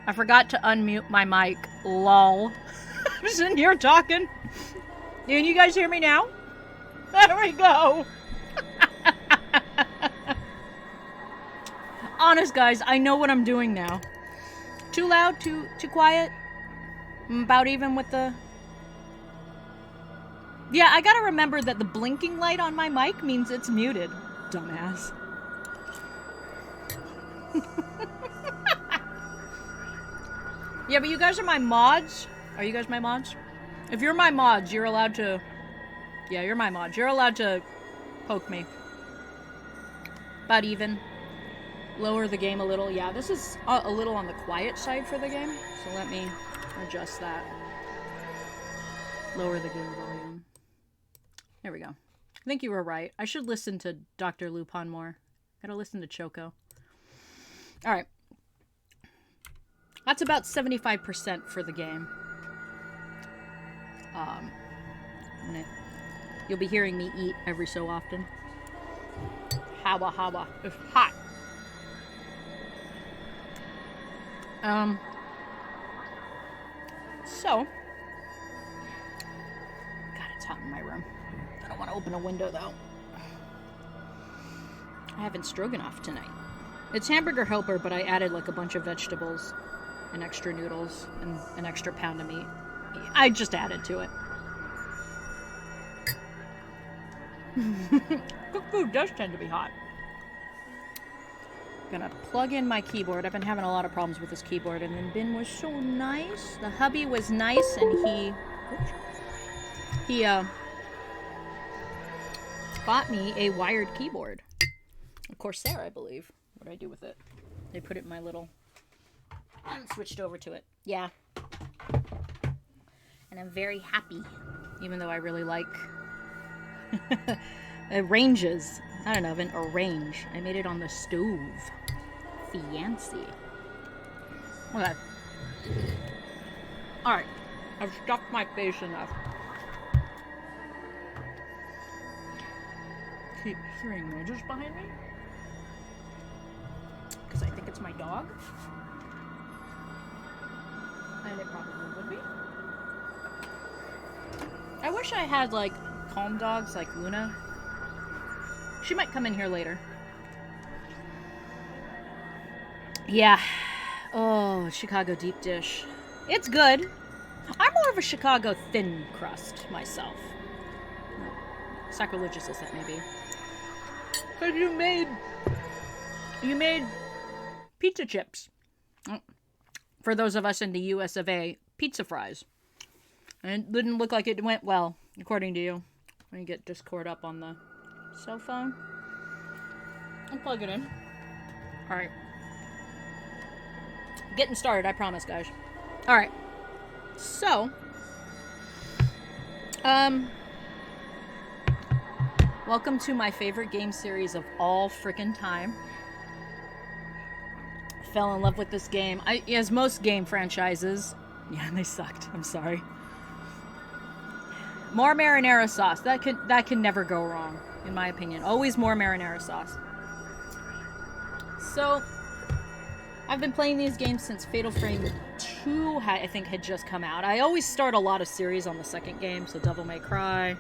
I forgot to unmute my mic. Lol. I'm sitting here talking. Can you guys hear me now? There we go. Honest, guys, I know what I'm doing now. Too loud? Too quiet? I'm about even with the... Yeah, I gotta remember that the blinking light on my mic means it's muted. Dumbass. Yeah, but you guys are my mods. Are you guys my mods? If you're my mods, you're allowed to... Yeah, you're my mods. You're allowed to poke me. About even. Lower the game a little. Yeah, this is a little on the quiet side for the game. So let me adjust that. Lower the game volume. There we go. I think you were right. I should listen to Dr. Lupin more. Gotta listen to Choco. Alright. That's about 75% for the game. You'll be hearing me eat every so often. Hawa hawa. It's hot. So. God, it's hot in my room. I don't want to open a window, though. I having stroganoff tonight. It's hamburger helper, but I added like a bunch of vegetables and extra noodles and an extra pound of meat. I just added to it. Cooked food does tend to be hot. Gonna plug in my keyboard. I've been having a lot of problems with this keyboard, and then Ben was so nice. The hubby was nice, and he bought me a wired keyboard. Of Corsair, I believe. What did I do with it? They put it in my little... and switched over to it. Yeah. And I'm very happy, even though I really like ranges. Not an oven, a range. I made it on the stove. Fancy. Okay. Alright. I've stuffed my face enough. Keep hearing noises behind me. Because I think it's my dog. And it probably would be. I wish I had, like, calm dogs like Luna. She might come in here later. Yeah. Oh, Chicago deep dish. It's good. I'm more of a Chicago thin crust myself. Sacrilegious as that may be. But you made pizza chips. For those of us in the US of A, pizza fries. And it didn't look like it went well, according to you. Let me get Discord up on the cell phone. I'll plug it in. Alright. Getting started, I promise, guys. Alright. So. Welcome to my favorite game series of all frickin' time. Fell in love with this game. As most game franchises. Yeah, they sucked. I'm sorry. More marinara sauce. That can never go wrong, in my opinion. Always more marinara sauce. So, I've been playing these games since Fatal Frame 2, I think, had just come out. I always start a lot of series on the second game, so Devil May Cry.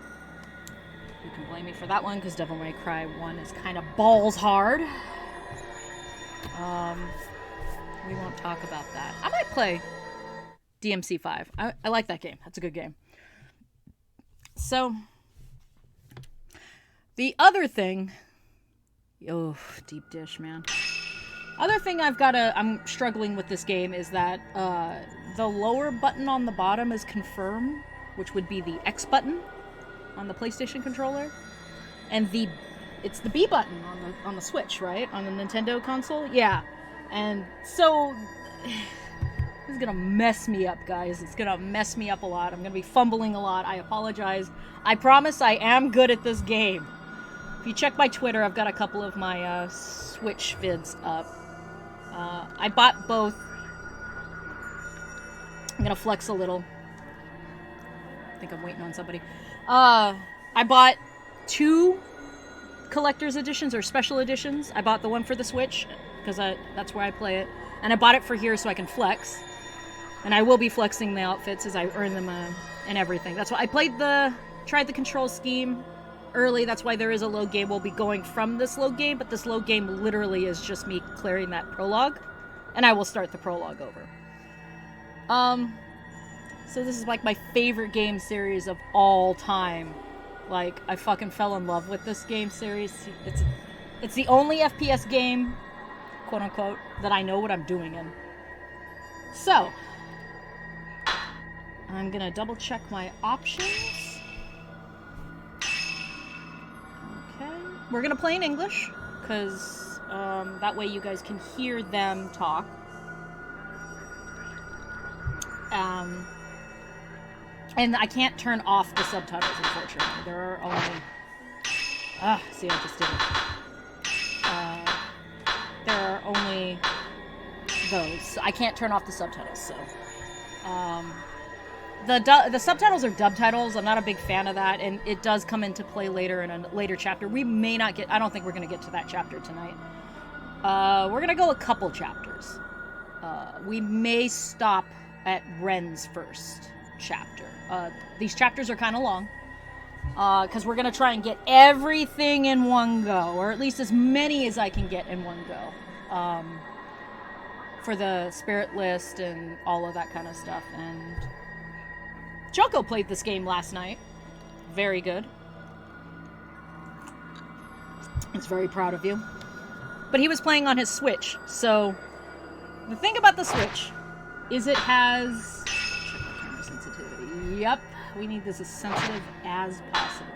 You can blame me for that one, because Devil May Cry 1 is kind of balls hard. We won't talk about that. I might play DMC5. I like that game. That's a good game. So, the other thing... Oh, deep dish, man. Other thing I'm struggling with this game is that the lower button on the bottom is confirm, which would be the X button on the PlayStation controller, and it's the B button on the Switch, right? On the Nintendo console? Yeah. And so this is gonna mess me up, guys. It's gonna mess me up a lot. I'm gonna be fumbling a lot. I apologize. I promise I am good at this game. If you check my Twitter, I've got a couple of my Switch vids up. I bought both. I'm gonna flex a little. I think I'm waiting on somebody. I bought 2 collector's editions or special editions. I bought the one for the Switch because that's where I play it. And I bought it for here so I can flex. And I will be flexing the outfits as I earn them and everything. That's why I tried the control scheme early. That's why there is a load game. We'll be going from this load game, but this load game literally is just me clearing that prologue. And I will start the prologue over. So this is like my favorite game series of all time. Like, I fucking fell in love with this game series. It's the only FPS game, quote unquote, that I know what I'm doing in. So, I'm gonna double check my options. Okay. We're gonna play in English, because that way you guys can hear them talk. And I can't turn off the subtitles, unfortunately. There are only... see, I just did it. There are only those. So I can't turn off the subtitles, so... The subtitles are dub titles. I'm not a big fan of that, and it does come into play later in a later chapter. We may not get... I don't think we're going to get to that chapter tonight. We're going to go a couple chapters. We may stop at Ren's first chapter. These chapters are kind of long, because we're going to try and get everything in one go, or at least as many as I can get in one go, for the spirit list and all of that kind of stuff. And Choco played this game last night. Very good. He's very proud of you. But he was playing on his Switch, so the thing about the Switch is it has... Check my camera sensitivity. Yep, we need this as sensitive as possible.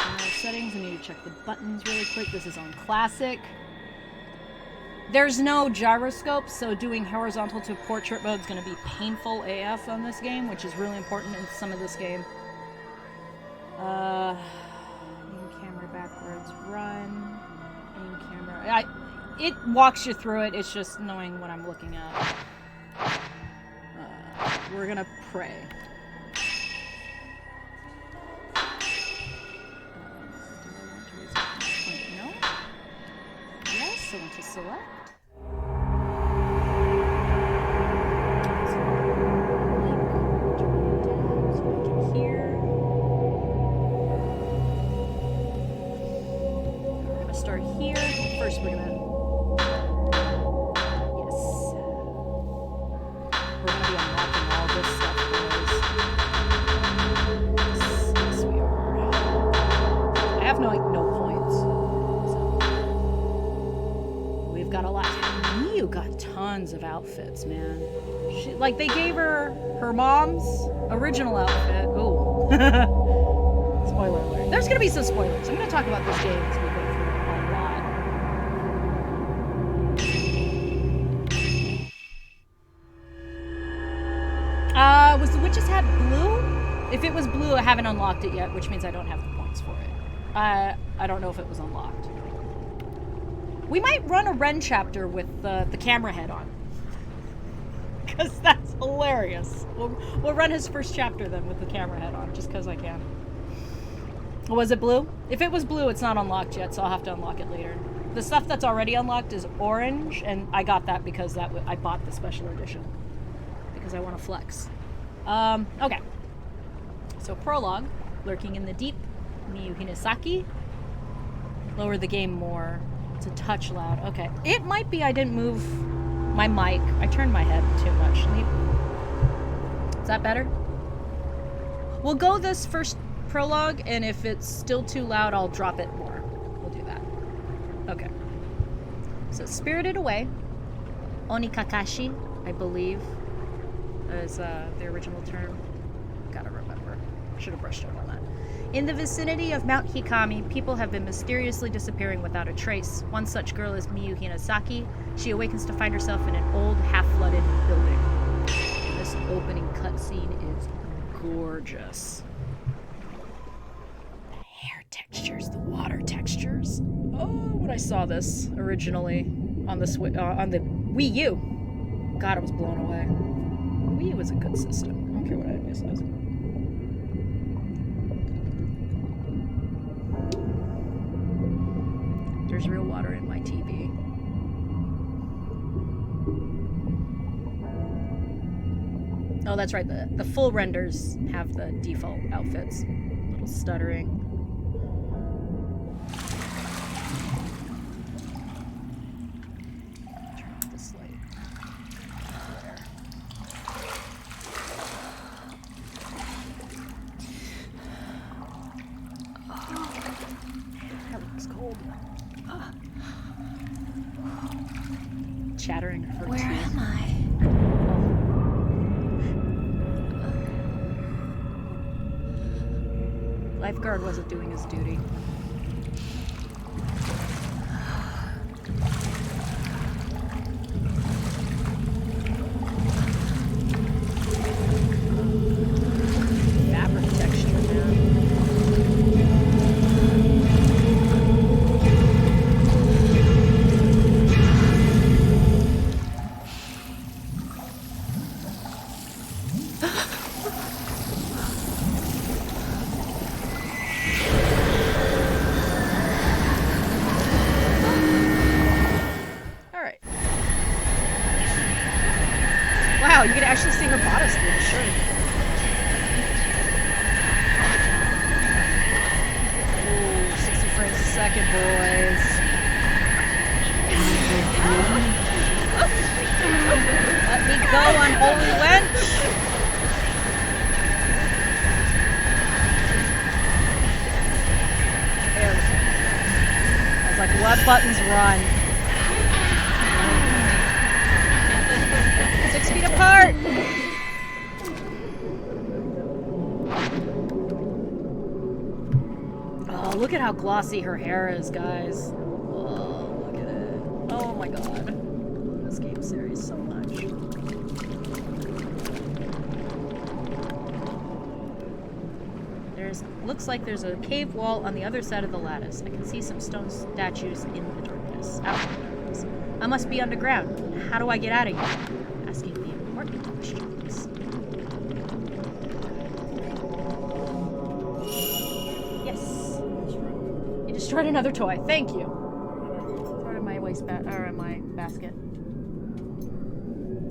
General settings, I need to check the buttons really quick. This is on classic. There's no gyroscope, so doing horizontal to portrait mode is going to be painful AF on this game, which is really important in some of this game. Aim camera backwards, run. Aim camera... It walks you through it, it's just knowing what I'm looking at. We're gonna pray. No? Yes, I want to select. We're gonna start here. First, we're gonna... Tons of outfits, man. Like, they gave her mom's original outfit. Oh. Spoiler alert. There's gonna be some spoilers. I'm gonna talk about this game as we go through it a lot. Was the witch's hat blue? If it was blue, I haven't unlocked it yet, which means I don't have the points for it. I don't know if it was unlocked. We might run a Ren chapter with the camera head on. Because that's hilarious. We'll run his first chapter then with the camera head on, just because I can. Was it blue? If it was blue, it's not unlocked yet, so I'll have to unlock it later. The stuff that's already unlocked is orange, and I got that because I bought the special edition. Because I want to flex. Okay. So prologue, lurking in the deep, Miyu Hinasaki. Lower the game more. It's a touch loud. Okay. It might be I didn't move my mic. I turned my head too much. Is that better? We'll go this first prologue, and if it's still too loud, I'll drop it more. We'll do that. Okay. So, Spirited Away. Onikakashi, I believe, is the original term. Gotta remember. Should have brushed up on that. In the vicinity of Mount Hikami, people have been mysteriously disappearing without a trace. One such girl is Miyu Hinasaki. She awakens to find herself in an old, half-flooded building. And this opening cutscene is gorgeous. The hair textures, the water textures. Oh, when I saw this originally on the Wii U. God, I was blown away. Wii U is a good system. I don't care what anybody says. There's real water in my TV. Oh, that's right. The full renders have the default outfits. A little stuttering. Turn off this light. That looks cold. Chattering her Where teeth. am I? Lifeguard wasn't doing his duty. Fabric texture, man. Wow, you can actually see her bodice through the shirt. Ooh, 60 frames a second, boys. Let me go, unholy wench! There we go. I was like, what buttons run? 6 feet apart! Oh, look at how glossy her hair is, guys. Oh, look at it. Oh my god. This game series so much. Looks like there's a cave wall on the other side of the lattice. I can see some stone statues in the darkness. Out in the darkness. I must be underground. How do I get out of here? Asking the important questions. Yes. You destroyed another toy. Thank you. Throw it in my in my basket.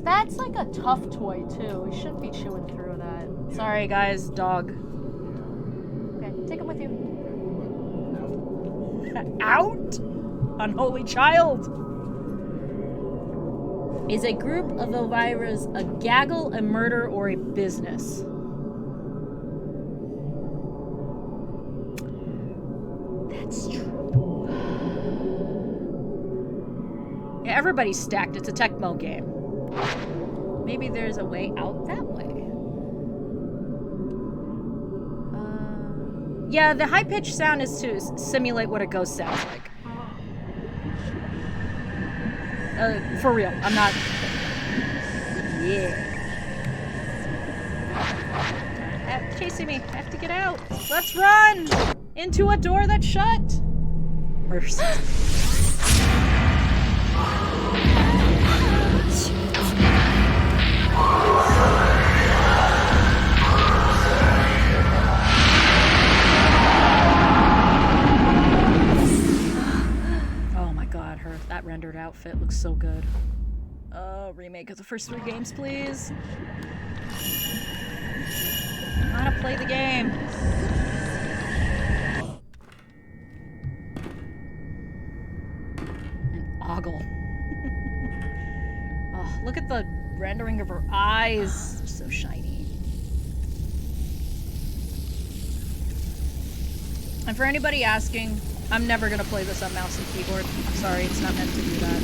That's like a tough toy too. We shouldn't be chewing through that. Sorry, guys. Dog. Okay, take him with you. Out, unholy child. Is a group of Elvira's a gaggle, a murder, or a business? That's true. Yeah, everybody's stacked. It's a Tecmo game. Maybe there's a way out that way. Yeah, the high-pitched sound is to simulate what a ghost sounds like. For real, I'm not... Yeah. Chasing me. I have to get out. Let's run! Into a door that's shut! Mercy. That rendered outfit looks so good. Remake of the first 3 games, please. I want to play the game. An ogle. Oh, look at the rendering of her eyes. They're so shiny. And for anybody asking, I'm never gonna play this on mouse and keyboard. I'm sorry, it's not meant to do that.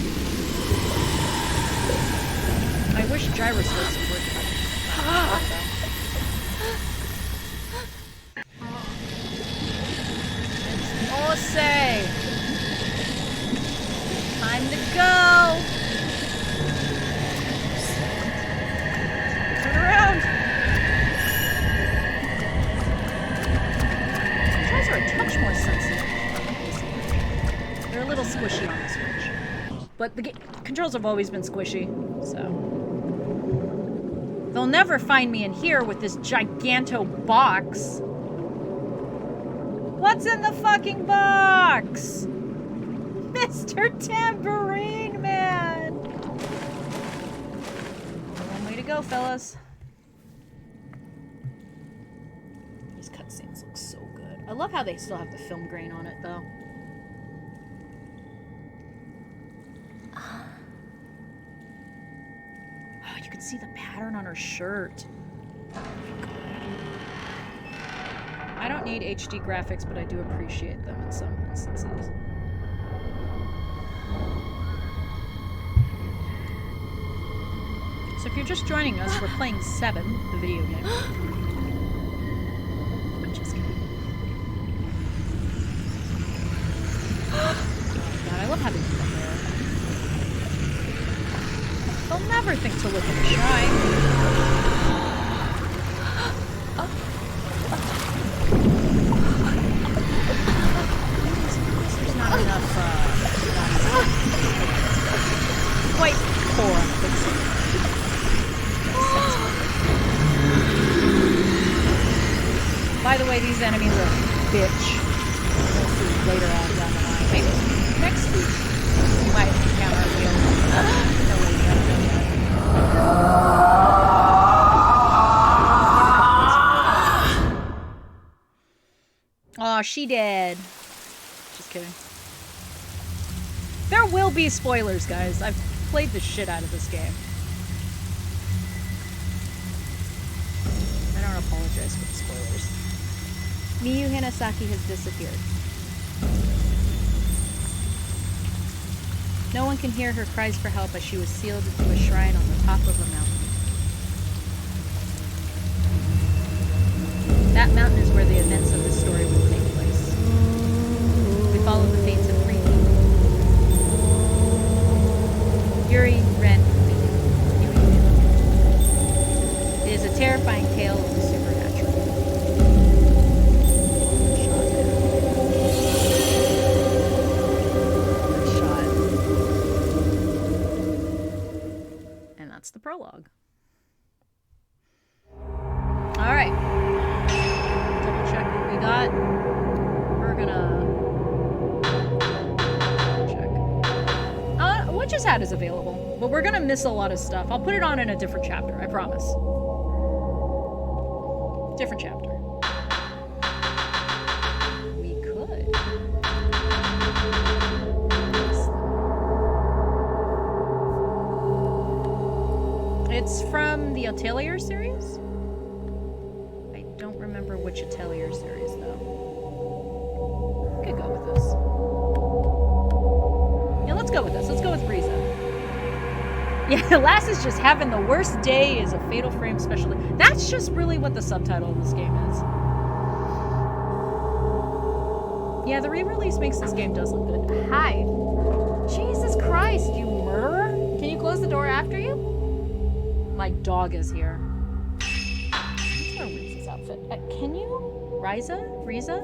I wish gyroscopes would work. Oh, say! Time to go! Turn around! Controls are a touch more sensitive. They're a little squishy on the Switch. But the controls have always been squishy, so... They'll never find me in here with this giganto box. What's in the fucking box? Mr. Tambourine Man! One way to go, fellas. These cutscenes look so good. I love how they still have the film grain on it, though. Oh, you can see the pattern on her shirt. I don't need HD graphics, but I do appreciate them in some instances. So if you're just joining us, we're playing 7, the video game. I'm just kidding. Oh god, I love how they do the hair. They'll never think to look at the shrine. There's not enough, quite poor, I think so. By the way, these enemies are bitch. We'll see later on down the line. Maybe next week we might encounter a real Aw, she dead. Just kidding. There will be spoilers, guys. I've played the shit out of this game. I don't apologize for the spoilers. Miyu Hinasaki has disappeared. No one can hear her cries for help as she was sealed into a shrine on the top of a mountain. That mountain is where the events of this story will take place. We follow the fates of 3 people. Yuri, Ren, and Lee. It is a terrifying tale of the supernatural. Shot. And that's the prologue. Alright. Double check what we got. We're gonna check. Witch's Hat is available, but we're gonna miss a lot of stuff. I'll put it on in a different chapter, I promise. Different chapter. We could. It's from the Atelier series? I don't remember which Atelier series, though. We could go with this. Yeah, let's go with this. Let's go with Riza. Yeah, Lass is just having the worst day is a Fatal Frame special. That's just really what the subtitle of this game is. Yeah, the re-release makes this game does look good. Hi. Jesus Christ, you murderer. Can you close the door after you? My dog is here. Let's wear Riza's outfit. Can you? Riza?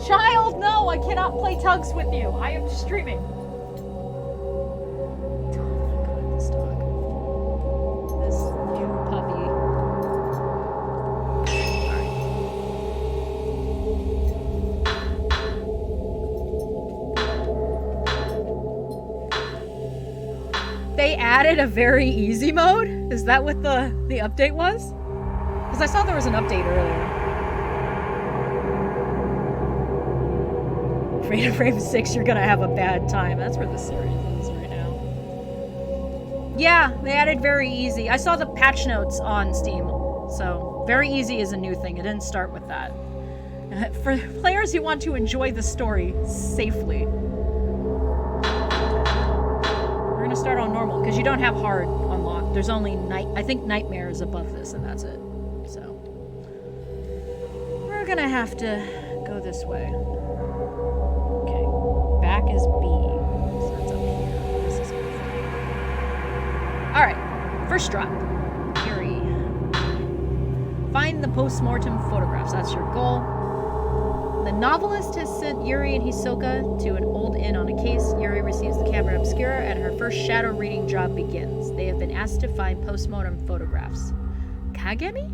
Child, no! I cannot play tugs with you. I am streaming. Added a very easy mode? Is that what the update was? Because I saw there was an update earlier. Fatal Frame 6, you're gonna have a bad time. That's where the series is right now. Yeah, they added very easy. I saw the patch notes on Steam. So, very easy is a new thing. It didn't start with that. For players who want to enjoy the story safely. Start on normal because you don't have hard unlocked. There's only I think Nightmare is above this, and that's it. So we're gonna have to go this way. Okay, back is B, so it's up here. This is good. All right, first drop. Yuri. Find the post-mortem photographs. That's your goal. The novelist has sent Yuri and Hisoka to an old inn on a case. Yuri receives the camera obscura and her first shadow reading job begins. They have been asked to find post-mortem photographs. Kagemi?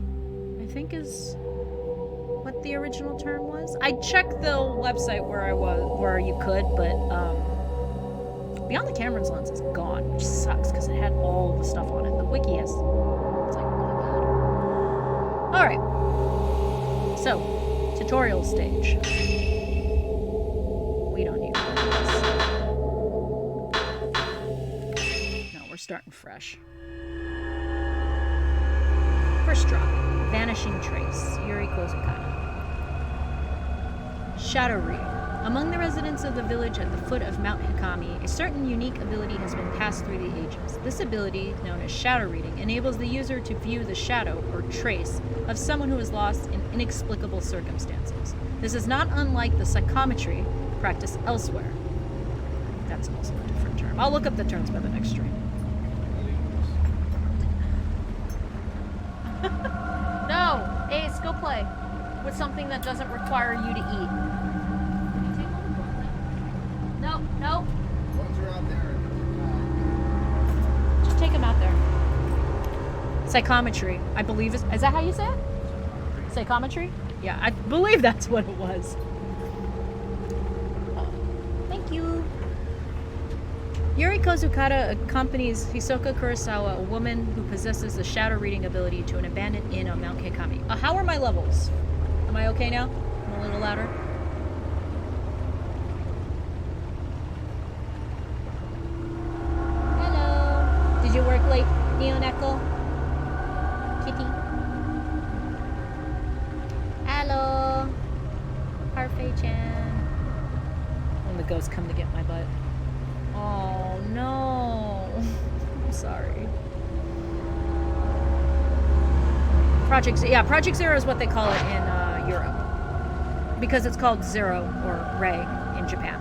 I think is what the original term was. I checked the website where you could, but Beyond the Cameron's Lens is gone, which sucks because it had all the stuff on it. The wiki has it's like really bad. Alright. So, tutorial stage. We don't need this. No, we're starting fresh. First drop. Vanishing Trace. Yuri Kozukata. Shadow Reading. Among the residents of the village at the foot of Mount Hikami, a certain unique ability has been passed through the ages. This ability, known as Shadow Reading, enables the user to view the shadow, or trace, of someone who is lost in inexplicable circumstances. This is not unlike the psychometry practiced elsewhere. That's also a different term. I'll look up the terms by the next stream. No! Ace, go play with something that doesn't require you to eat. No, no. Once you're out there. Just take him out there. Psychometry, I believe is that how you say it? Psychometry? Yeah, I believe that's what it was. Thank you. Yuri Kozukata accompanies Hisoka Kurosawa, a woman who possesses the shadow reading ability, to an abandoned inn on Mount Hikami. How are my levels? Am I okay now? I'm a little louder. Did you work late, Neon Echo? Kitty? Hello? Parfait-chan. When the ghosts come to get my butt. Oh, no. I'm sorry. Project Zero is what they call it in Europe. Because it's called Zero, or Ray, in Japan.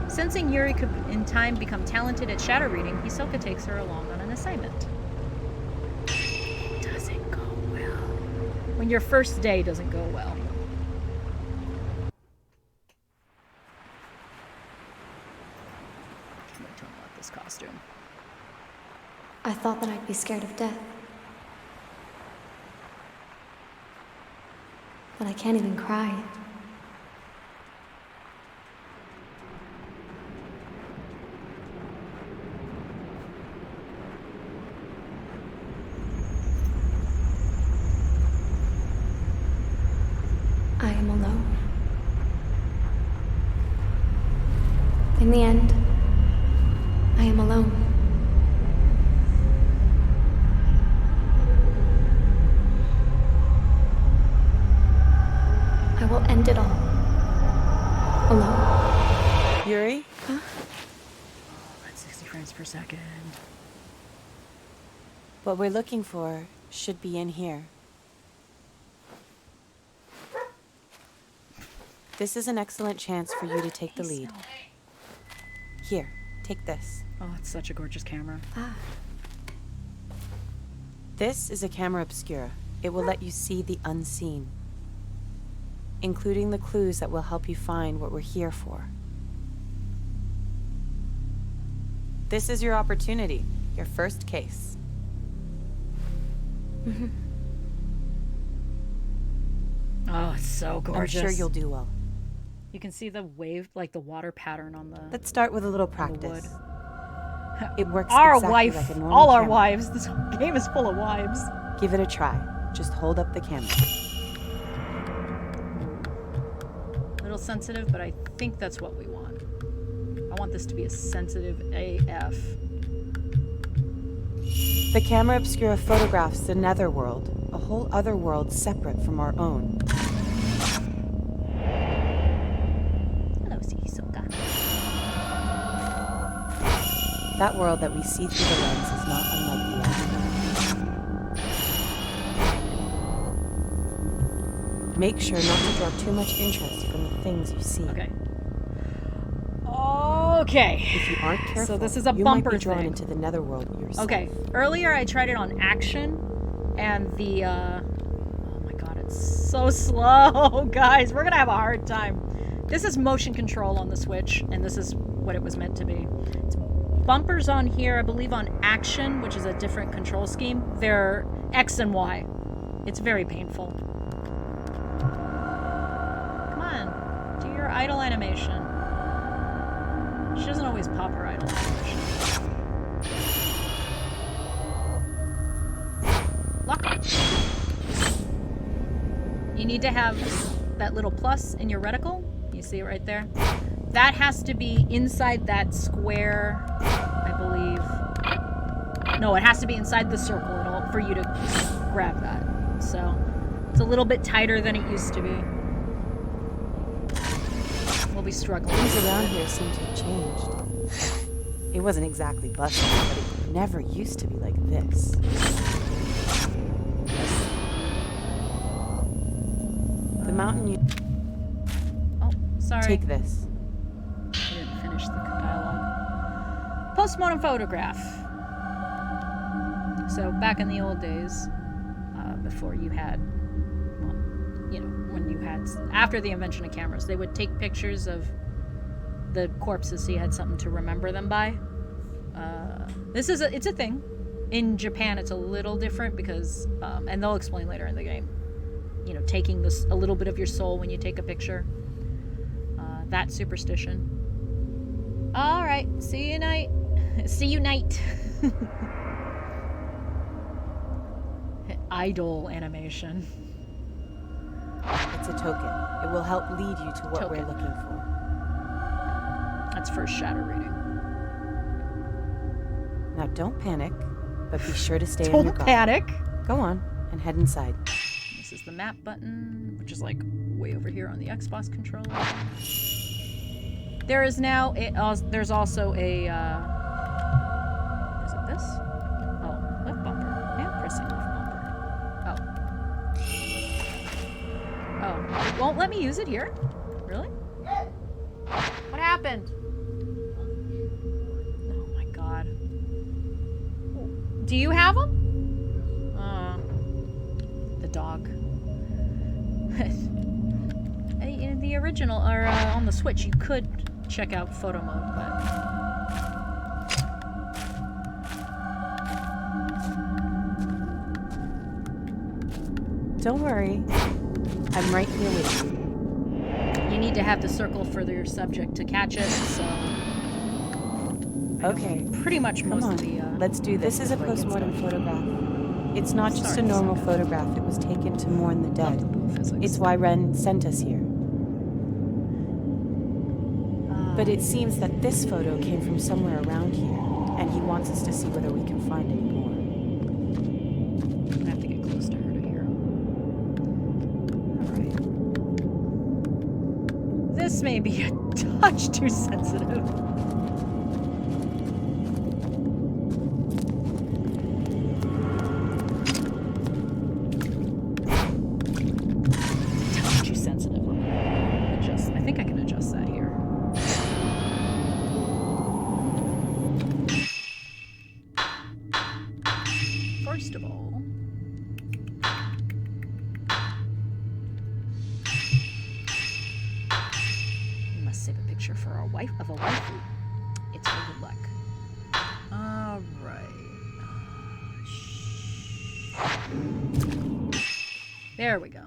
Sensing Yuri could in time become talented at shadow reading, Hisoka takes her along on an assignment. Doesn't go well. When your first day doesn't go well. Can't wait to unlock this costume. I thought that I'd be scared of death. But I can't even cry. I am alone. In the end, I am alone. I will end it all. Alone. Yuri? Huh? Oh, that's 60 frames per second. What we're looking for should be in here. This is an excellent chance for you to take the lead. Here, take this. Oh, it's such a gorgeous camera. Ah, This is a camera obscura. It will let you see the unseen, including the clues that will help you find what we're here for. This is your opportunity, your first case. Oh, it's so gorgeous. I'm sure you'll do well. You can see the wave, like the water pattern on the... Let's start with a little the practice. wood. It works Our exactly wife, like a normal all our camera. wives. This game is full of wives. Give it a try. Just hold up the camera. A little sensitive, but I think that's what we want. I want this to be a sensitive AF. The camera obscura photographs the netherworld, a whole other world separate from our own. Hello, Hisoka. That world that we see through the lens is not unlike the other. Make sure not to draw too much interest from the things you see. Okay. Okay. If you aren't careful, So this is a you might bumper be drawn thing. into the netherworld yourself. Okay. Earlier I tried it on action, and the, oh my god, it's so slow, guys. We're gonna have a hard time. This is motion control on the Switch, and this is what it was meant to be. It's bumpers on here, I believe on action, which is a different control scheme. They're X and Y. It's very painful. Come on, do your idle animation. She doesn't always pop her idle animation. Lock it. You need need to have that little plus in your reticle. You see it right there? That has to be inside that square, I believe. No, it has to be inside the circle for you to grab that. So it's a little bit tighter than it used to be. We'll be struggling. Things around here seem to have changed. It wasn't exactly busted, but it never used to be like this. The mountain you... Oh, sorry. Take this. I didn't finish the dialogue. Postmortem photograph. So back in the old days, before you had, well, you know, when you had, after the invention of cameras, they would take pictures of the corpses so you had something to remember them by. It's a thing. In Japan, it's a little different because, and they'll explain later in the game, you know, taking this a little bit of your soul when you take a picture. That superstition. All right, see you night. See you night. Idol animation. It's a token. It will help lead you to what we're looking for. That's first shadow reading. Now don't panic, but be sure to stay on your Don't guard. panic. Go on and head inside. This is the map button, which is like way over here on the Xbox controller. There is now there's also a is it this? Oh, left bumper. Yeah, pressing left bumper. Oh, it won't let me use it here? Really? What happened? Oh my god. Do you have them? The dog. In the original, or on the Switch, you could check out photo mode, but... Don't worry. I'm right here with you. You need to have the circle for your subject to catch it, so... Okay. Pretty much most of the... Let's do this. This is a postmortem photograph. It's not just a Sorry, normal photograph. It was taken to mourn the dead. It's why Ren sent us here. But it seems that this photo came from somewhere around here, and he wants us to see whether we can find any more. I have to get close to her to hear him. Alright. This may be a touch too sensitive. Too sensitive. Adjust. I think I can adjust that here. First of all, we must save a picture for our wife of a waifu. It's for good luck. All right. There we go.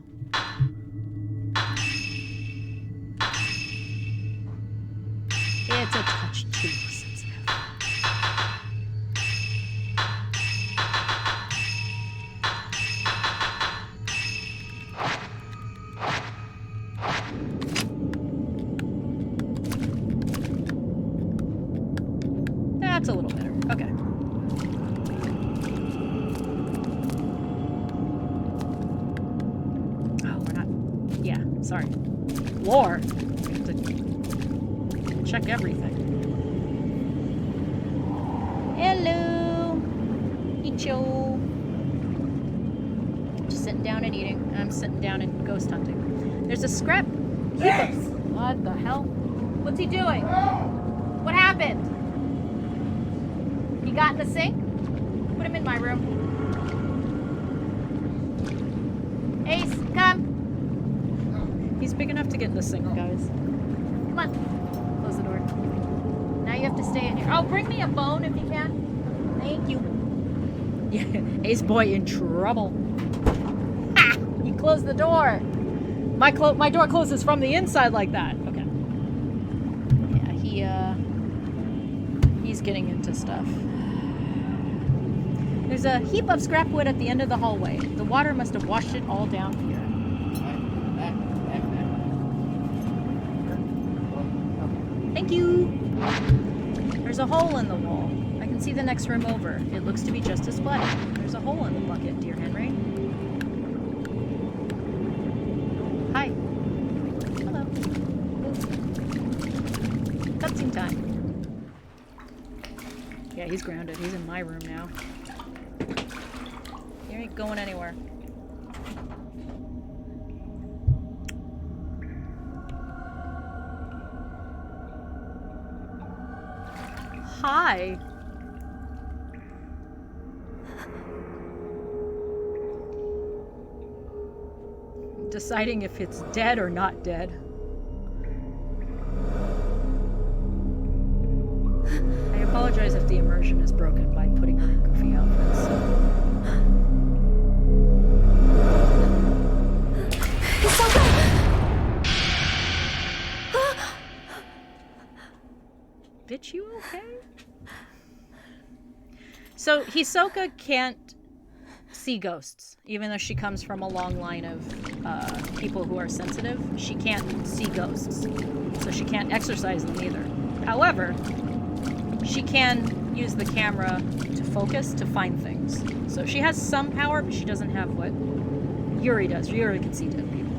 It's a touch too sensitive. That's a little better. Okay. Oh, we're not... Yeah, sorry. Lore. We have to check everything. Hello. Icho. Just sitting down and eating. I'm sitting down and ghost hunting. There's a scrap. Yes. What the hell? What's he doing? What happened? He got in the sink? Put him in my room. Ace, come. He's big enough to get in the sink, guys. Come on. Close the door. Now you have to stay in here. Oh, bring me a bone if you can. Thank you. Yeah, Ace boy in trouble. Ha! You closed the door. My door closes from the inside like that. Okay. Yeah, he's getting into stuff. There's a heap of scrap wood at the end of the hallway. The water must have washed it all down here. Thank you. There's a hole in the wall. I can see the next room over. It looks to be just as bloody. There's a hole in the bucket, dear Henry. Hi. Hello. Cutscene time. Yeah, he's grounded. He's in my room now. He ain't going anywhere. Hi. Deciding if it's dead or not dead. I apologize if the immersion is broken by putting her in goofy outfits. Bitch, you okay? So Hisoka can't see ghosts, even though she comes from a long line of people who are sensitive. She can't see ghosts, so she can't exorcise them either. However, she can use the camera to focus to find things. So she has some power, but she doesn't have what Yuri does. Yuri can see dead people.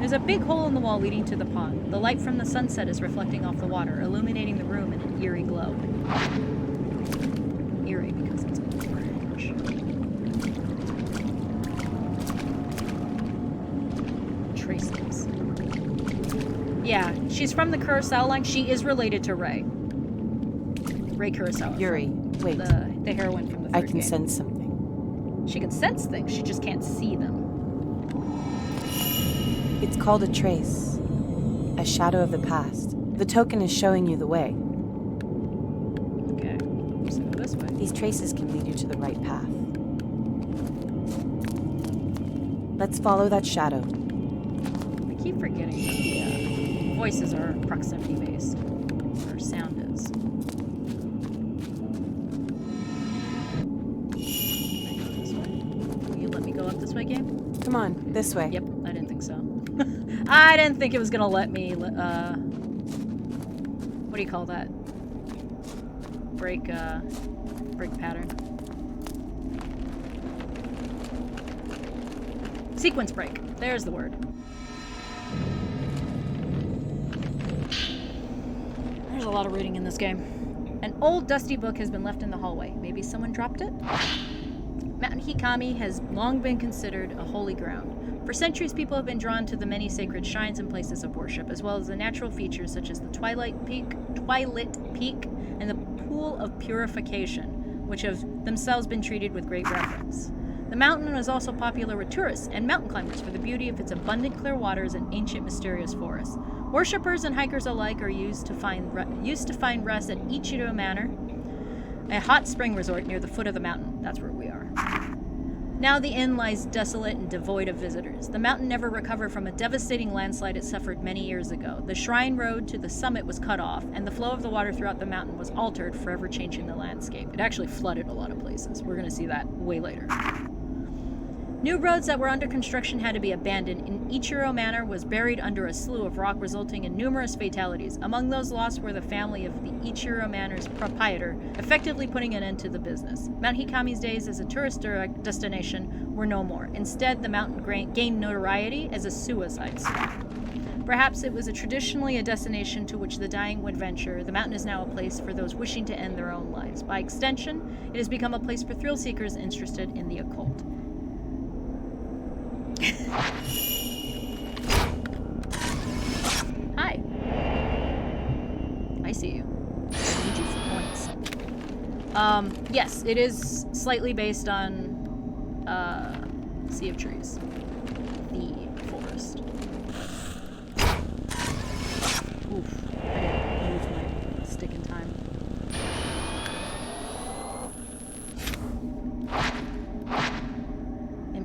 There's a big hole in the wall leading to the pond. The light from the sunset is reflecting off the water, illuminating the room in an eerie glow. Eerie because it's orange. Traces. Yeah, she's from the Kurosawa line. She is related to Rei. Rei Kurosawa. Yuri, wait. The heroine from the third I can game. sense something. She can sense things, she just can't see them. It's called a trace. A shadow of the past. The token is showing you the way. Okay, let's go this way. These traces can lead you to the right path. Let's follow that shadow. I keep forgetting that the voices are proximity based. Or sound is. Can I go this way? Will you let me go up this way, game? Come on, this way. Yep, I didn't think so. I didn't think it was gonna let me, what do you call that? Break pattern. Sequence break. There's the word. There's a lot of reading in this game. An old dusty book has been left in the hallway. Maybe someone dropped it? Mount Hikami has long been considered a holy ground. For centuries, people have been drawn to the many sacred shrines and places of worship, as well as the natural features such as the Twilight Peak, and the Pool of Purification, which have themselves been treated with great reverence. The mountain is also popular with tourists and mountain climbers for the beauty of its abundant clear waters and ancient mysterious forests. Worshippers and hikers alike are used to find rest at Ichiro Manor, a hot spring resort near the foot of the mountain. That's where we are. Now the inn lies desolate and devoid of visitors. The mountain never recovered from a devastating landslide it suffered many years ago. The shrine road to the summit was cut off, and the flow of the water throughout the mountain was altered, forever changing the landscape. It actually flooded a lot of places. We're going to see that way later. New roads that were under construction had to be abandoned, and Ichiro Manor was buried under a slough of rock, resulting in numerous fatalities. Among those lost were the family of the Ichiro Manor's proprietor, effectively putting an end to the business. Mount Hikami's days as a tourist destination were no more. Instead, the mountain gained notoriety as a suicide spot. Perhaps it was traditionally a destination to which the dying would venture. The mountain is now a place for those wishing to end their own lives. By extension, it has become a place for thrill seekers interested in the occult. Hi. I see you. I need you for points. Yes, it is slightly based on Sea of Trees. The forest. Oof. I didn't use my stick in time.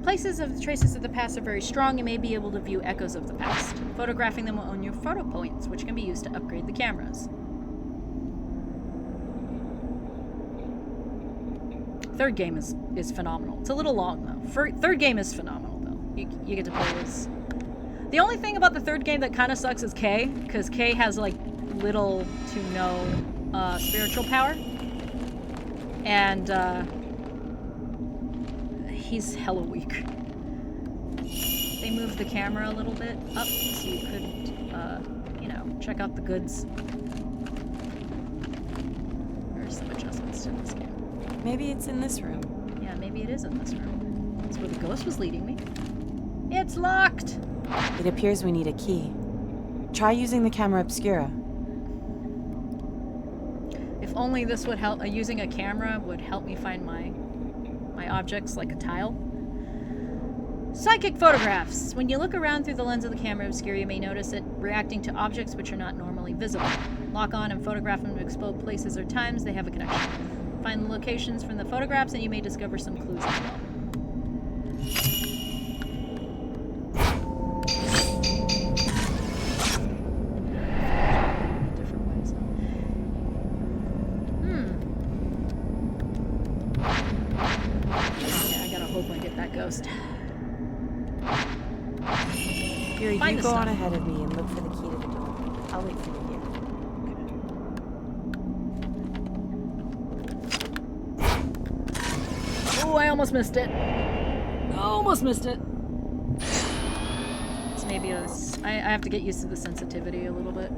Places of the traces of the past are very strong. You may be able to view echoes of the past. Photographing them will own your photo points, which can be used to upgrade the cameras. Third game is phenomenal. It's a little long though. Third game is phenomenal though. You get to play as. The only thing about the third game that kind of sucks is Kay, because Kay has like little to no spiritual power. And he's hella weak. They moved the camera a little bit up so you could, you know, check out the goods. There's some adjustments to this game. Maybe it's in this room. Yeah, maybe it is in this room. That's where the ghost was leading me. It's locked! It appears we need a key. Try using the camera obscura. If only this would help. Using a camera would help me find my objects like a tile. Psychic photographs. When you look around through the lens of the camera obscura, you may notice it reacting to objects which are not normally visible. Lock on and photograph them to explode places or times they have a connection. Find the locations from the photographs and you may discover some clues as well. Different ways. Yeah, I gotta hope I get that ghost. Yuri, Find you the go on stuff. ahead of me and look for the key to the door. I'll wait for you here. Oh, I almost missed it. Almost missed it. It's maybe I have to get used to the sensitivity a little bit.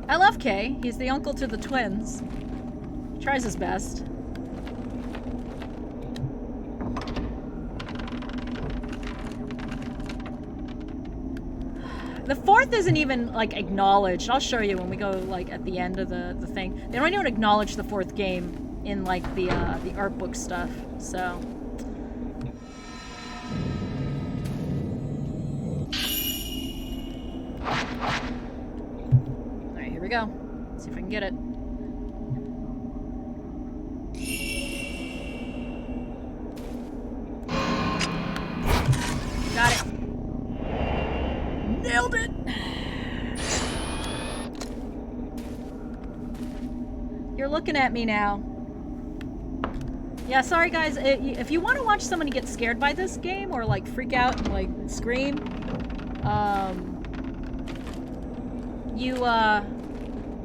I love Kay. He's the uncle to the twins. Tries his best. The fourth isn't even, like, acknowledged. I'll show you when we go, like, at the end of the thing. They don't even acknowledge the fourth game in, like, the art book stuff, so... Alright, here we go. Let's see if I can get it. Got it. Nailed it! You're looking at me now. Yeah, sorry guys, if you want to watch somebody get scared by this game, or like freak out and like scream, you want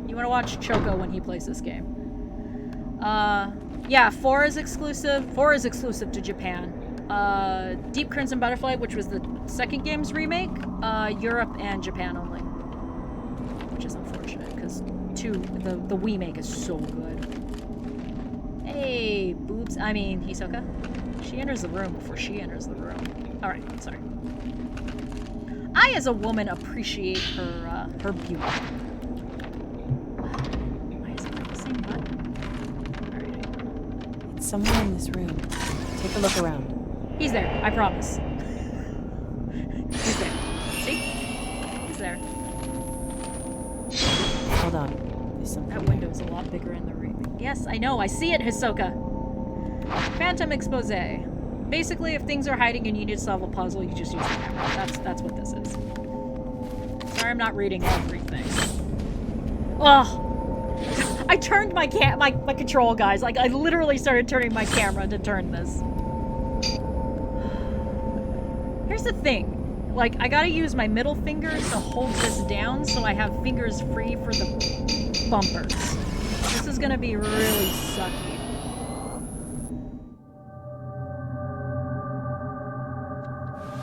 to watch Choco when he plays this game. Yeah, 4 is exclusive. 4 is exclusive to Japan. Deep Crimson Butterfly, which was the second game's remake, Europe and Japan only. Which is unfortunate, because 2, the remake is so good. Hey, boobs. I mean, Hisoka. She enters the room before she enters the room. Alright, sorry. I, as a woman, appreciate her beauty. Why is it not the same button? Alright. It's somewhere in this room. Take a look around. He's there, I promise. He's there. See? He's there. Hold on. There's something That there. window's a lot bigger in the remake. Yes, I know. I see it, Hisoka. Phantom expose. Basically, if things are hiding and you need to solve a puzzle, you just use the camera. That's what this is. Sorry, I'm not reading everything. Oh, I turned my control, guys. Like I literally started turning my camera to turn this. Here's the thing. Like, I gotta use my middle finger to hold this down so I have fingers free for the bumpers. This is gonna be really sucky.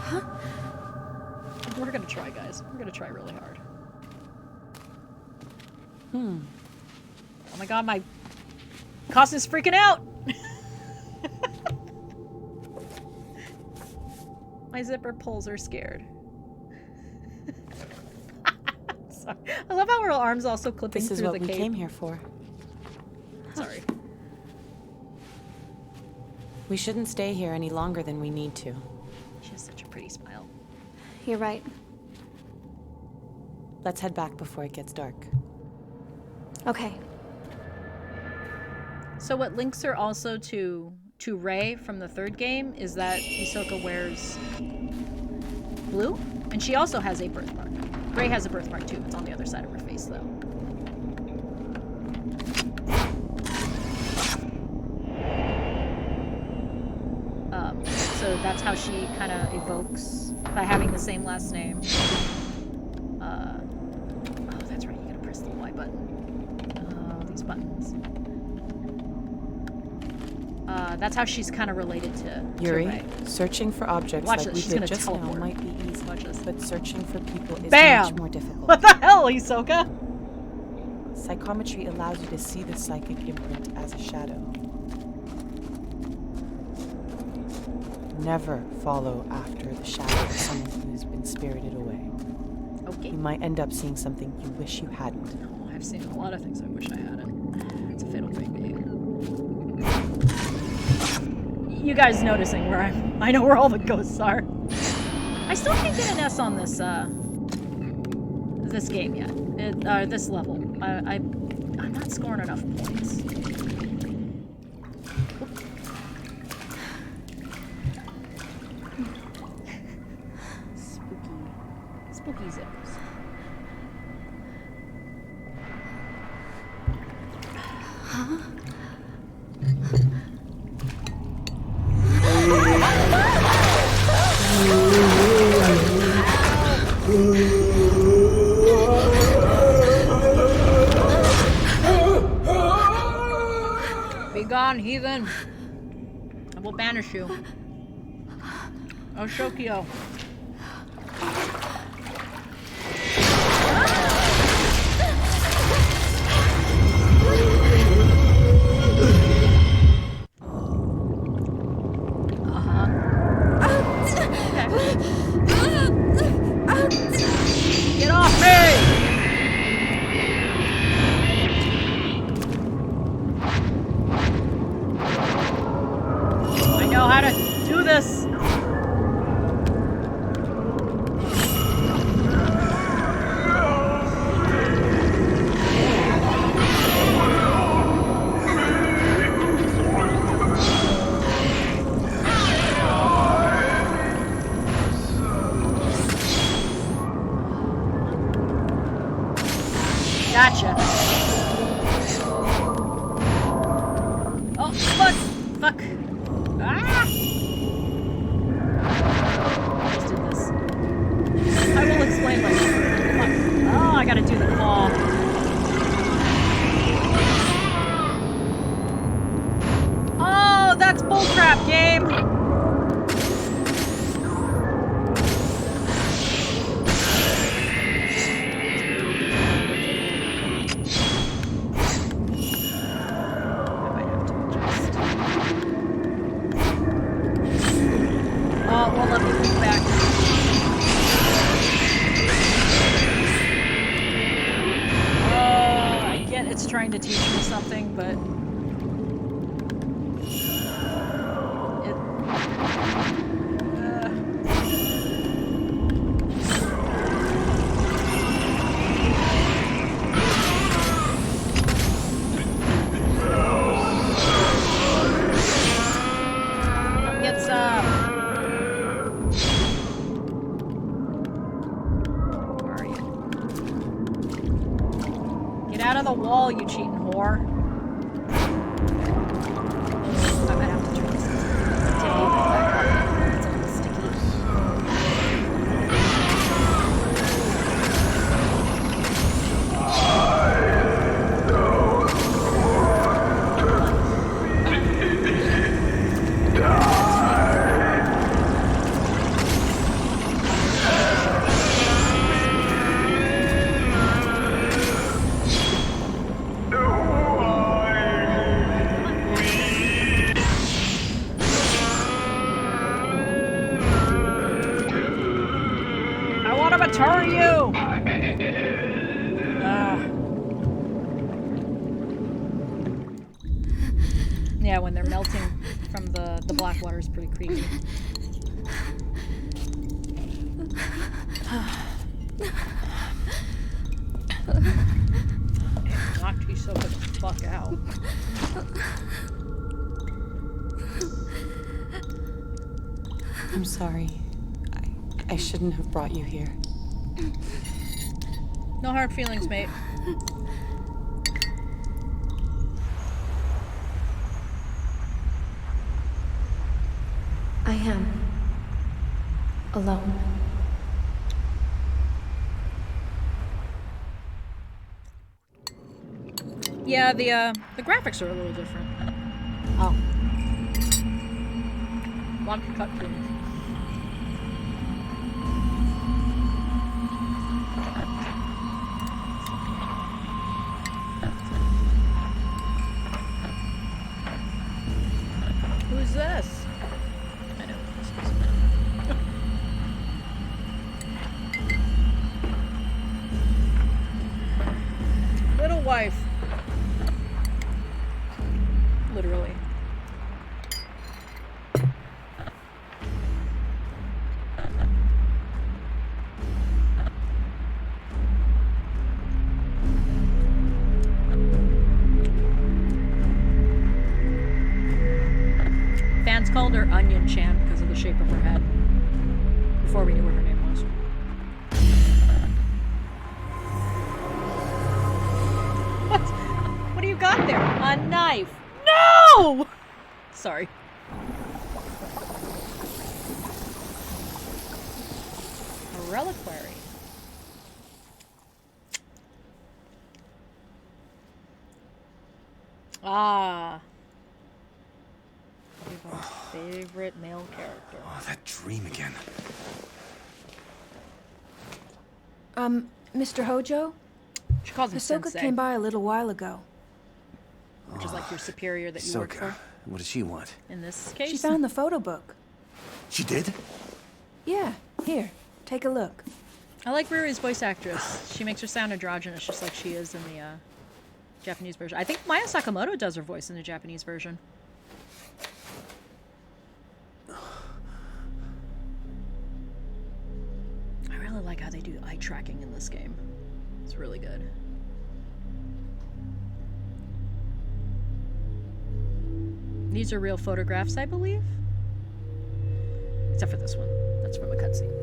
Huh? We're gonna try, guys. We're gonna try really hard. Oh my god, my Costa's freaking out! My zipper pulls are scared. Sorry. I love how her arm's also clipping This through is the what we cape. came here for. Sorry. We shouldn't stay here any longer than we need to. She has such a pretty smile. You're right. Let's head back before it gets dark. Okay. So what links her also to Rei from the third game is that Hisoka wears blue, and she also has a birthmark. Rei has a birthmark too. It's on the other side of her face, though. So that's how she kind of evokes by having the same last name. That's how she's kind of related to Yuri, Ray. searching for objects Watch like this, we she's did gonna just now teleport. might be easy, Watch this. but searching for people is Bam! much more difficult. What the hell, Hisoka? Psychometry allows you to see the psychic imprint as a shadow. Never follow after the shadow of someone who's been spirited away. Okay. You might end up seeing something you wish you hadn't. Oh, I've seen a lot of things I wish I hadn't. It's a fatal fate game. You guys noticing where I know where all the ghosts are. I still can't get an S on this this game yet. This level. I'm not scoring enough points. Spooky zips. Be gone, heathen. I will banish you. Oh, Shokyo. Get off me! I know how to do this. Gotcha. Oh, fuck! Fuck! Ah! Let's do this. I will explain later. Fuck. Oh, I gotta do the claw. Oh, that's bullcrap, game! Trying to teach me something, but come get some. Where are you? Get out of the wall, you cheating whore. I might have to turn this table back up. It's a little sticky. Turn you! Yeah, when they're melting from the black water is pretty creepy. Knocked Hisoka the fuck out. I'm sorry. I shouldn't have brought you here. No hard feelings, mate. I am alone. Yeah, the graphics are a little different. Oh. Want to cut things. Who's this? I know who this is. Little wife. Literally. Fans called her Onion Chan because of the shape of her head. Before we knew what her name was. What do you got there? A knife. No! Sorry. A reliquary. Ah. Everyone's favorite male character. Oh, that dream again. Mr. Hojo? She calls him Hisoka Sensei, came by a little while ago. which is like your superior that you work Hisoka, for. what does she want? In this case, She found the photo book. She did? Yeah, here, take a look. I like Ruri's voice actress. She makes her sound androgynous, just like she is in the Japanese version. I think Maya Sakamoto does her voice in the Japanese version. I really like how they do eye tracking in this game. It's really good. These are real photographs, I believe. Except for this one. That's from a cutscene.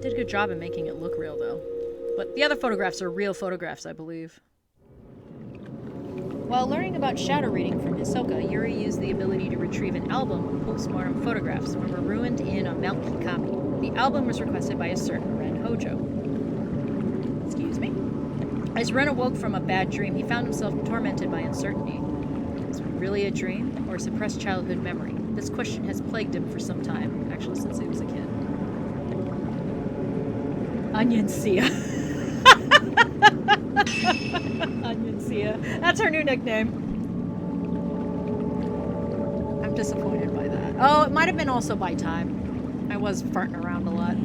Did a good job in making it look real, though. But the other photographs are real photographs, I believe. While learning about shadow reading from Hisoka, Yuri used the ability to retrieve an album of postmortem photographs from a ruined inn on Mount Kikami. The album was requested by a certain Ren Hojo. Excuse me? As Ren awoke from a bad dream, he found himself tormented by uncertainty. Was it really a dream or a suppressed childhood memory? This question has plagued him for some time, actually since he was a kid. Onion Sia. Onion Sia. That's her new nickname. I'm disappointed by that. Oh, it might have been also by time. I was farting around a lot.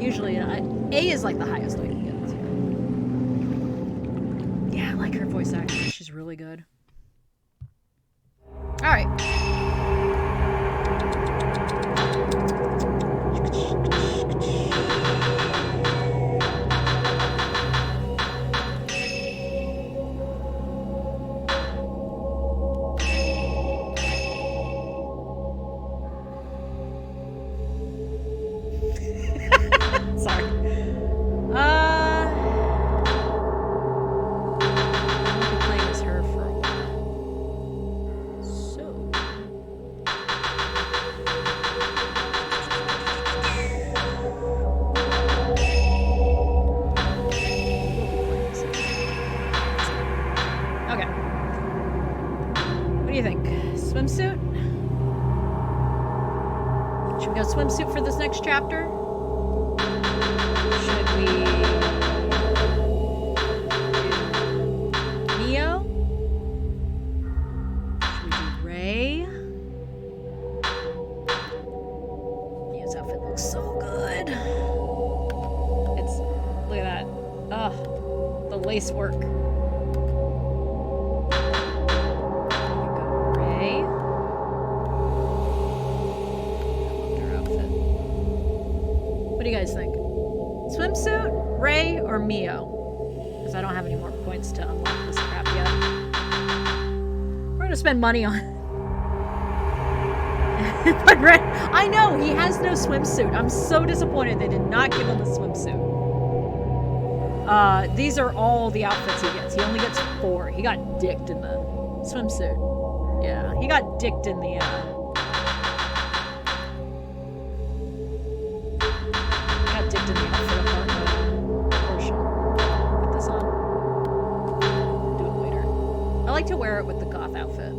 Usually, A is like the highest I can get. Yeah, I like her voice actress. She's really good. Alright. Sorry. I've been playing as her for a while. So. Okay. What do you think? Swimsuit? Should we go swimsuit for this next chapter? Should we do Neo? Should we do Ray? Neo's outfit looks so good. It's, look at that. Ugh, the lace work. Ray. I loved her outfit. What do you guys think? Swimsuit, Ray, or Mio? Because I don't have any more points to unlock this crap yet. We're gonna spend money on. But Ray, I know he has no swimsuit. I'm so disappointed they did not give him a swimsuit. These are all the outfits he gets. He only gets 4. He got dicked in the swimsuit. Yeah, he got dicked in the dipped in the outfit portion. Put this on. Do it later. I like to wear it with the goth outfit.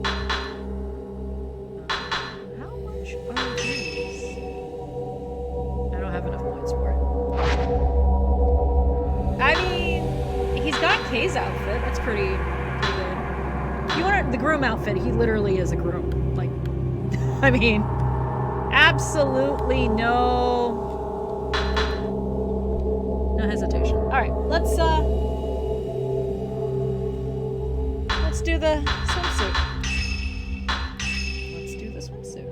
Kei's outfit. That's pretty good. You want the groom outfit? He literally is a groom. Like, I mean, absolutely no hesitation. All right, let's do the swimsuit. Let's do the swimsuit.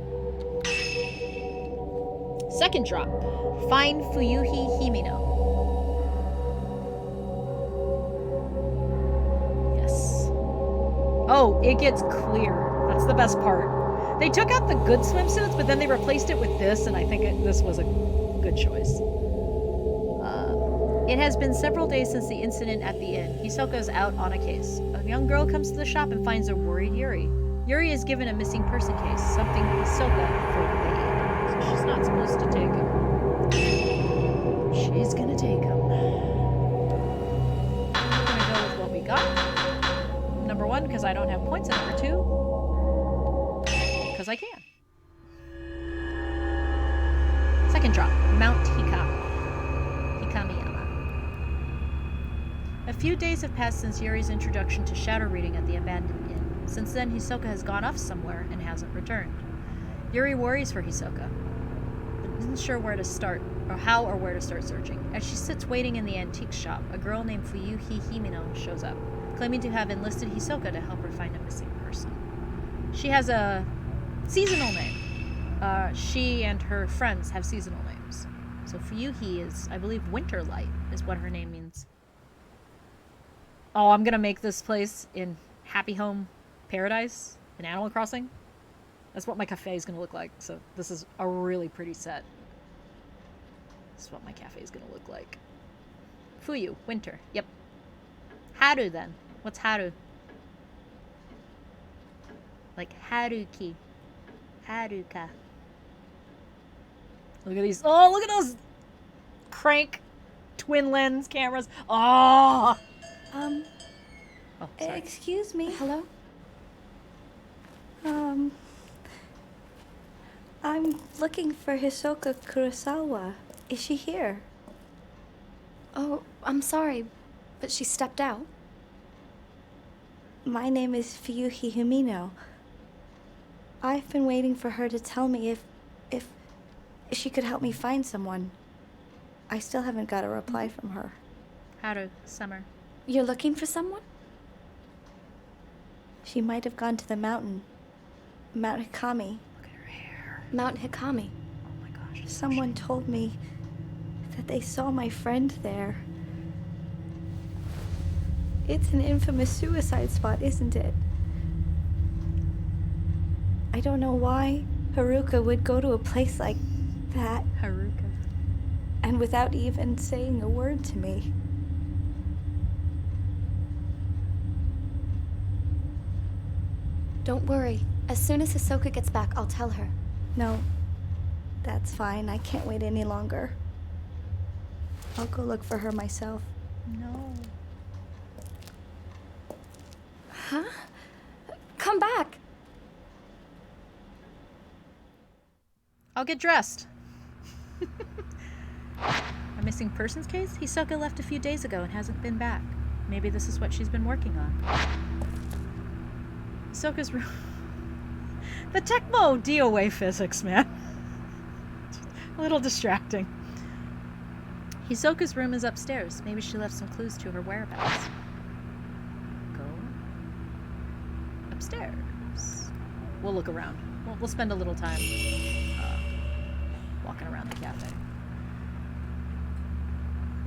Second drop. Find Fuyuhi Himino. Oh, it gets clear. That's the best part. They took out the good swimsuits, but then they replaced it with this, and I think this was a good choice. It has been several days since the incident at the inn. Hisoka's out on a case. A young girl comes to the shop and finds a worried Yuri. Yuri is given a missing person case, something Hisoka forbade. So she's not supposed to take him. She's gonna take him. We're gonna go with what we got. Number 1, because I don't have points, and number 2, because I can. Second drop, Mount Hikamiyama. A few days have passed since Yuri's introduction to shadow reading at the abandoned inn. Since then, Hisoka has gone off somewhere and hasn't returned. Yuri worries for Hisoka, but isn't sure where to start, or how or where to start searching. As she sits waiting in the antique shop, a girl named Fuyuhi Himino shows up, claiming to have enlisted Hisoka to help her find a missing person. She has a seasonal name. She and her friends have seasonal names. So Fuyuhi is, I believe, Winterlight is what her name means. Oh, I'm gonna make this place in Happy Home Paradise in Animal Crossing. That's what my cafe is gonna look like. So this is a really pretty set. This is what my cafe is gonna look like. Fuyu, winter. Yep. Haru then. What's Haru? Like Haruki. Haruka. Look at these. Oh, look at those crank twin lens cameras. Oh. Oh, sorry. Excuse me. Hello? I'm looking for Hisoka Kurosawa. Is she here? Oh, I'm sorry, but she stepped out. My name is Fuyuhi Himino. I've been waiting for her to tell me if she could help me find someone. I still haven't got a reply from her. Haru, summer. You're looking for someone? She might have gone to the mountain. Mount Hikami. Look at her hair. Mount Hikami. Oh my gosh. Someone told me that they saw my friend there. It's an infamous suicide spot, isn't it? I don't know why Haruka would go to a place like that. Haruka. And without even saying a word to me. Don't worry. As soon as Hisoka gets back, I'll tell her. No, that's fine. I can't wait any longer. I'll go look for her myself. No. Huh? Come back! I'll get dressed. A missing persons case? Hisoka left a few days ago and hasn't been back. Maybe this is what she's been working on. Hisoka's room. The Tecmo DOA physics, man. A little distracting. Hisoka's room is upstairs. Maybe she left some clues to her whereabouts. Go upstairs. We'll look around. We'll spend a little time walking around the cafe.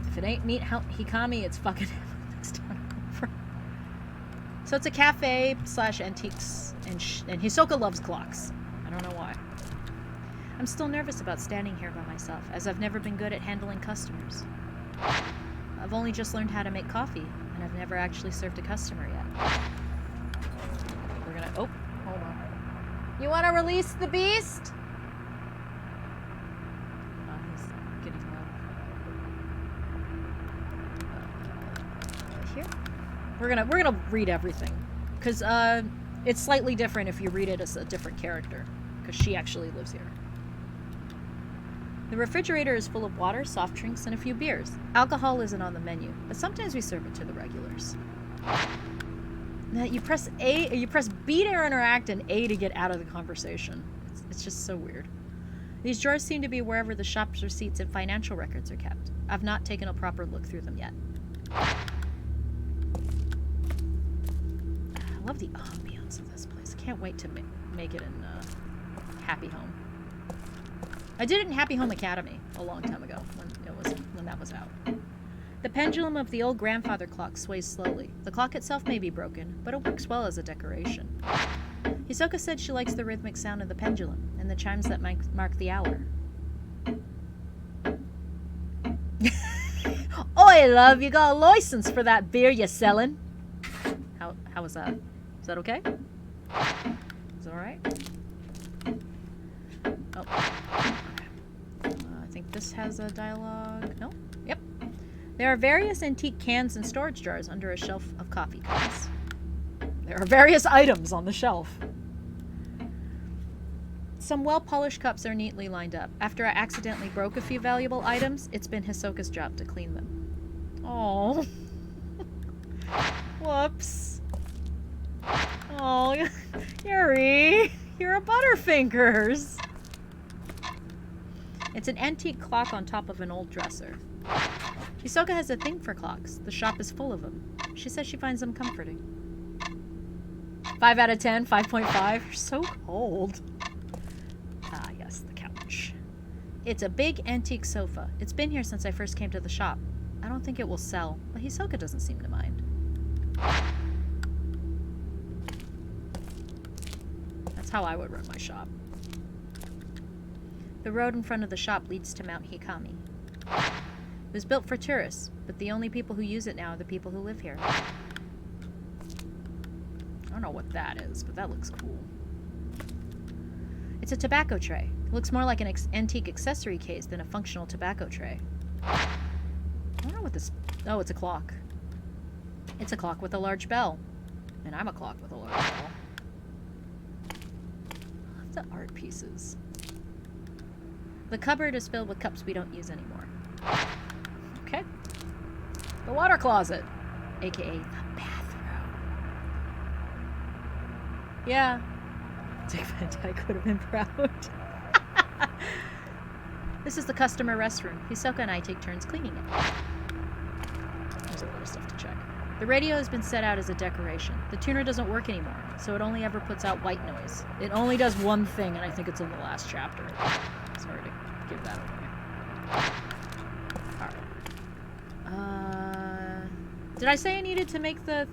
If it ain't Meet Hikami, it's fucking next time over. So it's a cafe / antiques, and Hisoka loves clocks. I don't know why. I'm still nervous about standing here by myself, as I've never been good at handling customers. I've only just learned how to make coffee, and I've never actually served a customer yet. We're gonna... Oh, hold on. You want to release the beast? Oh, he's getting low. Here? We're gonna read everything, because it's slightly different if you read it as a different character, because she actually lives here. The refrigerator is full of water, soft drinks, and a few beers. Alcohol isn't on the menu, but sometimes we serve it to the regulars. Now you press B to interact and A to get out of the conversation. It's just so weird. These drawers seem to be wherever the shop's receipts and financial records are kept. I've not taken a proper look through them yet. I love the ambiance of this place. I can't wait to make it in Happy Home. I did it in Happy Home Academy a long time ago when that was out. The pendulum of the old grandfather clock sways slowly. The clock itself may be broken, but it works well as a decoration. Hisoka said she likes the rhythmic sound of the pendulum and the chimes that mark the hour. Oi, love, you got a license for that beer you're selling. How was that? Is that okay? Is it alright? Oh. Okay. I think this has a dialogue. No? Yep. There are various antique cans and storage jars under a shelf of coffee cups. There are various items on the shelf. Some well-polished cups are neatly lined up. After I accidentally broke a few valuable items, it's been Hisoka's job to clean them. Oh. Whoops. Oh, Yuri, you're a Butterfingers. It's an antique clock on top of an old dresser. Hisoka has a thing for clocks. The shop is full of them. She says she finds them comforting. 5 out of 10, 5.5. You're so cold. Ah, yes, the couch. It's a big antique sofa. It's been here since I first came to the shop. I don't think it will sell, but Hisoka doesn't seem to mind. That's how I would run my shop. The road in front of the shop leads to Mount Hikami. It was built for tourists, but the only people who use it now are the people who live here. I don't know what that is, but that looks cool. It's a tobacco tray. It looks more like an antique accessory case than a functional tobacco tray. I don't know what this... Oh, it's a clock. It's a clock with a large bell. And I'm a clock with a large bell. I love the art pieces. The cupboard is filled with cups we don't use anymore. Okay. The water closet, aka the bathroom. Yeah. Dick Van Dyke would have been proud. This is the customer restroom. Hisoka and I take turns cleaning it. There's a lot of stuff to check. The radio has been set out as a decoration. The tuner doesn't work anymore, so it only ever puts out white noise. It only does one thing, and I think it's in the last chapter. Sorry to give that away. Alright. Did I say I needed to make the...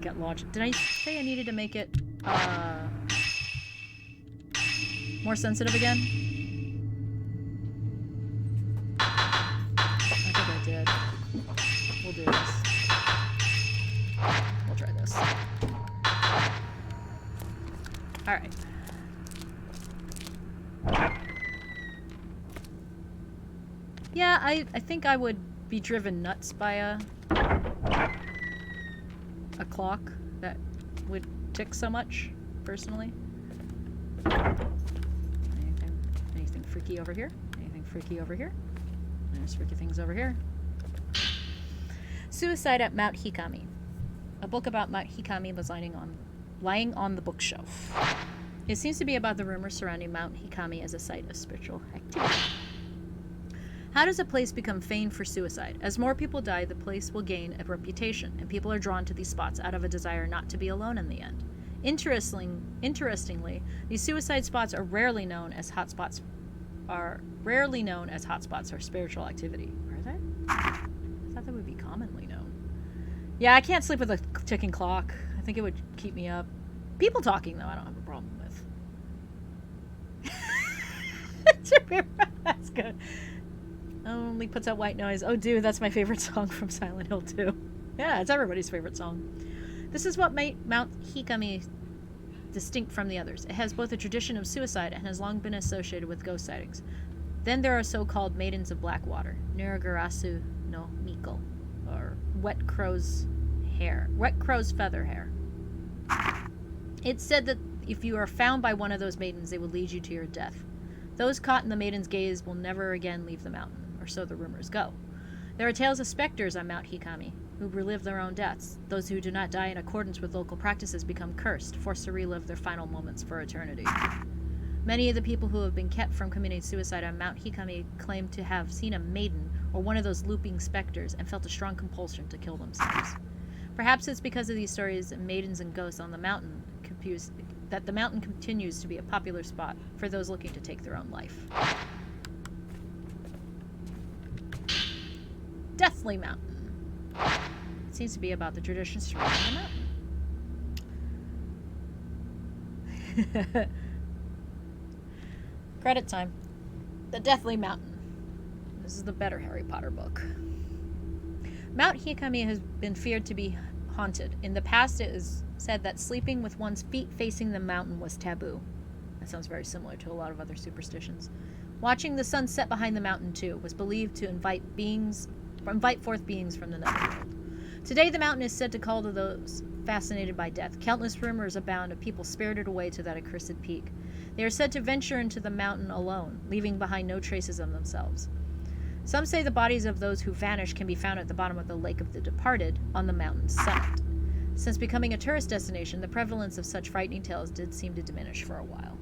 Get launched. Did I say I needed to make it, more sensitive again? I think I did. We'll do this. We'll try this. Alright. Yeah, I think I would be driven nuts by a clock that would tick so much, personally. Anything freaky over here? Anything freaky over here? There's freaky things over here. Suicide at Mount Hikami. A book about Mount Hikami was lying on the bookshelf. It seems to be about the rumors surrounding Mount Hikami as a site of spiritual activity. How does a place become famed for suicide? As more people die, the place will gain a reputation, and people are drawn to these spots out of a desire not to be alone in the end. Interestingly, these suicide spots are rarely known as hotspots for spiritual activity. Are they? I thought they would be commonly known. Yeah, I can't sleep with a ticking clock. I think it would keep me up. People talking, though, I don't have a problem with. That's good. Only puts out white noise. Oh, dude, that's my favorite song from Silent Hill 2. Yeah, it's everybody's favorite song. This is what made Mount Hikami distinct from the others. It has both a tradition of suicide and has long been associated with ghost sightings. Then there are so-called Maidens of Blackwater, Nuragarasu no Miko, or wet crow's feather hair. It's said that if you are found by one of those maidens, they will lead you to your death. Those caught in the Maiden's gaze will never again leave the mountain, or so the rumors go. There are tales of specters on Mount Hikami, who relive their own deaths. Those who do not die in accordance with local practices become cursed, forced to relive their final moments for eternity. Many of the people who have been kept from committing suicide on Mount Hikami claim to have seen a maiden or one of those looping specters and felt a strong compulsion to kill themselves. Perhaps it's because of these stories of maidens and ghosts on the mountain that the mountain continues to be a popular spot for those looking to take their own life. Deathly Mountain. It seems to be about the traditions surrounding the mountain. Credit time. The Deathly Mountain. This is the better Harry Potter book. Mount Hikami has been feared to be haunted. In the past, it is said that sleeping with one's feet facing the mountain was taboo. That sounds very similar to a lot of other superstitions. Watching the sun set behind the mountain, too, was believed to invite forth beings from the netherworld. Today, the mountain is said to call to those fascinated by death. Countless rumors abound of people spirited away to that accursed peak. They are said to venture into the mountain alone, leaving behind no traces of themselves. Some say the bodies of those who vanished can be found at the bottom of the Lake of the Departed on the mountain's summit. Since becoming a tourist destination, the prevalence of such frightening tales did seem to diminish for a while.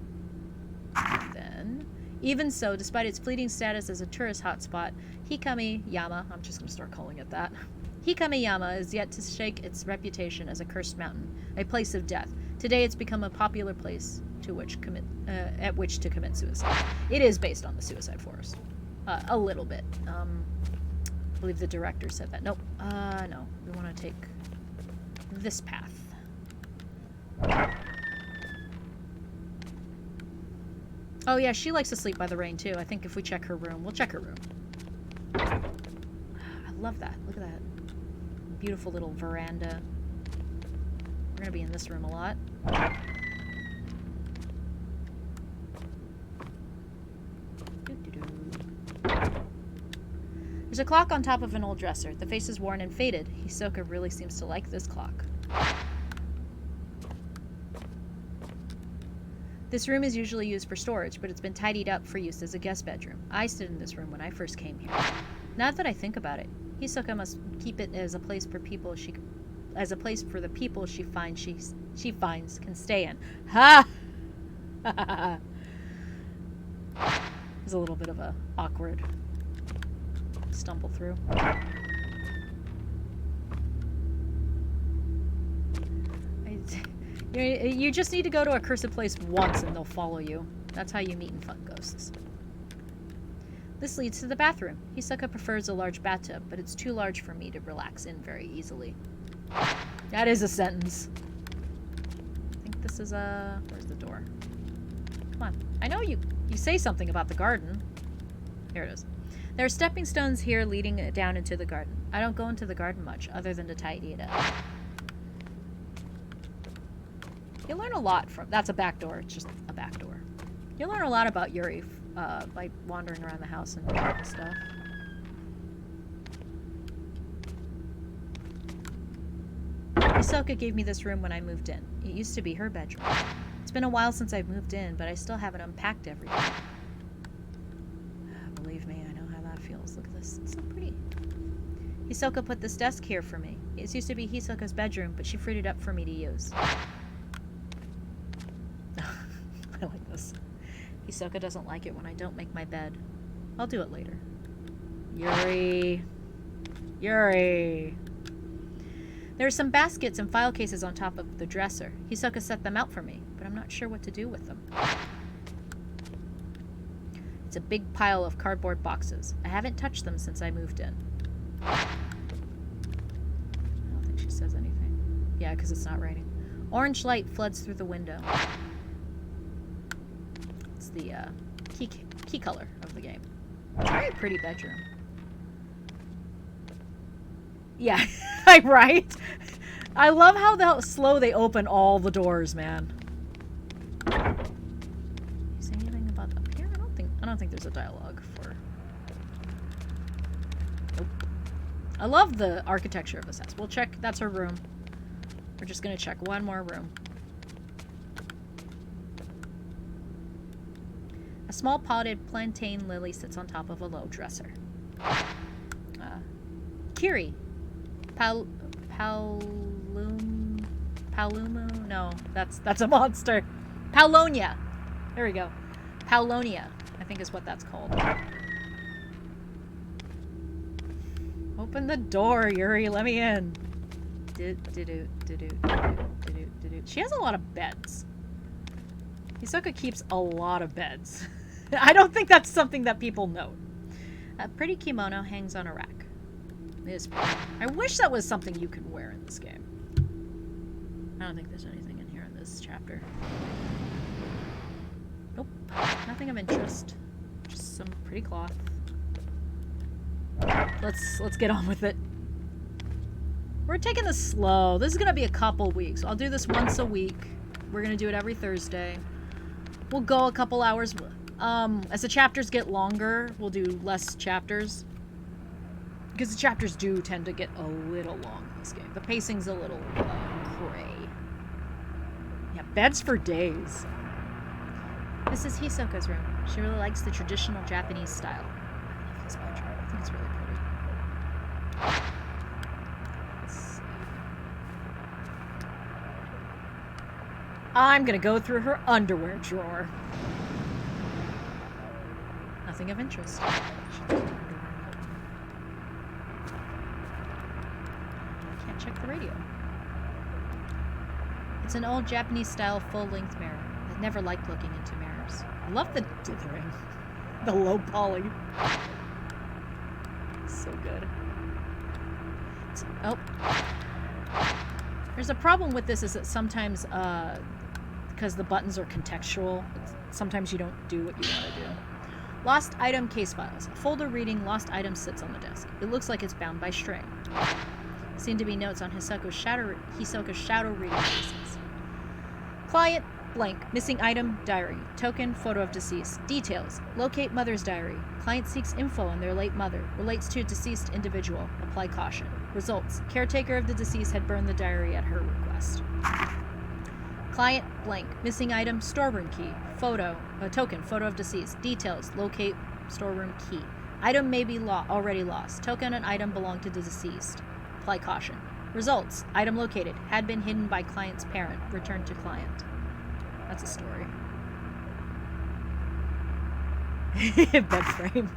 Then, even so, despite its fleeting status as a tourist hotspot, Hikami-yama, I'm just going to start calling it that, Hikami-yama is yet to shake its reputation as a cursed mountain, a place of death. Today it's become a popular place at which to commit suicide. It is based on the suicide forest. A little bit. I believe the director said that. Nope. No. We want to take this path. Oh yeah, she likes to sleep by the rain too. I think if we check her room, we'll check her room. I love that. Look at that. Beautiful little veranda. We're gonna be in this room a lot. There's a clock on top of an old dresser. The face is worn and faded. Hisoka really seems to like this clock. This room is usually used for storage, but it's been tidied up for use as a guest bedroom. I stood in this room when I first came here. Now that I think about it, Hisoka must keep it as a place for people the people she finds can stay in. Ha! There's a little bit of a awkward stumble through. You just need to go to a cursed place once and they'll follow you. That's how you meet and find ghosts. This leads to the bathroom. Hisoka prefers a large bathtub, but it's too large for me to relax in very easily. That is a sentence. I think this is a... Where's the door? Come on. I know you say something about the garden. Here it is. There are stepping stones here leading down into the garden. I don't go into the garden much, other than to tidy it up. You learn a lot from... That's a back door. It's just a back door. You learn a lot about Yuri by wandering around the house and doing stuff. Hisoka gave me this room when I moved in. It used to be her bedroom. It's been a while since I've moved in, but I still haven't unpacked everything. Believe me, I know how that feels. Look at this. It's so pretty. Hisoka put this desk here for me. It used to be Hisoka's bedroom, but she freed it up for me to use. I like this. Hisoka doesn't like it when I don't make my bed. I'll do it later. Yuri. Yuri. There are some baskets and file cases on top of the dresser. Hisoka set them out for me, but I'm not sure what to do with them. It's a big pile of cardboard boxes. I haven't touched them since I moved in. I don't think she says anything. Yeah, because it's not raining. Orange light floods through the window. It's the key color of the game. Very pretty bedroom. Yeah, right? I love how slow they open all the doors, man. Is anything about up here? I don't think there's a dialogue for... Nope. I love the architecture of this house. We'll check. That's her room. We're just gonna check one more room. small potted plantain lily sits on top of a low dresser. Kiri. Palumu? No, that's a monster. Paulonia. There we go. Paulonia, I think is what that's called. Open the door, Yuri. Let me in. She has a lot of beds. Hisoka keeps a lot of beds. I don't think that's something that people note. A pretty kimono hangs on a rack. It is pretty. I wish that was something you could wear in this game. I don't think there's anything in here in this chapter. Nope. Nothing of interest. Just some pretty cloth. Let's get on with it. We're taking this slow. This is gonna be a couple weeks. I'll do this once a week. We're gonna do it every Thursday. We'll go a couple hours. As the chapters get longer, we'll do less chapters. Because the chapters do tend to get a little long in this game. The pacing's a little gray. Yeah, beds for days. This is Hisoka's room. She really likes the traditional Japanese style. I love this bedroom. I think it's really pretty. Let's see. I'm gonna go through her underwear drawer. Nothing of interest. Can't check the radio. It's an old Japanese-style full-length mirror. I never liked looking into mirrors. I love the dithering. The low poly. So good. Oh. There's a problem with this is that sometimes, because the buttons are contextual, sometimes you don't do what you want to do. Lost item case files. A folder reading lost item sits on the desk. It looks like it's bound by string. Seem to be notes on Hisoka's shadow reading cases. Client, blank. Missing item, diary. Token, photo of deceased. Details. Locate mother's diary. Client seeks info on their late mother. Relates to a deceased individual. Apply caution. Results. Caretaker of the deceased had burned the diary at her request. Client, blank. Missing item, storeroom key. Photo, token, photo of deceased. Details, locate storeroom key. Item may be already lost. Token and item belong to the deceased. Apply caution. Results, item located. Had been hidden by client's parent. Returned to client. That's a story. Bed frame.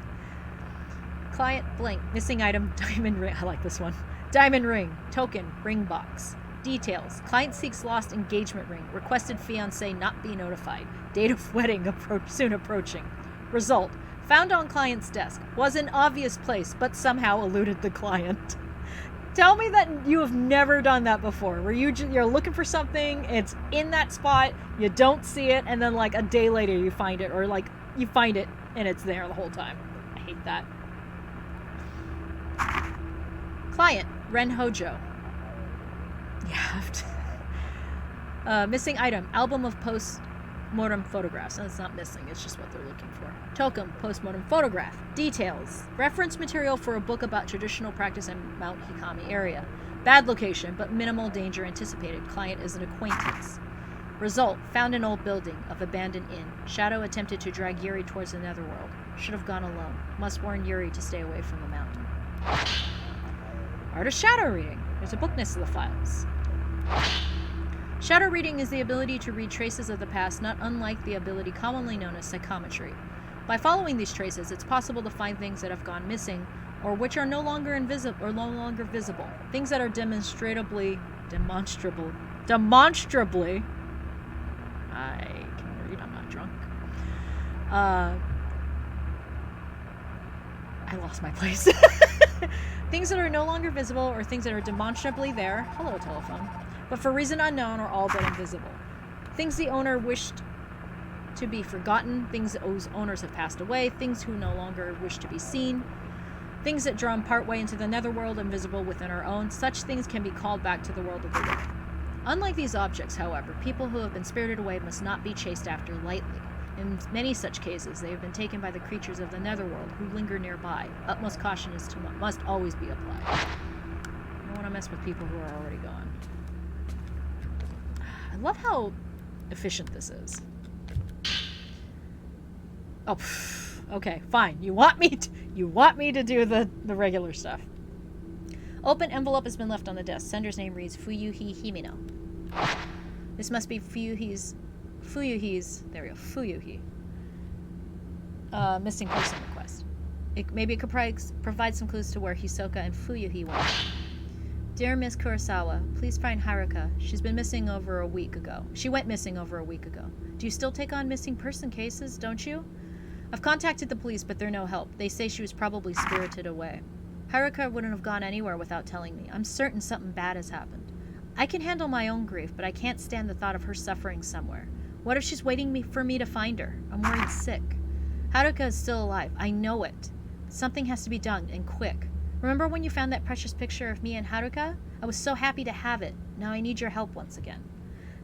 Client, blank. Missing item, diamond ring. I like this one. Diamond ring. Token, ring box. Details. Client seeks lost engagement ring. Requested fiancé not be notified. Date of wedding soon approaching. Result. Found on client's desk. Was an obvious place, but somehow eluded the client. Tell me that you have never done that before, where you're looking for something, it's in that spot, you don't see it, and then like a day later you find it, or like you find it and it's there the whole time. I hate that. Client. Ren Hojo. You have to. Missing item. Album of post-mortem photographs. And it's not missing. It's just what they're looking for. Token. Post-mortem photograph. Details. Reference material for a book about traditional practice in Mount Hikami area. Bad location, but minimal danger anticipated. Client is an acquaintance. Result. Found an old building of abandoned inn. Shadow attempted to drag Yuri towards the netherworld. Should have gone alone. Must warn Yuri to stay away from the mountain. Art of shadow reading. There's a book next to the files. Shadow reading is the ability to read traces of the past, not unlike the ability commonly known as psychometry. By following these traces, it's possible to find things that have gone missing, or which are no longer visible. Things that are demonstrably. I can read. I'm not drunk. I lost my place. Things that are no longer visible, or things that are demonstrably there. Hello, telephone. But for reason unknown, are all but invisible. Things the owner wished to be forgotten. Things whose owners have passed away. Things who no longer wish to be seen. Things that drawn partway into the netherworld, invisible within our own. Such things can be called back to the world of the living. Unlike these objects, however, people who have been spirited away must not be chased after lightly. In many such cases, they have been taken by the creatures of the netherworld who linger nearby. Utmost caution must always be applied. I don't want to mess with people who are already gone. I love how efficient this is. Oh, okay, fine. You want me to do the regular stuff. Open envelope has been left on the desk. Sender's name reads Fuyuhi Himino. This must be Fuyuhi's, there we go, Fuyuhi. Missing person request. Maybe it could provide some clues to where Hisoka and Fuyuhi went. Dear Miss Kurosawa, please find Haruka. She's been missing over a week ago. She went missing over a week ago. Do you still take on missing person cases, don't you? I've contacted the police, but they're no help. They say she was probably spirited away. Haruka wouldn't have gone anywhere without telling me. I'm certain something bad has happened. I can handle my own grief, but I can't stand the thought of her suffering somewhere. What if she's waiting for me to find her? I'm worried sick. Haruka is still alive. I know it. Something has to be done, and quick. Remember when you found that precious picture of me and Haruka? I was so happy to have it. Now I need your help once again.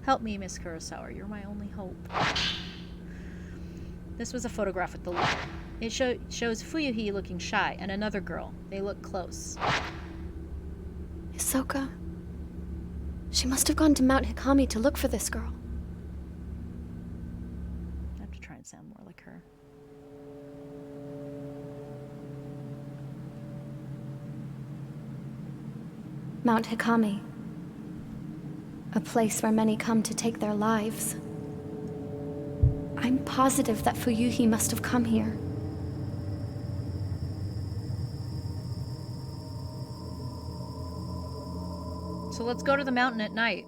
Help me, Miss Kurosawa. You're my only hope. This was a photograph with the letter. It shows Fuyuhi looking shy and another girl. They look close. Hisoka. She must have gone to Mount Hikami to look for this girl. I have to try and sound more like her. Mount Hikami. A place where many come to take their lives. I'm positive that Fuyuhi must have come here. So let's go to the mountain at night.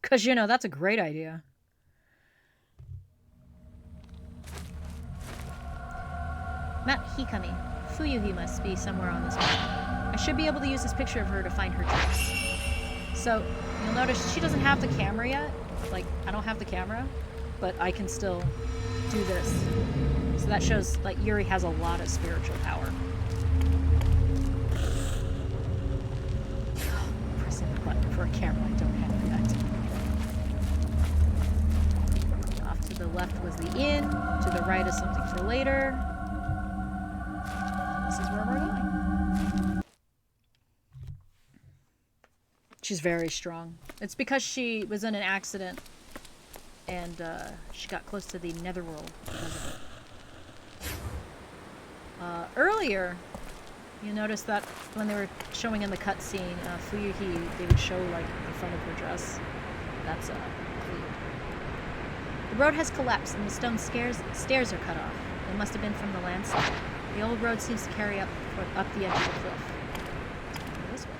'Cause, you know, that's a great idea. Mount Hikami. Fuyuhi must be somewhere on this mountain. I should be able to use this picture of her to find her tracks. So, you'll notice she doesn't have the camera yet. Like, I don't have the camera, but I can still do this. So that shows, like, Yuri has a lot of spiritual power. Pressing the button for a camera I don't have yet. Off to the left was the inn. To the right is something for later. This is where we're going. She's very strong. It's because she was in an accident and she got close to the netherworld because of it. Earlier, you noticed that when they were showing in the cutscene, Fuyuhi, they would show like the front of her dress. That's clean. The road has collapsed and the stone stairs are cut off. They must have been from the landslide. The old road seems to carry up the edge of the cliff. This way.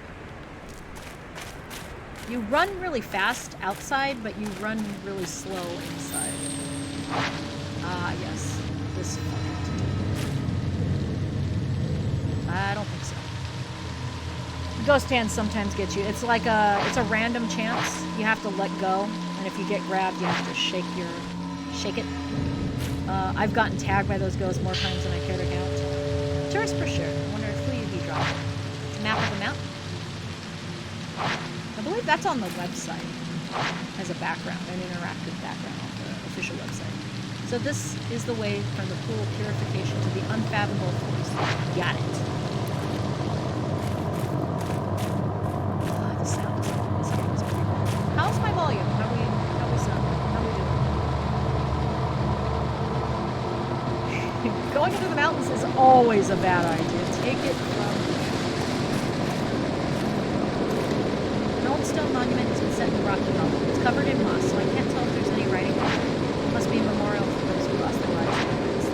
You run really fast outside, but you run really slow inside. Ah, yes. This fucking to do. I don't think so. Ghost hands sometimes get you. It's like it's a random chance. You have to let go, and if you get grabbed, you have to shake it. I've gotten tagged by those ghosts more times than I care to count. Tourist brochure. I wonder if Fuyuhi dropped it. It's a map of the mountain. I believe that's on the website as a background, an interactive background on the official website. So this is the way from the pool of purification to the unfathomable force. Got it. The sound is this game is pretty good. How's my volume? How we sound? How we doing? Going into the mountains is always a bad idea. Take it from an old stone monument has been set in the rocky hollow. It's covered in moss, so I can't tell if there's any writing on it. It must be a memorial for those who lost their lives.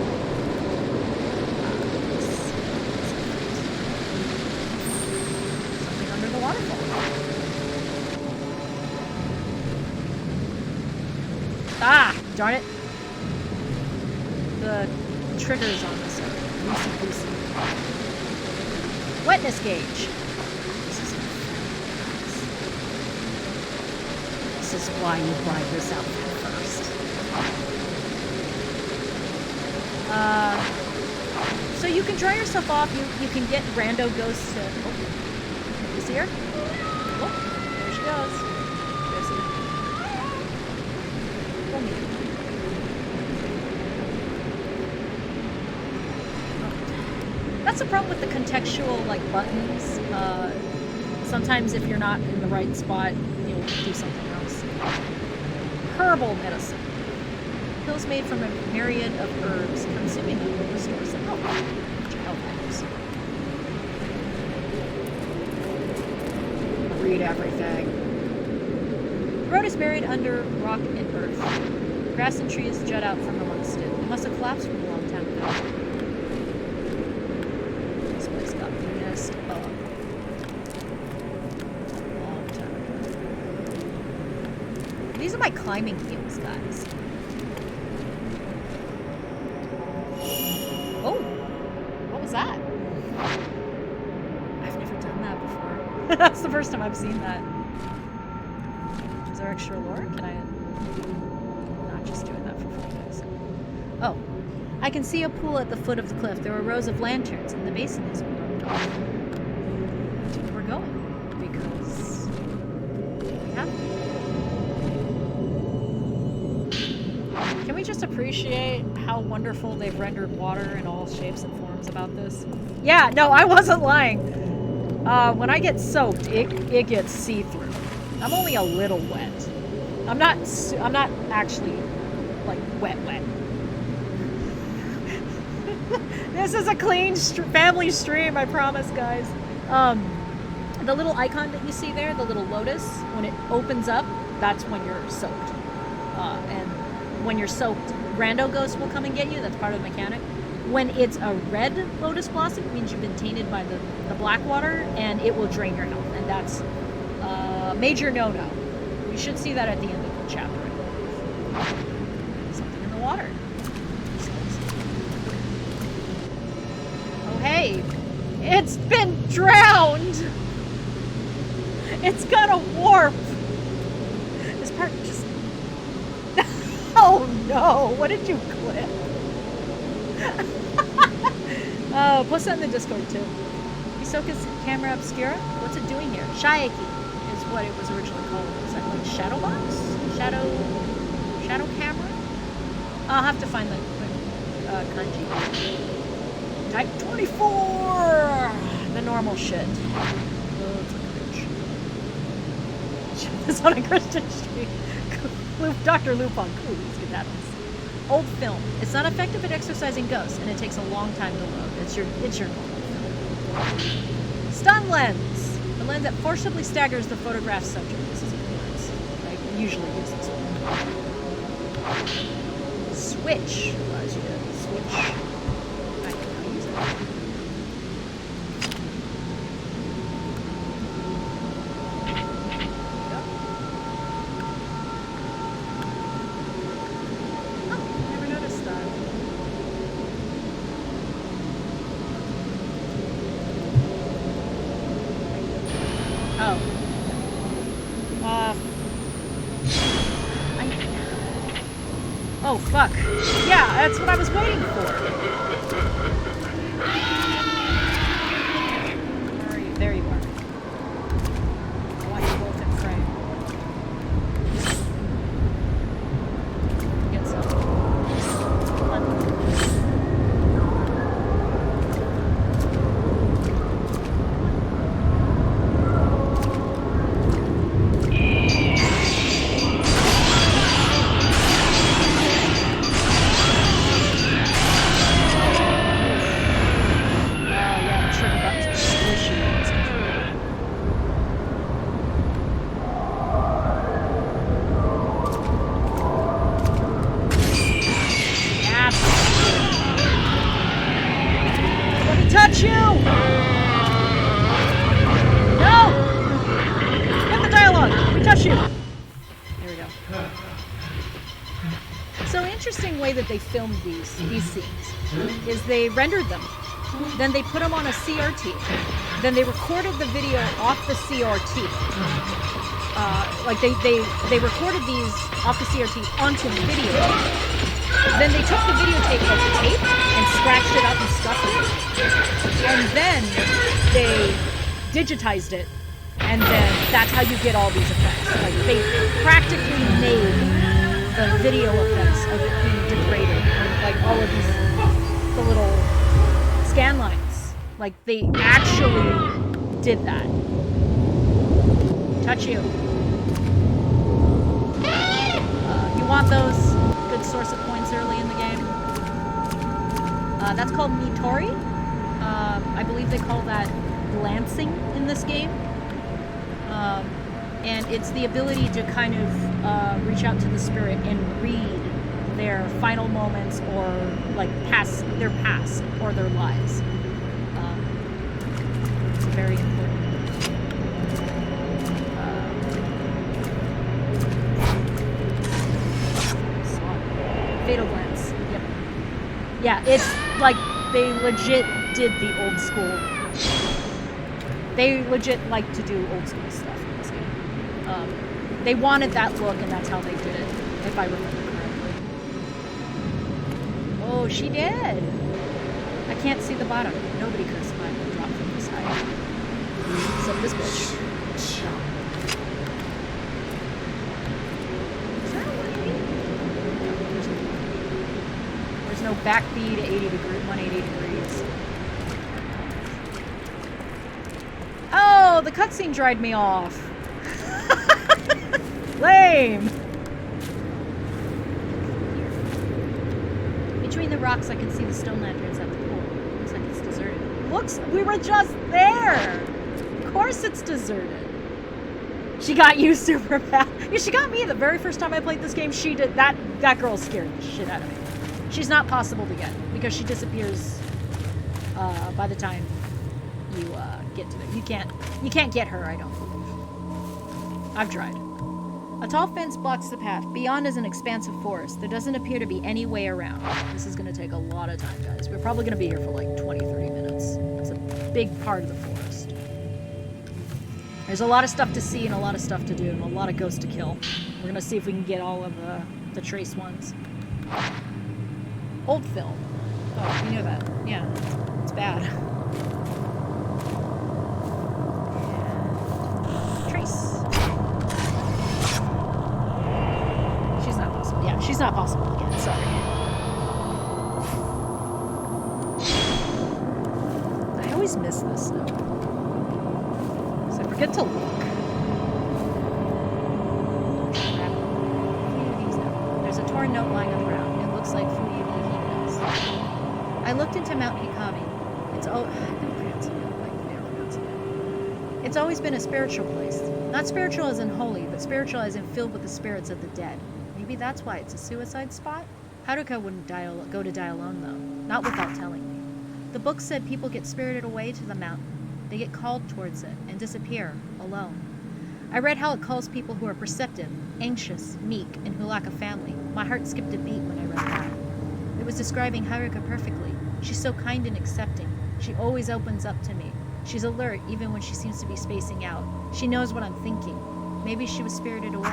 Something under the waterfall. Ah! Darn it. The triggers on this are loosey-goosey. Wetness gauge. This is why you buy this outfit first. So you can dry yourself off. You can get rando ghosts to... Oh, you see her? Oh, there she goes. You see her? Oh, me. That's the problem with the contextual, like, buttons. Sometimes if you're not in the right spot, you'll do something else. Herbal medicine. Pills made from a myriad of herbs, consuming them restores the health. Health items. Read everything. The road is buried under rock and earth. Grass and trees jut out from amongst it. It must have collapsed from a long time ago. This place got messed up. A long time ago. These are my climbing heels, guys. Oh! What was that? I've never done that before. That's the first time I've seen that. Is there extra lore? Can I... I'm not just doing that for fun, guys. Oh. I can see a pool at the foot of the cliff. There are rows of lanterns, and the basin is roped off. We're going. Because... we have to. Can we just appreciate how wonderful they've rendered water in all shapes and forms about this? Yeah, no, I wasn't lying. When I get soaked, it gets see-through. I'm only a little wet. I'm not actually, like, wet. This is a clean family stream, I promise, guys. The little icon that you see there, the little lotus, when it opens up, that's when you're soaked. And when you're soaked, rando ghosts will come and get you. That's part of the mechanic. When it's a red lotus blossom, it means you've been tainted by the black water, and it will drain your health. And that's a major no-no. We should see that at the end of the chapter. Something in the water. Oh, hey. It's been drowned! It's gonna warp! This part just... Oh no! What did you clip? Oh, post that in the Discord too. Hisoka's camera obscura? What's it doing here? Shaeki is what it was originally called. Is that like shadow box? Shadow camera? I'll have to find the kanji. Type 24! The normal shit. Oh, it's a bitch. This on a Christian street. Dr. Lupon. Cool, let's get that one. Old film. It's not effective at exorcising ghosts, and it takes a long time to load. It's your normal film. Stun lens. The lens that forcibly staggers the photograph subject. This is a good lens. I usually use this one. Switch. Allows you to switch. I can now use it. Oh, fuck. Yeah, that's what I was waiting for. Where are you? There you are. I want you both in frame. Get some. That they filmed these scenes is they rendered them, then they put them on a CRT, then they recorded the video off the CRT. Like they recorded these off the CRT onto the videotape. Then they took the videotape of the tape and scratched it up and stuffed it, and then they digitized it, and then that's how you get all these effects. Like they practically made the video effects of it being degraded, like all of these, the little scan lines. Like they actually did that. Touch you. You want those? good source of points early in the game. That's called Mitori. I believe they call that glancing in this game. And it's the ability to kind of reach out to the spirit and read their final moments or like their past or their lives. It's very important. Fatal glance. Yep. Yeah, it's like they legit did the old school. They legit like to do old school stuff in this game. They wanted that look, and that's how they did it, if I remember correctly. Oh, she did. I can't see the bottom. Nobody could have survived a drop from this height. Except this bitch. Is that a 180? There's no backbeat to 180 degrees. Oh, the cutscene dried me off. Lame. Between the rocks, I can see the stone lanterns at the pool. Looks like it's deserted. We were just there. Of course it's deserted. She got you super bad. Yeah, she got me the very first time I played this game. She did that. That girl scared the shit out of me. She's not possible to get because she disappears by the time you get to it. You can't get her, I don't believe. I've tried. A tall fence blocks the path. Beyond is an expansive forest. There doesn't appear to be any way around. This is going to take a lot of time, guys. We're probably going to be here for like 20, 30 minutes. It's a big part of the forest. There's a lot of stuff to see and a lot of stuff to do and a lot of ghosts to kill. We're going to see if we can get all of the trace ones. Old film. Oh, you knew that. Yeah. It's bad. Trace. She's not possible. Yeah, she's not possible again. Sorry. I always miss this though. So I forget to look. There's a torn note lying on the ground. It looks like Fuyuhi Hina's. I looked into Mount Hikami. It's always been a spiritual place. Not spiritual as in holy, but spiritual as in filled with the spirits of the dead. Maybe that's why it's a suicide spot? Haruka wouldn't go to die alone, though. Not without telling me. The book said people get spirited away to the mountain. They get called towards it and disappear, alone. I read how it calls people who are perceptive, anxious, meek, and who lack a family. My heart skipped a beat when I read that. It was describing Haruka perfectly. She's so kind and accepting. She always opens up to me. She's alert even when she seems to be spacing out. She knows what I'm thinking. Maybe she was spirited away.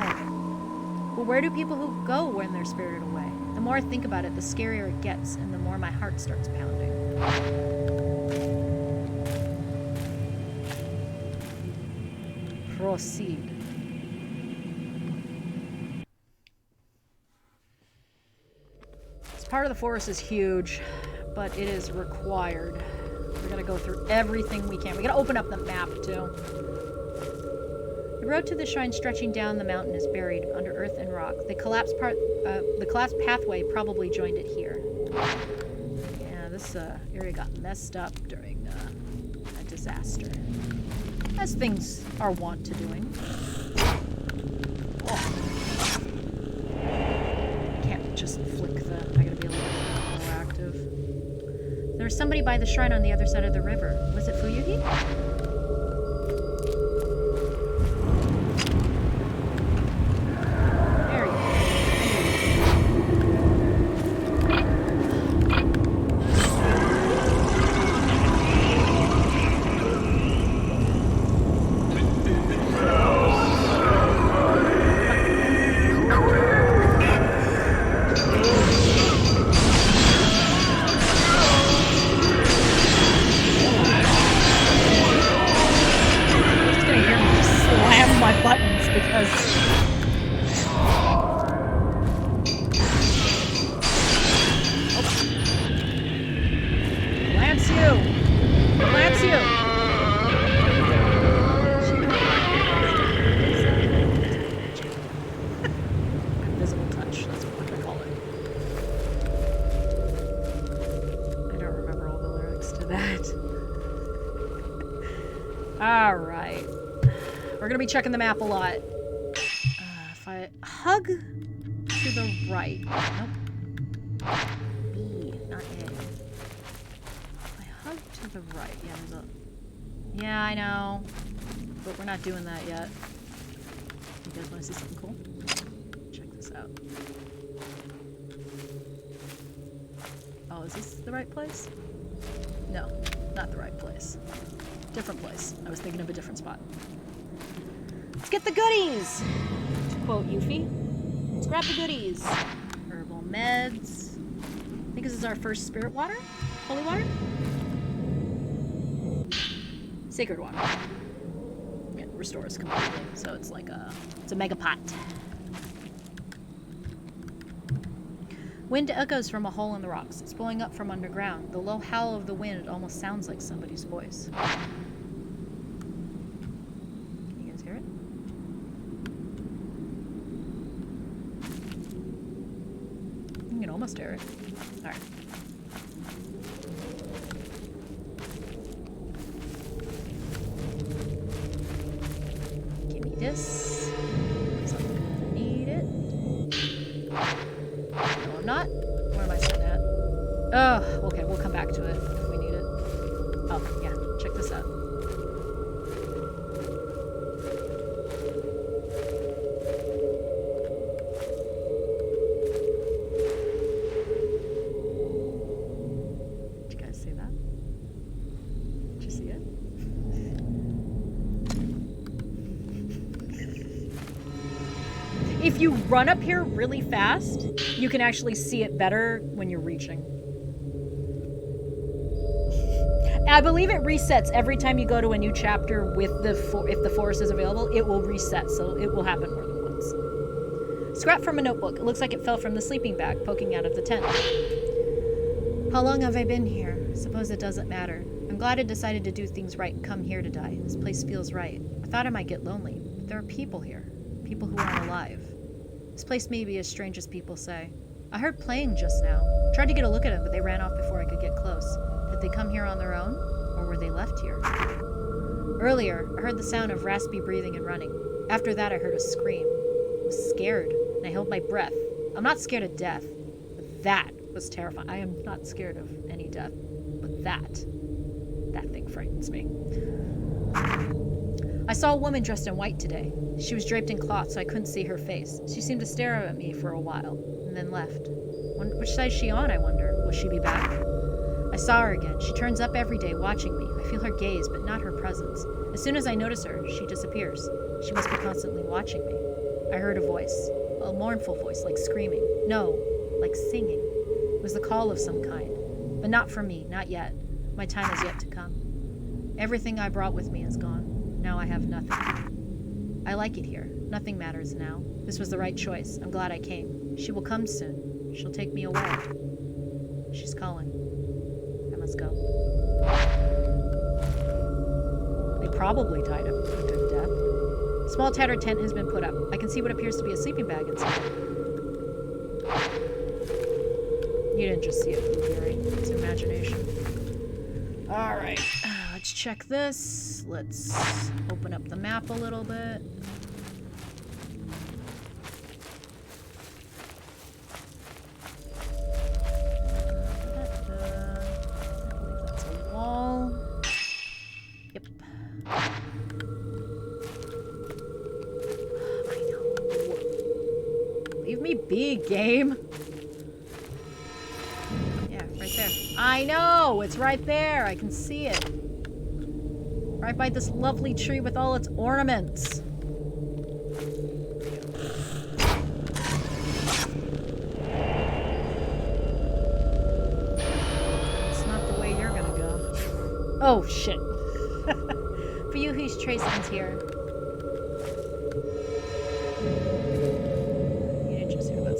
But where do people who go when they're spirited away? The more I think about it, the scarier it gets, and the more my heart starts pounding. Proceed. This part of the forest is huge, but it is required. We're gonna go through everything we can. We gotta open up the map, too. The road to the shrine stretching down the mountain is buried under earth and rock. The collapsed pathway probably joined it here. Yeah, this area got messed up during a disaster. As things are wont to doing. Oh. Can't just flick the... I gotta be a little bit proactive. There was somebody by the shrine on the other side of the river. Was it Fuyuhi? There you go. that. Alright. We're gonna be checking the map a lot. If I hug to the right. Nope. B, not A. If I hug to the right. Yeah, there's a... Yeah, I know. But we're not doing that yet. You guys want to see something cool? Check this out. Oh, is this the right place? No, not the right place. Different place. I was thinking of a different spot. Let's get the goodies! To quote Yuffie. Let's grab the goodies. Herbal meds. I think this is our first spirit water? Holy water? Sacred water. Yeah, it restores completely. So it's like it's a mega pot. Wind echoes from a hole in the rocks. It's blowing up from underground. The low howl of the wind almost sounds like somebody's voice. Can you guys hear it? You can almost hear it. Alright. Give me this. Because I'm gonna need it. No, I'm not. Where am I sitting at? Oh, okay, we'll come back to it if we need it. Oh, yeah, check this out. Did you guys see that? Did you see it? If you run up here really fast, you can actually see it better when you're reaching. I believe it resets every time you go to a new chapter with if the forest is available, it will reset, so it will happen more than once. Scrap from a notebook. It looks like it fell from the sleeping bag poking out of the tent. How long have I been here? Suppose it doesn't matter. I'm glad I decided to do things right and come here to die. This place feels right. I thought I might get lonely, but there are people here. People who aren't alive. This place may be as strange as people say. I heard playing just now. Tried to get a look at them, but they ran off before I could get close. Did they come here on their own? Or were they left here? Earlier, I heard the sound of raspy breathing and running. After that, I heard a scream. I was scared, and I held my breath. I'm not scared of death, but that was terrifying. I am not scared of any death, but that thing frightens me. I saw a woman dressed in white today. She was draped in cloth, so I couldn't see her face. She seemed to stare at me for a while, and then left. Which side is she on, I wonder? Will she be back? I saw her again. She turns up every day, watching me. I feel her gaze, but not her presence. As soon as I notice her, she disappears. She must be constantly watching me. I heard a voice. A mournful voice, like screaming. No, like singing. It was the call of some kind. But not for me, not yet. My time is yet to come. Everything I brought with me is gone. Now I have nothing. I like it here. Nothing matters now. This was the right choice. I'm glad I came. She will come soon. She'll take me away. She's calling. I must go. They probably died a good death. A small tattered tent has been put up. I can see what appears to be a sleeping bag inside. You didn't just see it, Blueberry. It's imagination. Alright. Let's check this. Let's open up the map a little bit. Yep. I know. Leave me be, game. Yeah, right there. I know! It's right there. I can see it. Right by this lovely tree with all its ornaments. It's not the way you're gonna go. Oh, shit. For you whose trace ends here. You didn't just hear that.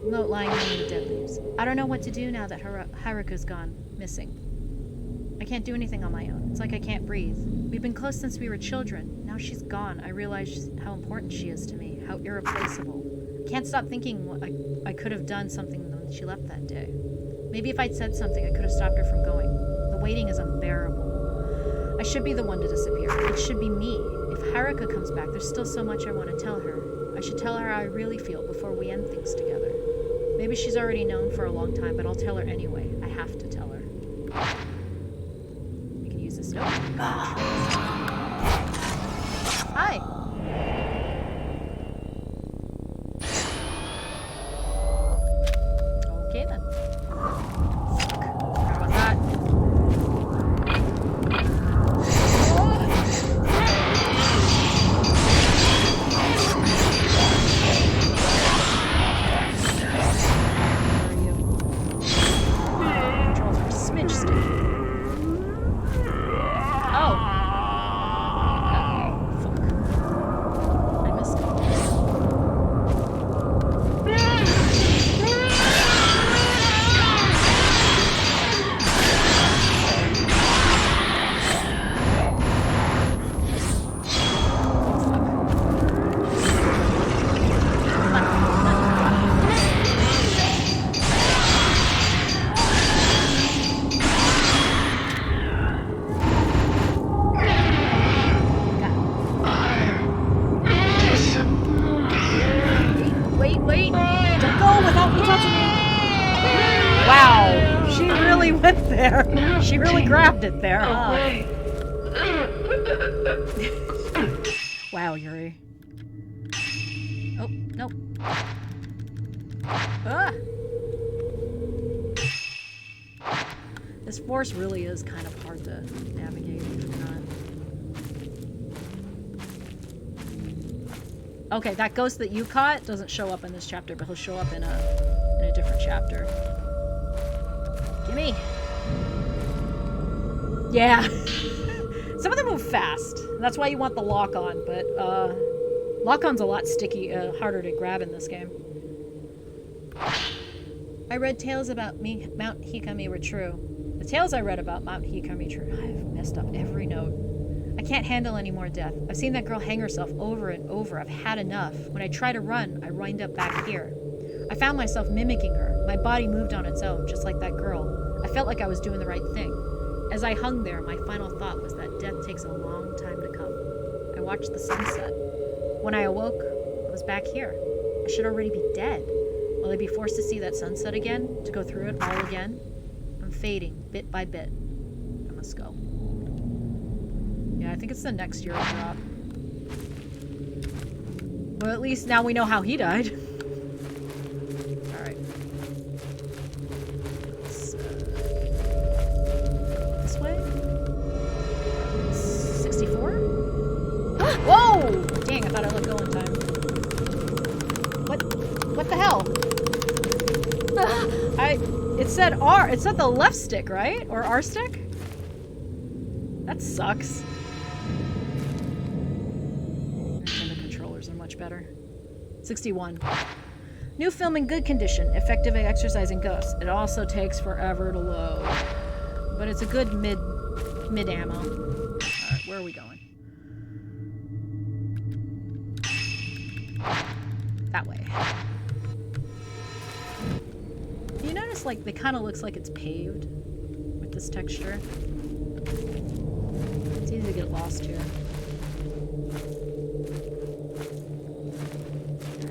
Note lying among the dead leaves. I don't know what to do now that Haruka's gone, missing. I can't do anything on my own. It's like I can't breathe. We've been close since we were children. Now she's gone. I realize how important she is to me, how irreplaceable. I can't stop thinking what I could have done something when she left that day. Maybe if I'd said something, I could have stopped her from going. The waiting is unbearable. I should be the one to disappear. It should be me. If Haruka comes back, there's still so much I want to tell her. I should tell her how I really feel before we end things together. Maybe she's already known for a long time, but I'll tell her anyway. I have to tell her. We can use this note. Hi. Okay then. How about that? Controls are a smidge sticky. Oh. Fuck. I missed it. Wait. Don't go without me touching it. Wow. She really went there. She really grabbed it there. Wow, Yuri. Oh, nope. Ah. This force really is kind of hard to navigate if you're not. Okay, that ghost that you caught doesn't show up in this chapter, but he'll show up in a different chapter. Gimme! Yeah. Some of them move fast. That's why you want the lock-on, but lock-on's a lot harder to grab in this game. I read tales about Mount Hikami were true. The tales I read about Mount Hikami true. I've messed up every note. I can't handle any more death. I've seen that girl hang herself over and over. I've had enough. When I try to run, I wind up back here. I found myself mimicking her. My body moved on its own, just like that girl. I felt like I was doing the right thing. As I hung there, my final thought was that death takes a long time to come. I watched the sunset. When I awoke, I was back here. I should already be dead. Will I be forced to see that sunset again? To go through it all again? I'm fading, bit by bit. I must go. Yeah, I think it's the next year drop. Well, at least now we know how he died. Alright. Let's, this way? 64? Whoa! Dang, I thought I let go in time. What the hell? It said R. It said the left stick, right? Or R stick? That sucks. And the controllers are much better. 61. New film in good condition. Effective at exercising ghosts. It also takes forever to load. But it's a good mid ammo. Alright, where are we going? That way. You notice, like, it kind of looks like it's paved with this texture. It's easy to get lost here.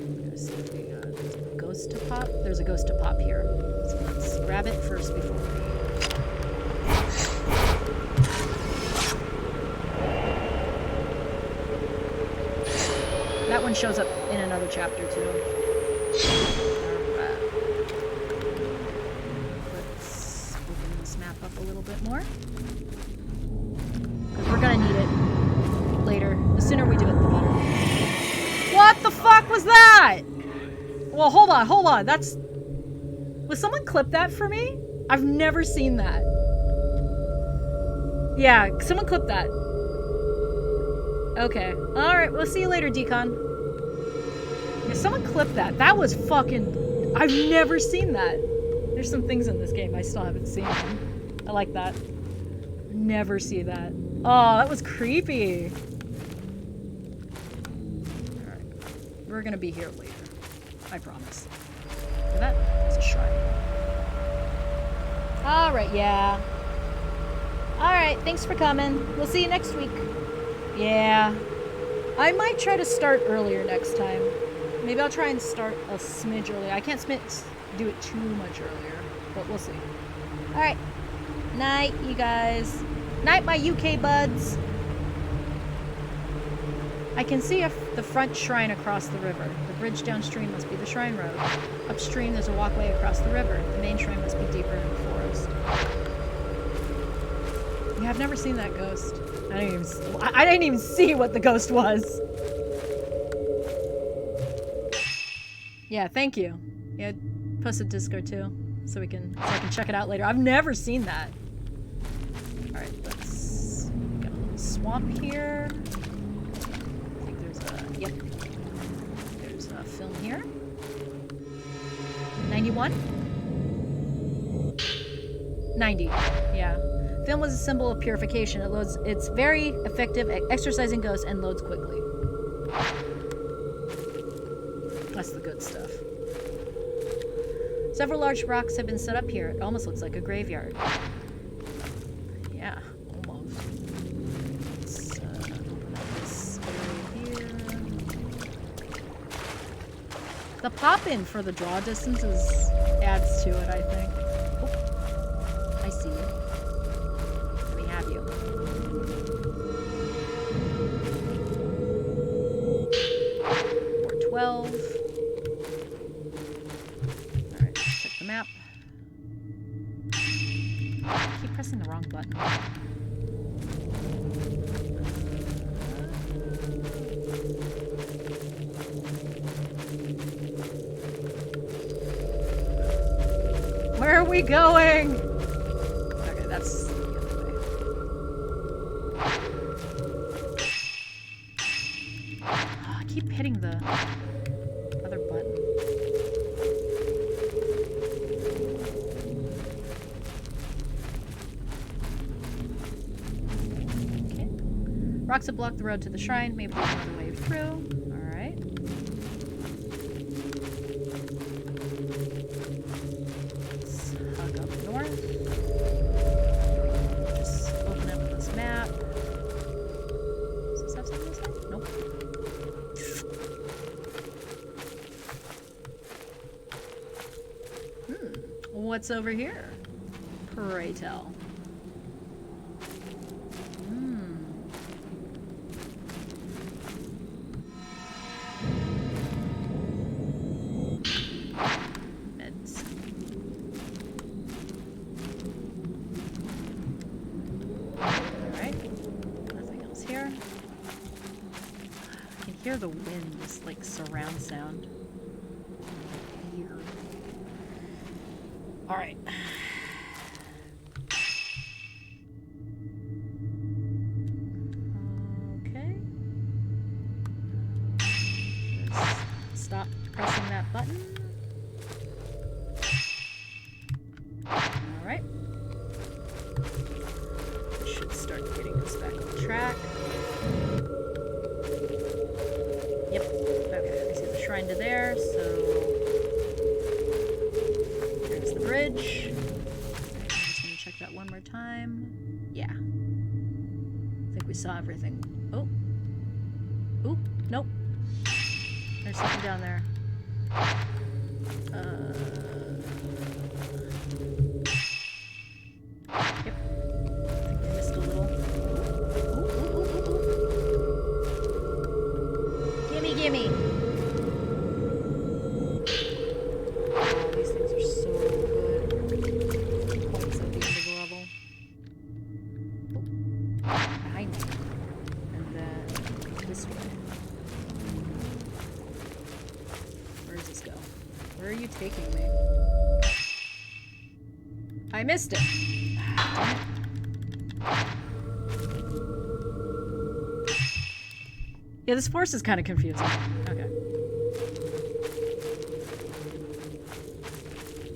There's a ghost to pop. There's a ghost to pop here. So let's grab it first before we... That one shows up in another chapter, too. Alright. Let's open this map up a little bit more. Because we're gonna need it later. The sooner we do it, the better. What the fuck was that? Well, hold on. That's... Will someone clip that for me? I've never seen that. Yeah, someone clip that. Okay. Alright, we'll see you later, Decon. Yeah, someone clip that. That was fucking... I've never seen that. There's some things in this game I still haven't seen. I like that. Never see that. Oh, that was creepy. Alright. We're gonna be here later. I promise. Look at that? It's a shrine. Alright, yeah. Alright, thanks for coming. We'll see you next week. Yeah. I might try to start earlier next time. Maybe I'll try and start a smidge earlier. I can't do it too much earlier, but we'll see. Alright. Night, you guys. Night, my UK buds. I can see the front shrine across the river. The bridge downstream must be the shrine road. Upstream, there's a walkway across the river. The main shrine must be deeper in the forest. Yeah, I've never seen that ghost. I didn't even see what the ghost was. Yeah, thank you. Yeah, post a Discord too, so I can check it out later. I've never seen that. All right, let's got a little swamp here. I think there's a there's a film here. 91? 90. Yeah. Film was a symbol of purification. It's very effective at exorcising ghosts and loads quickly. That's the good stuff. Several large rocks have been set up here. It almost looks like a graveyard. Yeah, almost. Let's open up this area here. The pop-in for the draw distances adds to it, I think. Oh, I see you. Let me have you. 412. Alright, check the map. I keep pressing the wrong button. Where are we going? Okay, that's the other way. Oh, I keep hitting the other button. Okay. Rocks have blocked the road to the shrine. Maybe there's another way through. Alright. Let's hug up north. Just open up this map. Does this have something to say? Nope. What's over here? Pray tell. Meds. Alright. Nothing else here. I can hear the wind, this like surround sound. Weird. Alright. Okay. Let's stop pressing that button. Alright. We should start getting this back on track. Yep. Okay, I see the shrine to there, so there's the bridge. I'm just gonna check that one more time. Yeah. I think we saw everything. Oh. Oop. Nope. There's something down there. Yep. I think I missed a little. Ooh, ooh, ooh, ooh, ooh. Gimme, gimme. Oh, these things are so good. Points at the end of the level. Oh, behind me. And then this way. Where does this go? Where are you taking me? I missed it. Damn it. Yeah, this force is kind of confusing. Okay.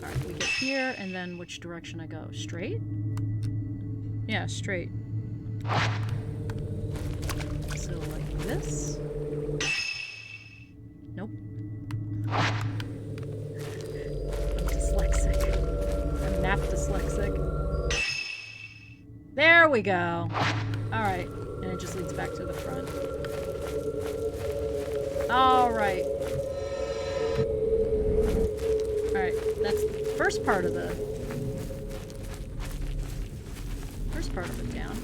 Alright, we get here, and then which direction I go? Straight? Yeah, straight. So, like this? Nope. I'm dyslexic. I'm nap dyslexic. music. There we go. Alright. And it just leads back to the front. Alright. Alright. That's the first part of it down.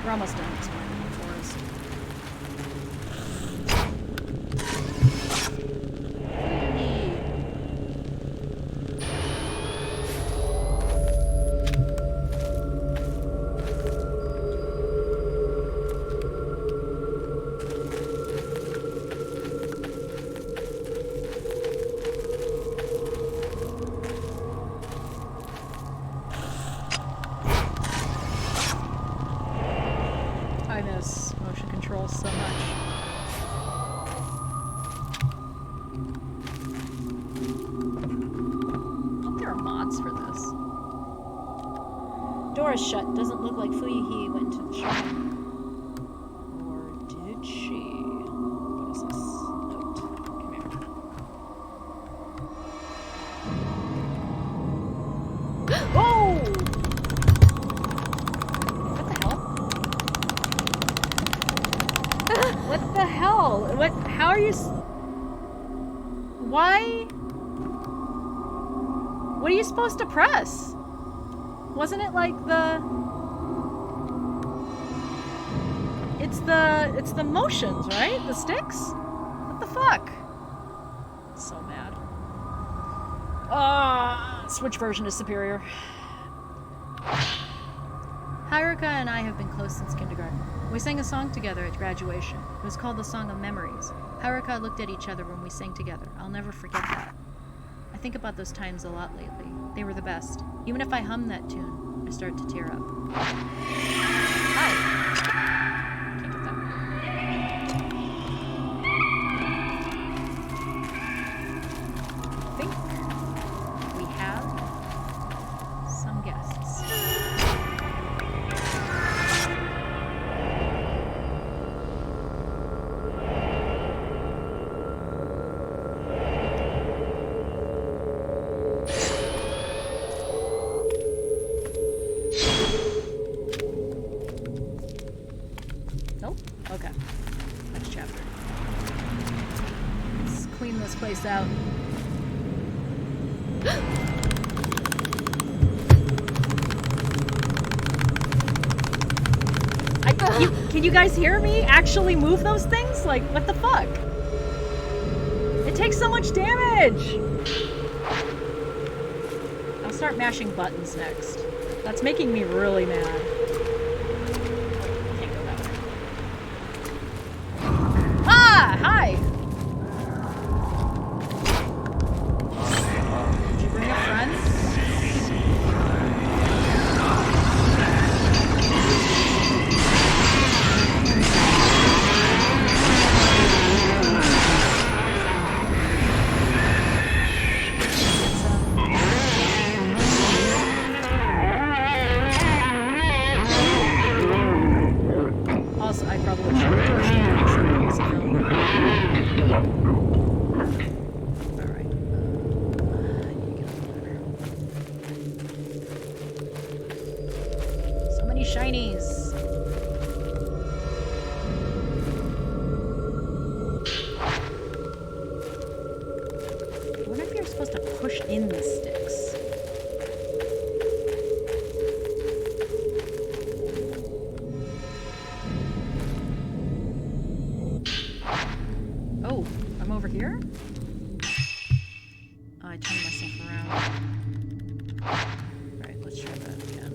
We're almost done exploring the forest. I miss motion control so much. I hope there are mods for this. Door is shut. Doesn't look like Fuyuhi went into the shop. Or did she? What is this? Note. Come here. Whoa! What the hell? What? How are you? Why? What are you supposed to press? Wasn't it like the? It's the motions, right? The sticks? What the fuck? So mad. Switch version is superior. Haruka and I have been close since kindergarten. We sang a song together at graduation. It was called the Song of Memories. Haruka looked at each other when we sang together. I'll never forget that. I think about those times a lot lately. They were the best. Even if I hum that tune, I start to tear up. Hi. Can't get that. I think we have some guests. Okay. Next chapter. Let's clean this place out. Can you guys hear me actually move those things? Like, what the fuck? It takes so much damage! I'll start mashing buttons next. That's making me really mad. Hi! Did you bring a friend? Also, I probably should have Alright. So many shinies. I wonder if you're supposed to push in the sticks. Oh, I'm over here? Oh, I turned myself around. Alright, let's try that again.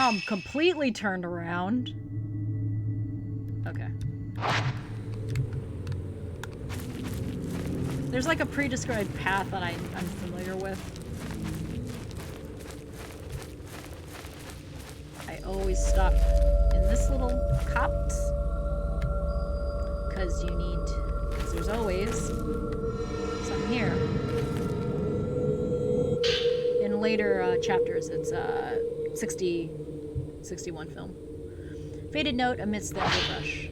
now I'm completely turned around. Okay. There's like a pre-described path that I'm familiar with. I always stop in this little copse. Because there's always something here. In later chapters, it's 61 film. Faded note amidst the underbrush.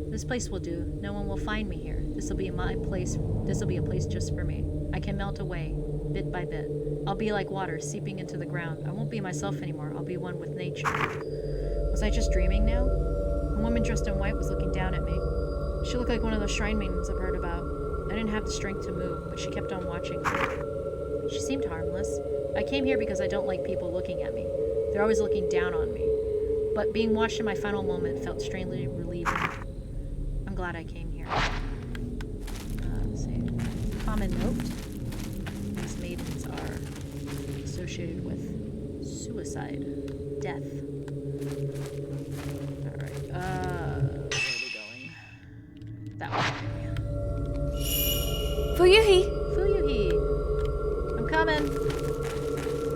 This place will do. No one will find me here. This will be my place. This will be a place just for me. I can melt away, bit by bit. I'll be like water seeping into the ground. I won't be myself anymore. I'll be one with nature. Was I just dreaming now? A woman dressed in white was looking down at me. She looked like one of those shrine maidens I've heard about. I didn't have the strength to move, but she kept on watching me. She seemed harmless. I came here because I don't like people looking at me. They're always looking down on me. But being watched in my final moment felt strangely relieving. I'm glad I came here. Let's see. Common note. These maidens are associated with suicide. Death. Alright, where are we going? That way. Fuyuhi! Fuyuhi! I'm coming!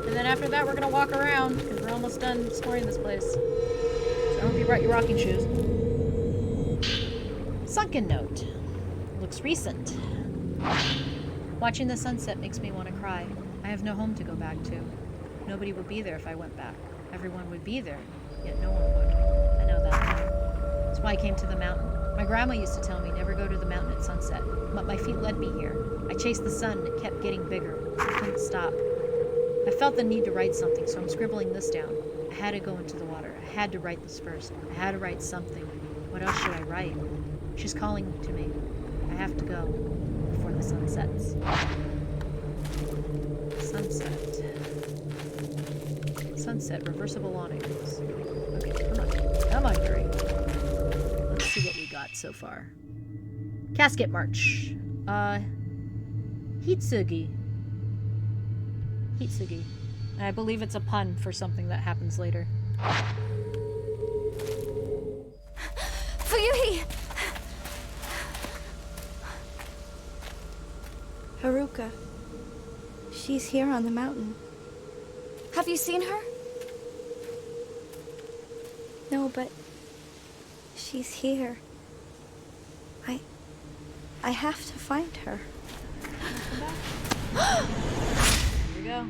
And then after that we're gonna walk around, because we're almost done exploring this place. So I hope you brought your rocking shoes. Sunken note. Looks recent. Watching the sunset makes me want to cry. I have no home to go back to. Nobody would be there if I went back. Everyone would be there, yet no one would. I know that. That's why I came to the mountain. My grandma used to tell me never go to the mountain at sunset, but my feet led me here. I chased the sun and it kept getting bigger. I couldn't stop. I felt the need to write something, so I'm scribbling this down. I had to go into the water. I had to write this first. I had to write something. What else should I write? She's calling to me. I have to go before the sun sets. Sunset. Sunset, reversible awnings. Okay, come on. Come on, Yuri. Let's see what we got so far. Casket March. Hitsugi. Hitsugi. I believe it's a pun for something that happens later. Fuyuhi! Haruka. She's here on the mountain. Have you seen her? No, but she's here. I have to find her. Here we go.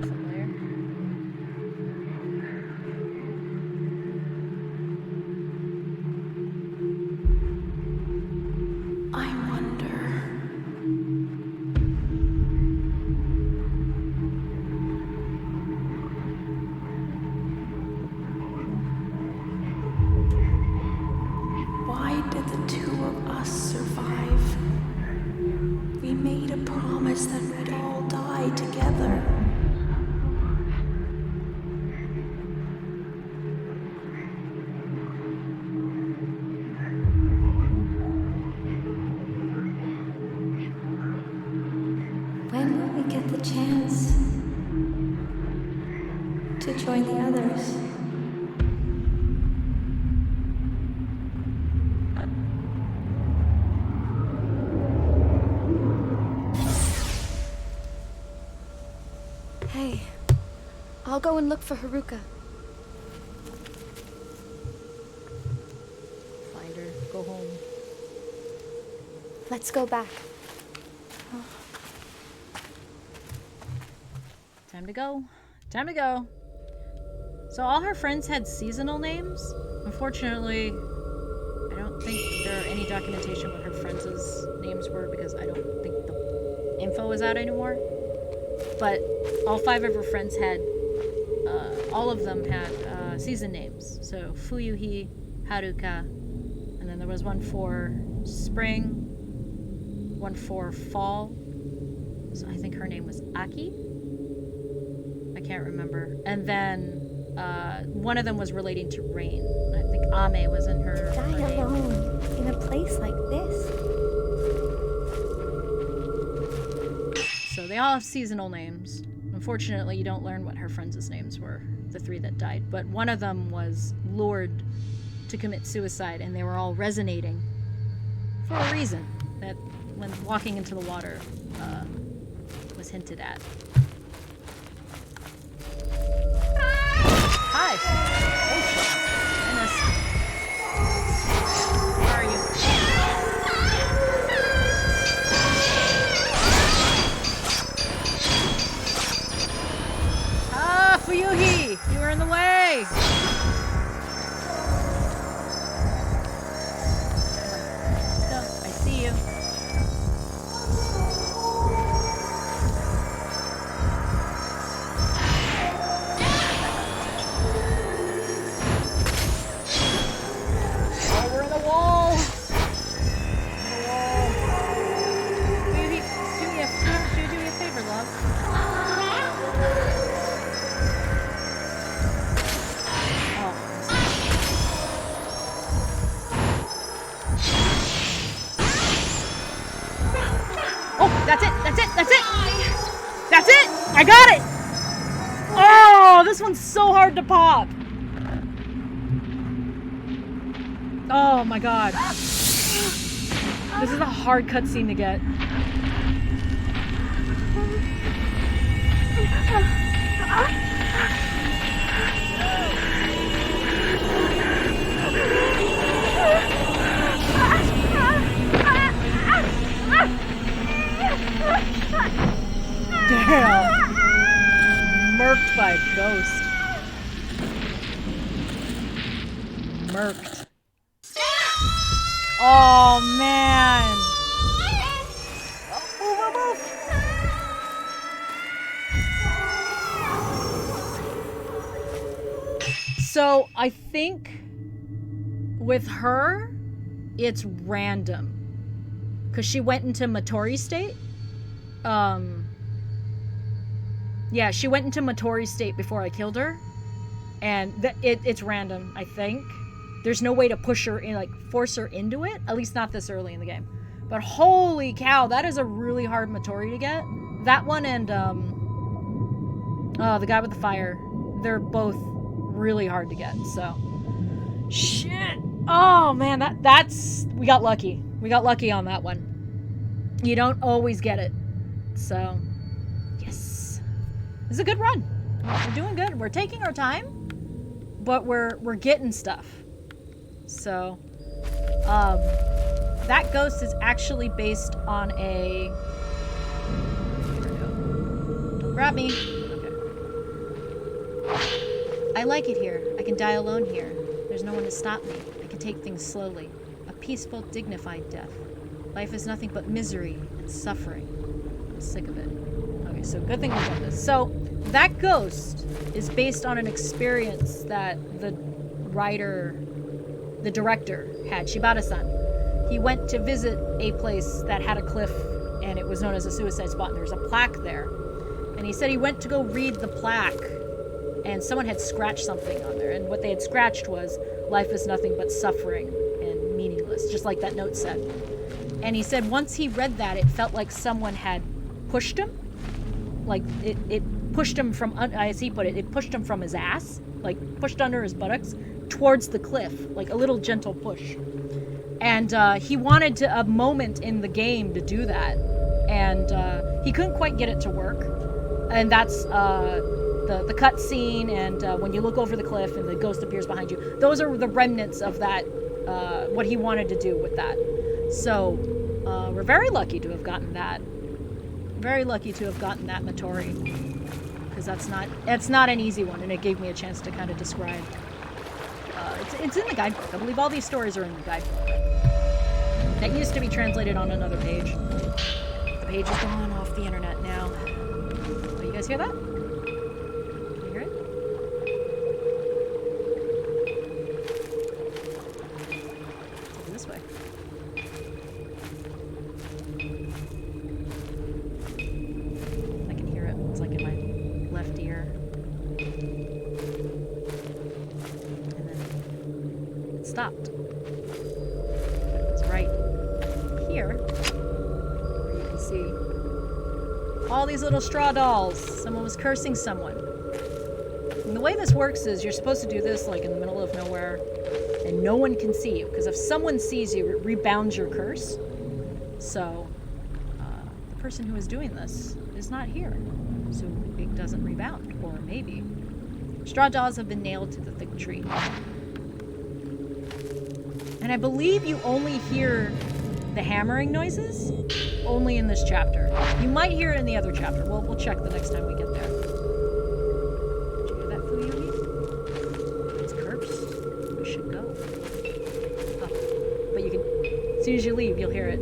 Familiar? I wonder. Why did the two of us survive? We made a promise that we'd all die together. When will we get the chance to join the others? Hey, I'll go and look for Haruka. Find her. Go home. Let's go back. Time to go. Time to go. So all her friends had seasonal names. Unfortunately, I don't think there are any documentation what her friends' names were because I don't think the info is out anymore. But all 5 of her friends had, all of them had season names. So Fuyuhi, Haruka, and then there was one for spring, one for fall. So I think her name was Aki. I can't remember. And then one of them was relating to rain. I think Ame was in her Die name. alone in a place like this. they all have seasonal names. Unfortunately, you don't learn what her friends' names were, the 3 that died. But one of them was lured to commit suicide, and they were all resonating for a reason that, when walking into the water, was hinted at. Hi. Oh, goodness. Where are you? Ah, Fuyuhi! You were in the way! No, I see you. Oh, we're in the wall! Fuyuhi, do me a favor, love. Oh, that's it! That's it! That's it! That's it! I got it! Oh, this one's so hard to pop. Oh my god. This is a hard cutscene to get. Damn. Murked by a ghost. Murked. Oh, man. Move. So, I think with her, it's random. Because she went into Matori state. Yeah, she went into Matori state before I killed her. And it's random, I think. There's no way to push her in, like, force her into it. At least not this early in the game. But holy cow, that is a really hard Matori to get. That one and, the guy with the fire. They're both really hard to get, so. Shit. Oh, man, that's... We got lucky. We got lucky on that one. You don't always get it. So, yes. This is a good run. We're doing good. We're taking our time, but we're getting stuff. So, that ghost is actually based on a... Here we go. Don't grab me. Okay. I like it here. I can die alone here. There's no one to stop me. I can take things slowly. A peaceful, dignified death. Life is nothing but misery and suffering. I'm sick of it. Okay, so good thing we got this. So, that ghost is based on an experience that the director had, Shibata-san. He went to visit a place that had a cliff, and it was known as a suicide spot, and there was a plaque there. And he said he went to go read the plaque, and someone had scratched something on there, and what they had scratched was, life is nothing but suffering and meaningless, just like that note said. And he said once he read that, it felt like someone had pushed him. Like, it pushed him from, as he put it, it pushed him from his ass, like, pushed under his buttocks, towards the cliff, like a little gentle push. And he wanted a moment in the game to do that. And he couldn't quite get it to work. And that's the cut scene, and when you look over the cliff and the ghost appears behind you. Those are the remnants of that, what he wanted to do with that. So, we're very lucky to have gotten that. Very lucky to have gotten that Matori. Because that's not an easy one, and it gave me a chance to kind of describe. It's in the guidebook. I believe all these stories are in the guidebook. That used to be translated on another page. The page is gone off the internet now. Oh, you guys hear that? Can you hear it? Over this way. I can hear it. It's like in my left ear. And then it stopped. It was right here, where you can see All these little straw dolls. Someone was cursing someone. And the way this works is you're supposed to do this like in the middle of nowhere and no one can see you. Because if someone sees you, it rebounds your curse. So the person who is doing this is not here. So it doesn't rebound. Or maybe. Straw dolls have been nailed to the thick tree. And I believe you only hear the hammering noises only in this chapter. You might hear it in the other chapter. We'll check the next time we get there. Did you hear that, Fuyumi? It's cursed. We should go. Oh, but you can, as soon as you leave, you'll hear it.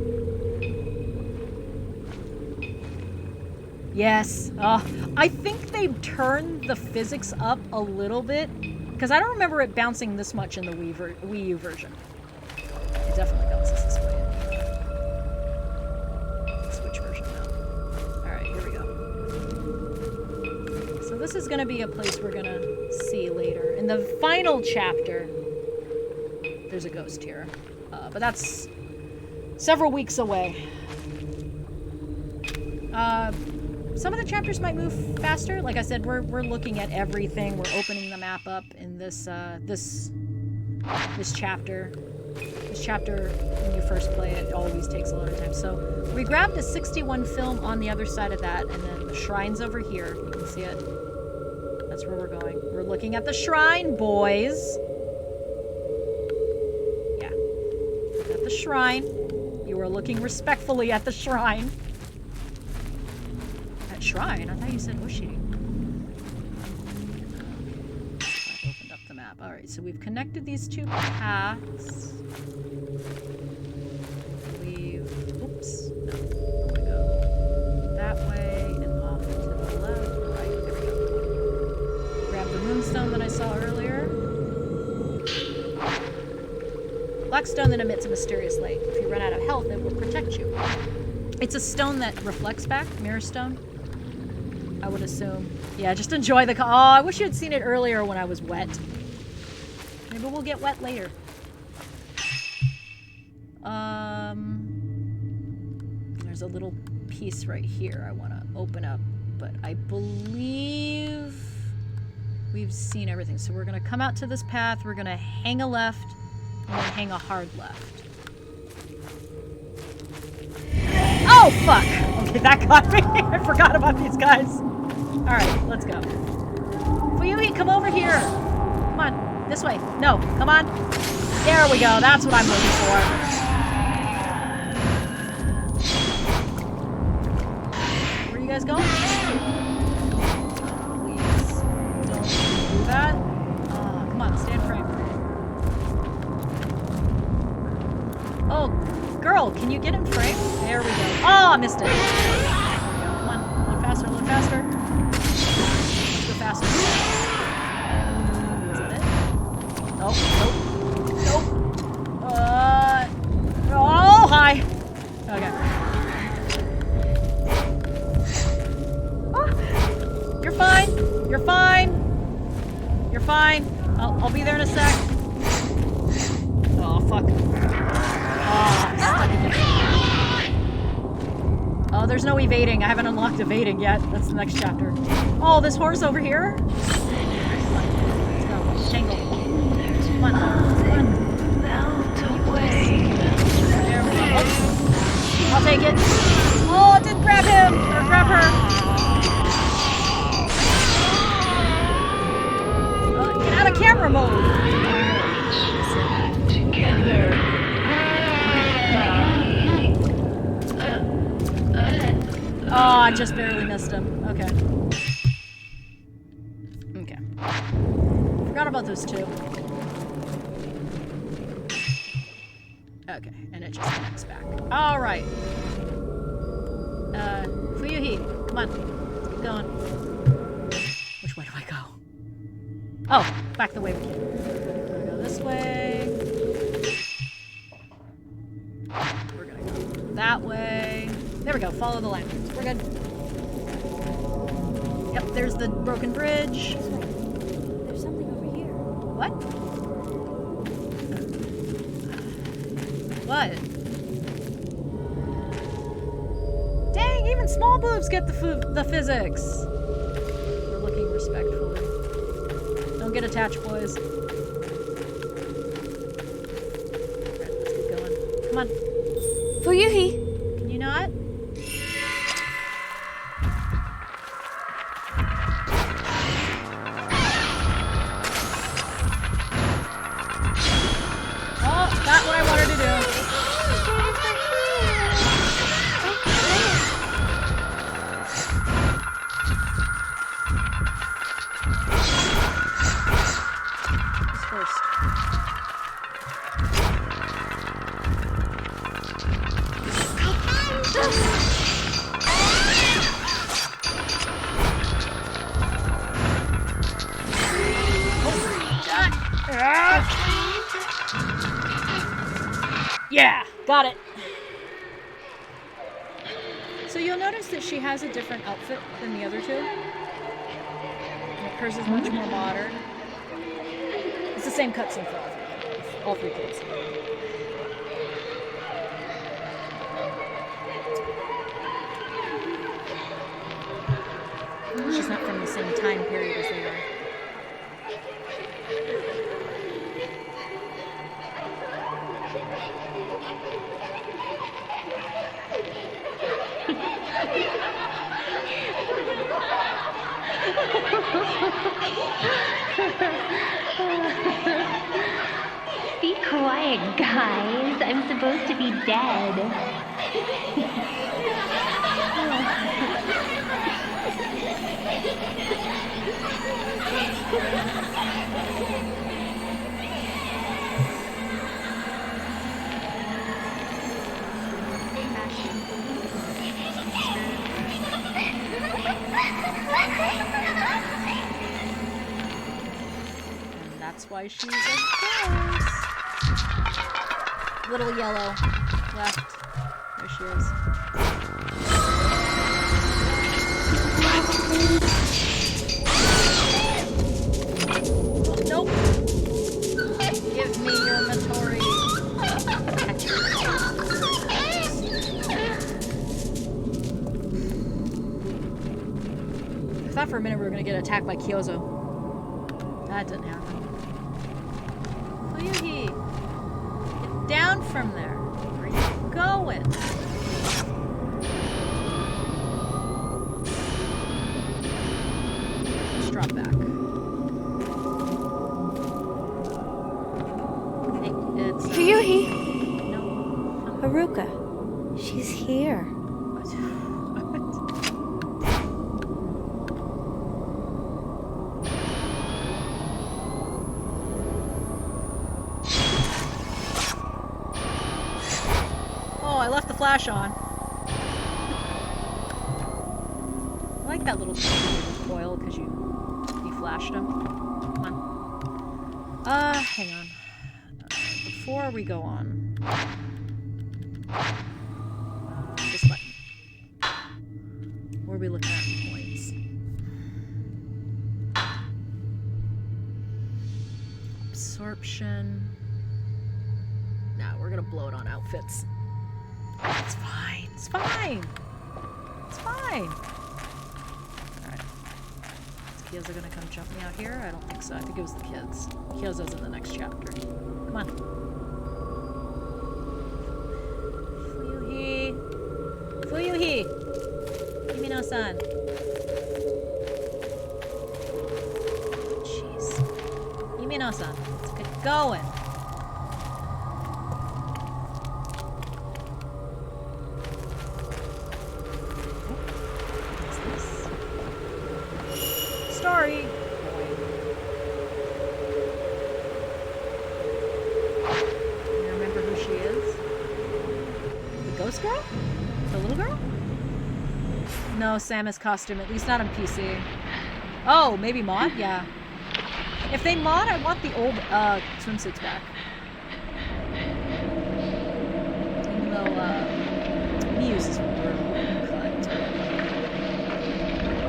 Yes. I think they've turned the physics up a little bit because I don't remember it bouncing this much in the Wii U version. It definitely bounces this way. Switch version now. Alright, here we go. So this is going to be a place we're going to see later. In the final chapter, there's a ghost here. But that's several weeks away. Some of the chapters might move faster. Like I said, we're looking at everything. We're opening the map up in this chapter. This chapter, when you first play it, always takes a lot of time. So we grabbed a 61 film on the other side of that, and then the shrine's over here. You can see it. That's where we're going. We're looking at the shrine, boys. Yeah. At the shrine. You are looking respectfully at the shrine. At shrine? I thought you said Ushi. I opened up the map. Alright, so we've connected these two paths. Oops. No. I'm gonna go that way and off to the left. Right. There we go. Grab the moonstone that I saw earlier. Black stone that emits a mysterious light. If you run out of health, it will protect you. It's a stone that reflects back. Mirror stone. I would assume. Yeah, just enjoy the... Oh, I wish you had seen it earlier when I was wet. Maybe we'll get wet later. There's a little piece right here I want to open up, but I believe we've seen everything. So we're going to come out to this path, we're going to hang a left, and then hang a hard left. Oh, fuck! Okay, that got me. I forgot about these guys. Alright, let's go. Fuyumi, come over here. Come on, this way. No, come on. There we go, that's what I'm looking for. Where are you guys going? Please, don't do that. Come on, stand frame. Oh, girl, can you get in frame? There we go. Oh, I missed it. Come on, a little faster, a little faster. Let's go faster. Is that it? Nope, nope, nope. Oh, hi. Okay. Oh, you're fine. You're fine. You're fine. I'll be there in a sec. Oh, fuck. Oh, there's no evading. I haven't unlocked evading yet. That's the next chapter. Oh, this horse over here? Come on. Let's go. Tangle. Come on. Come on. There we go. Oh. I'll take it. Oh, it didn't grab him! Or grab her. Get out of camera mode! Oh, I just barely missed him. Okay. Okay. Forgot about those two. Okay, and it just connects back. Alright. Fuyuhi, come on. Let's keep going. Which way do I go? Oh, back the way we came. We're gonna go this way. We're gonna go that way. There we go, follow the line. We're good. Yep, there's the broken bridge. There's something over here. What? What? Dang, even Small boobs get the physics. We're looking respectfully. Don't get attached, boys. Alright, let's get going. Come on. Fuyuhi! Can you not? Oh, not what I wanted to do. Who's first? Yeah, got it. So you'll notice that she has a different outfit than the other two. And hers is much more modern. It's the same cutscene for all three kids. She's not from the same time period as they are. Be quiet, guys. I'm supposed to be dead. And that's why she's a ghost. Little yellow left. There she is. Nope. Give me your Matori. I thought for a minute we were gonna get attacked by Kyozo. That didn't happen. Fuyuhi! Get down from there. Where are you going? Let's drop back. I think it's... Fuyuhi! No. Haruka. She's here. Oh, I left the flash on. I like that little coil because you flashed him. Come on. Hang on. Before we go on. This button. Where are we looking at points? Absorption. No, we're gonna blow it on outfits. It's fine. It's fine. It's fine. Alright. Is Kyozo gonna come jump me out here? I don't think so. I think it was the kids. Kyozo's in the next chapter. Come on. Fuyuhi. Fuyuhi! Yumino-san. Jeez. Yumino-san. Let's get going. Story. You remember who she is? The ghost girl? The little girl? No, Samus costume, at least not on PC. Oh, maybe mod? Yeah. If they mod, I want the old swimsuits back. Even though Muse is brutal cut.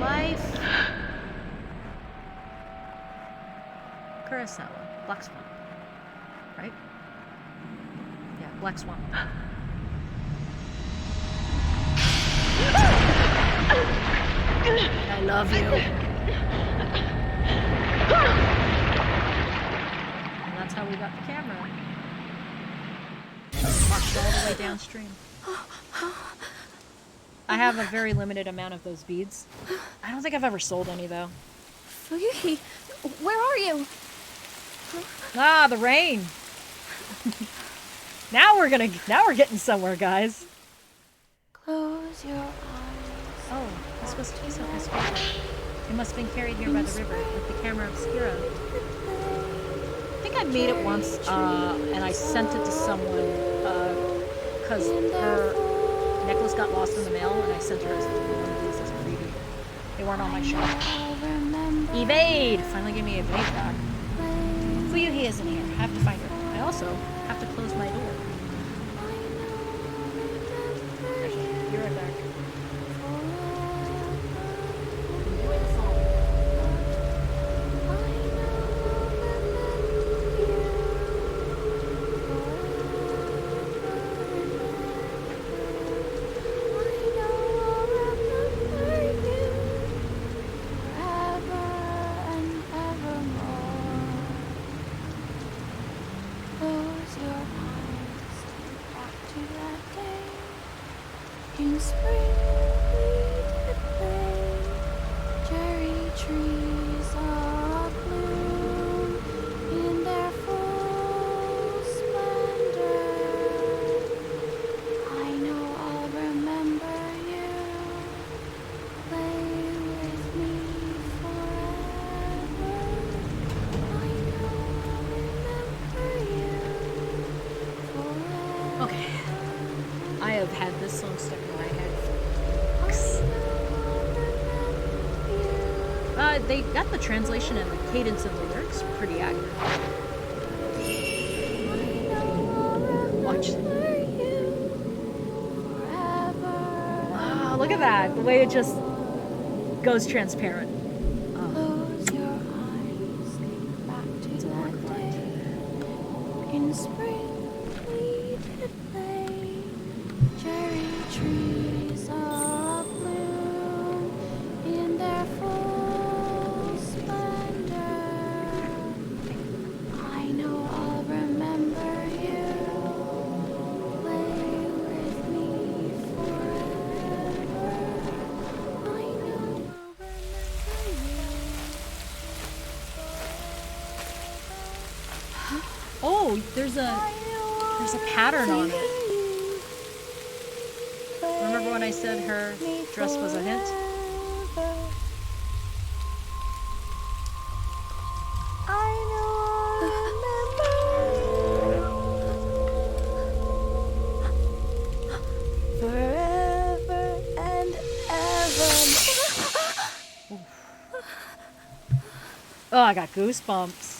Life. Kurosawa. Black Swan. Right? Yeah, Black Swan. love you. And that's how we got the camera. Marched all the way downstream. I have a very limited amount of those beads. I don't think I've ever sold any though. Fuyuhi, where are you? Ah, the rain. Now we're getting somewhere, guys. Close your eyes. Oh, this was too so peaceful. It must have been carried here by the river with the camera obscura. I think I made it once, and I sent it to someone, because her necklace got lost in the mail, and I sent her one of these as a freebie. They weren't on my shelf. Evade! Finally gave me evade back. Fuyuhi isn't here. I have to find her. I also have to close my door. Actually, be right back. In spring, we did play. Cherry trees are bloom in their full splendor. I know I'll remember you. Play with me forever. I know I'll remember you forever. Okay. I have had this song stuck in my head for weeks. They got the translation and the cadence of the lyrics pretty accurate. Watch. Oh, look at that. The way it just goes transparent. Close your eyes, think back to that day. In spring, we did play. Cherry trees are bloom in their full splendor. I know I'll remember you. Play with me forever. I know I'll remember you. Oh, there's a pattern on it. Remember when I said her dress was a hint? Forever and ever. Oh, I got goosebumps.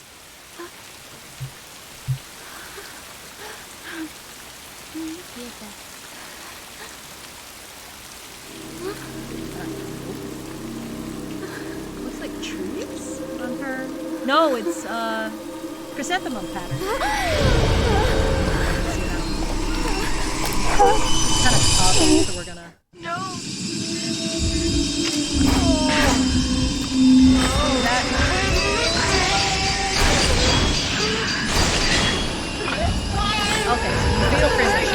Looks like trees on her. No, it's chrysanthemum pattern. It's kind of tough, so we're gonna. Okay, so the video frame rate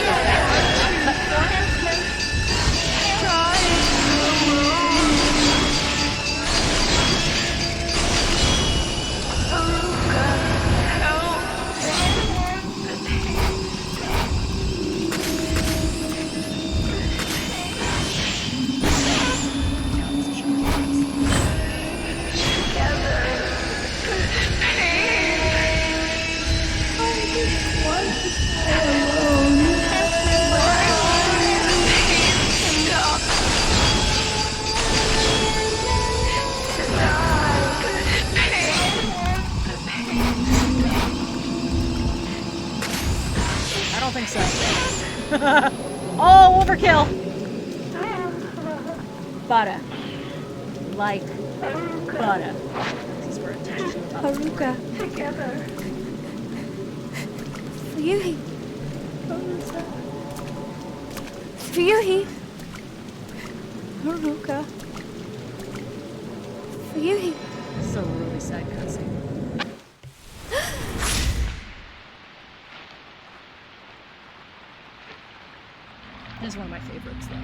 I don't think so. Oh, overkill! Butter. Like butter. This is where attention to the butter. Haruka. Together. Fuyuhi. Fuyuhi. Haruka. Fuyuhi. This is a really sad cutscene. This is one of my favorites, though.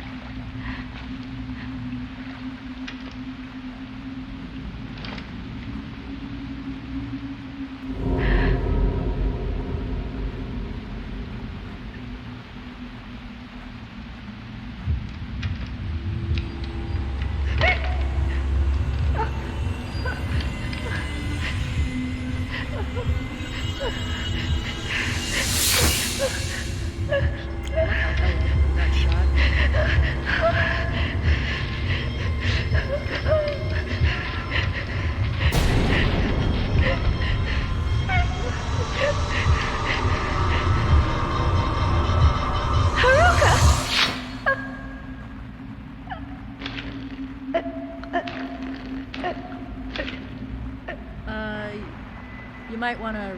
You might want to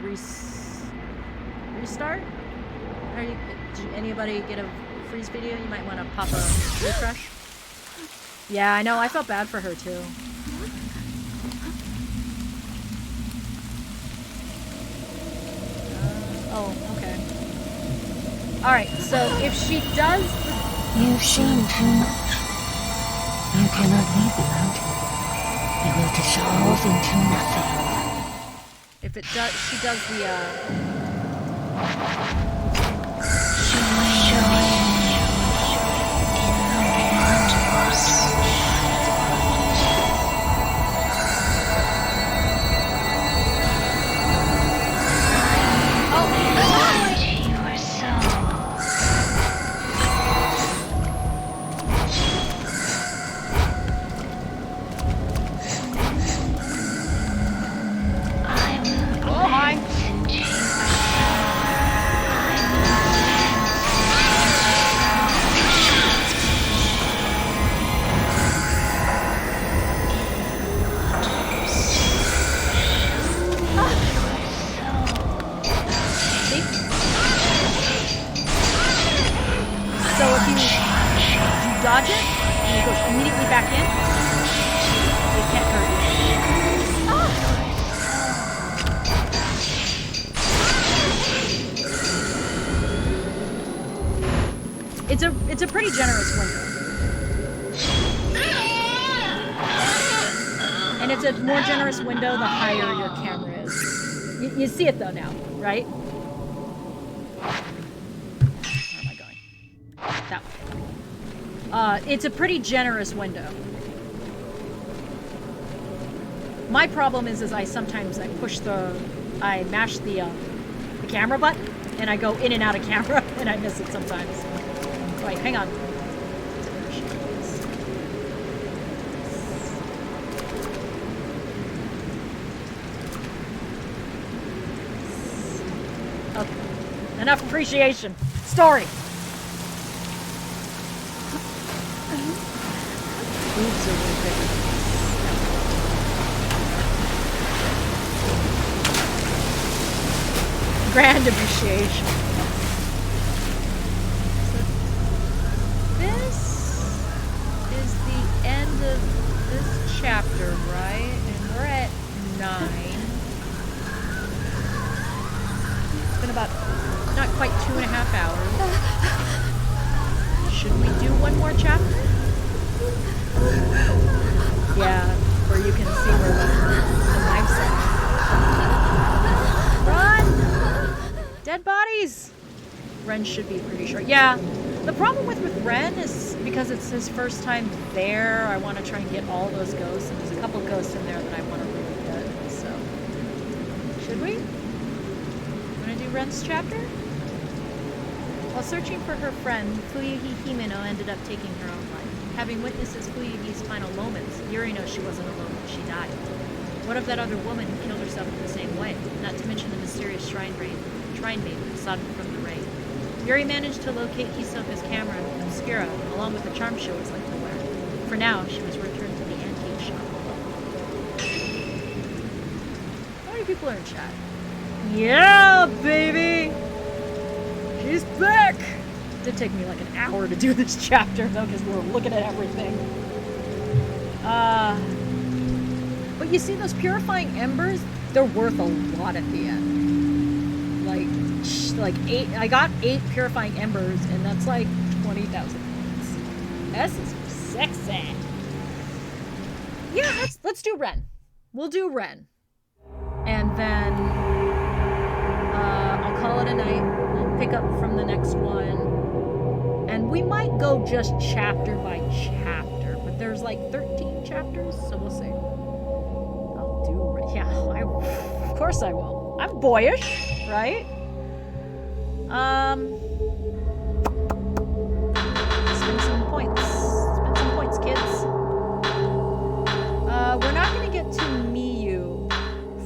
restart. Did anybody get a freeze video? You might want to pop a refresh. Yeah, I know. I felt bad for her too. Oh, okay. All right. So if she does, You've seen too much. You cannot leave the mountain. It will dissolve into nothing. if it does, she does the dodge it, and it goes immediately back in. It can't hurt you. It's a pretty generous window. And it's a more generous window the higher your camera is. You see it though now, right? Where am I going? That way. It's a pretty generous window. My problem is I sometimes I mash the camera button and I go in and out of camera and I miss it sometimes. Wait, hang on. Okay. Enough appreciation. Story. Boobs are really big. Grand appreciation. So this is the end of this chapter, right? And we're at 9. It's been about not quite 2.5 hours. Should we do one more chapter? Yeah, where you can see where the knife's at. Run! Dead bodies! Ren should be pretty short. Yeah, the problem with Ren is because it's his first time there, I want to try and get all those ghosts, and there's a couple ghosts in there that I want to really get, so. Should we? Want to do Ren's chapter? While searching for her friend, Fuyuhi Himeno ended up taking her own life. Having witnesses Fuyuhi's final moments, Yuri knows she wasn't alone when she died. What of that other woman who killed herself in the same way? Not to mention the mysterious shrine maiden who sought him from the rain. Yuri managed to locate Hisoka's camera and obscura, along with the charm she always liked to wear. For now, she was returned to the antique shop. How many people are in chat? Yeah, baby! She's back! It did take me like an hour to do this chapter, though, because we were looking at everything. But you see those purifying embers? They're worth a lot at the end. Like 8. I got 8 purifying embers, and that's like 20,000 points. This is sexy. Yeah, let's do Ren. We'll do Ren, and then I'll call it a night. We'll pick up from the next one, and we might go just chapter by chapter. But there's like 13 chapters, so we'll see. I'll do Ren. Yeah, of course I will. I'm boyish, right? Spend some points. Spend some points, kids. We're not going to get to Miyu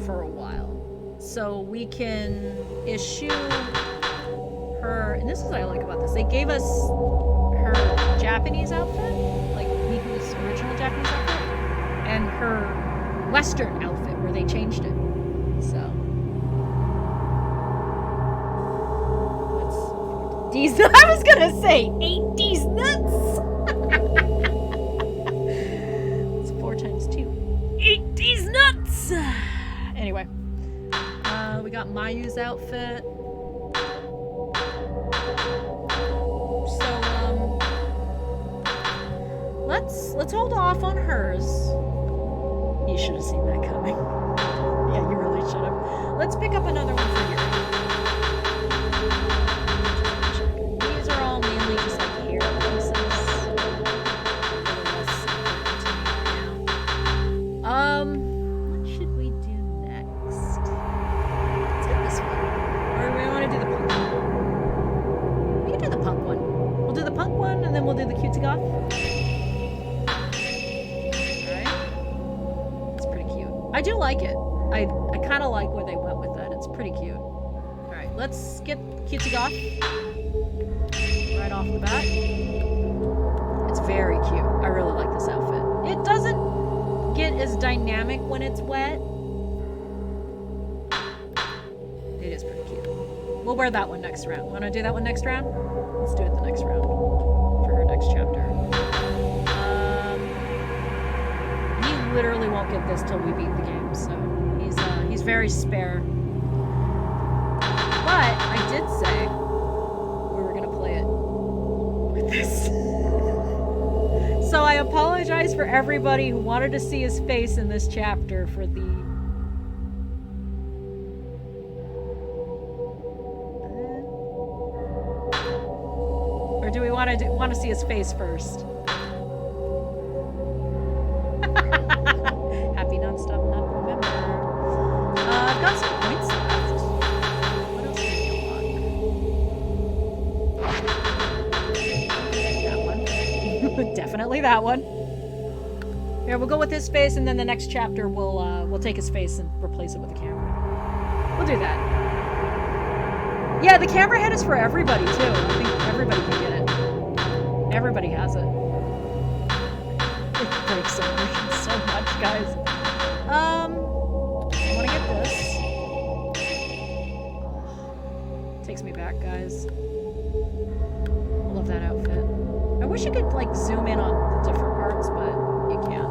for a while. So we can issue her... And this is what I like about this. They gave us her Japanese outfit, like Miku's original Japanese outfit, and her Western outfit, where they changed it. So... These, I was gonna say, 8 D's nuts! It's 4 times 2. 8 D's nuts! Anyway, we got Mayu's outfit. So, let's hold off on hers. You should have seen that coming. Yeah, you really should have. Let's pick up another one for you. What should we do next? Let's get this one. Or do we want to do the punk one? We can do the punk one. We'll do the punk one, and then we'll do the cutesy goth. Alright. It's pretty cute. I do like it. I kind of like where they went with that. It's pretty cute. Alright, let's get cutesy goth. Right off the bat. It's very cute. I really like this outfit. It doesn't get as dynamic when it's wet. It is pretty cute. We'll wear that one next round. Want to do that one next round? Let's do it the next round for her next chapter. He literally won't get this till we beat the game, so he's very spare. But I did say we were gonna play it with this. So I apologize for everybody who wanted to see his face in this chapter for the... Or do we want to see his face first? Happy nonstop November. I've got some points left. What else can we unlock? That one. Definitely that one. Here, we'll go with his face, and then the next chapter we'll take his face and replace it with a camera. We'll do that. Yeah, the camera head is for everybody too. I think everybody can get it. Everybody has it. It breaks immersion so much, guys. I want to get this. Takes me back, guys. Love that outfit. I wish you could like zoom in on the different parts, but you can't.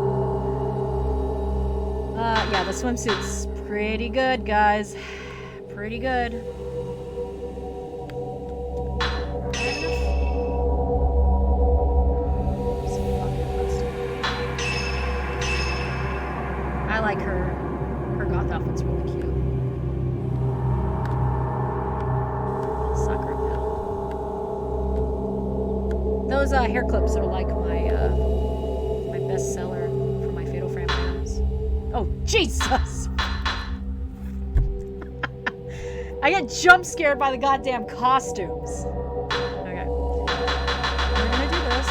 Yeah, the swimsuit's pretty good, guys. Pretty good. I like her goth outfit's really cute. Sakura pal. Those hair clips are like my my bestseller for my Fatal Frame items. Oh Jesus! I get jump scared by the goddamn costumes. Okay, we're gonna do this.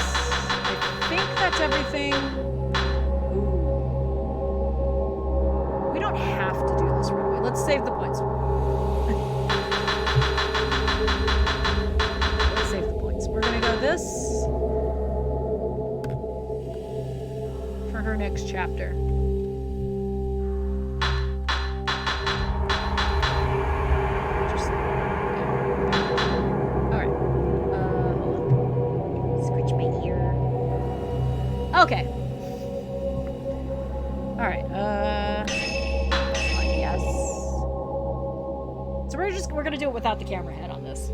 I think that's everything. Ooh. We don't have to do this right away. Let's save the points. Let's save the points. We're gonna go this for her next chapter. Okay. Alright, we're gonna do it without the camera head on this.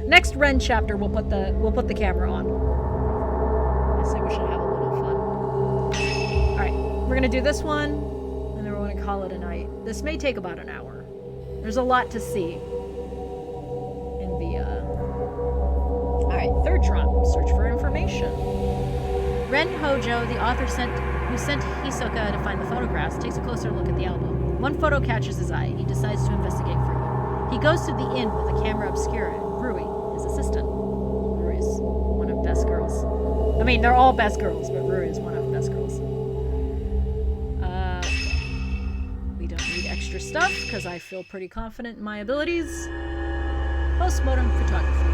Next Ren chapter, we'll put the camera on. I say we should have a little fun. All right, we're gonna do this one, and then we're gonna call it a night. This may take about an hour. There's a lot to see in the. All right, third trump. Search for information. Ren Hojo, the author who sent Hisoka to find the photographs, takes a closer look at the album. One photo catches his eye. He decides to investigate further. He goes to the inn with a camera obscura, Rui, his assistant. Rui is one of best girls. I mean, they're all best girls, but Rui is one of the best girls. We don't need extra stuff, because I feel pretty confident in my abilities. Postmortem photography.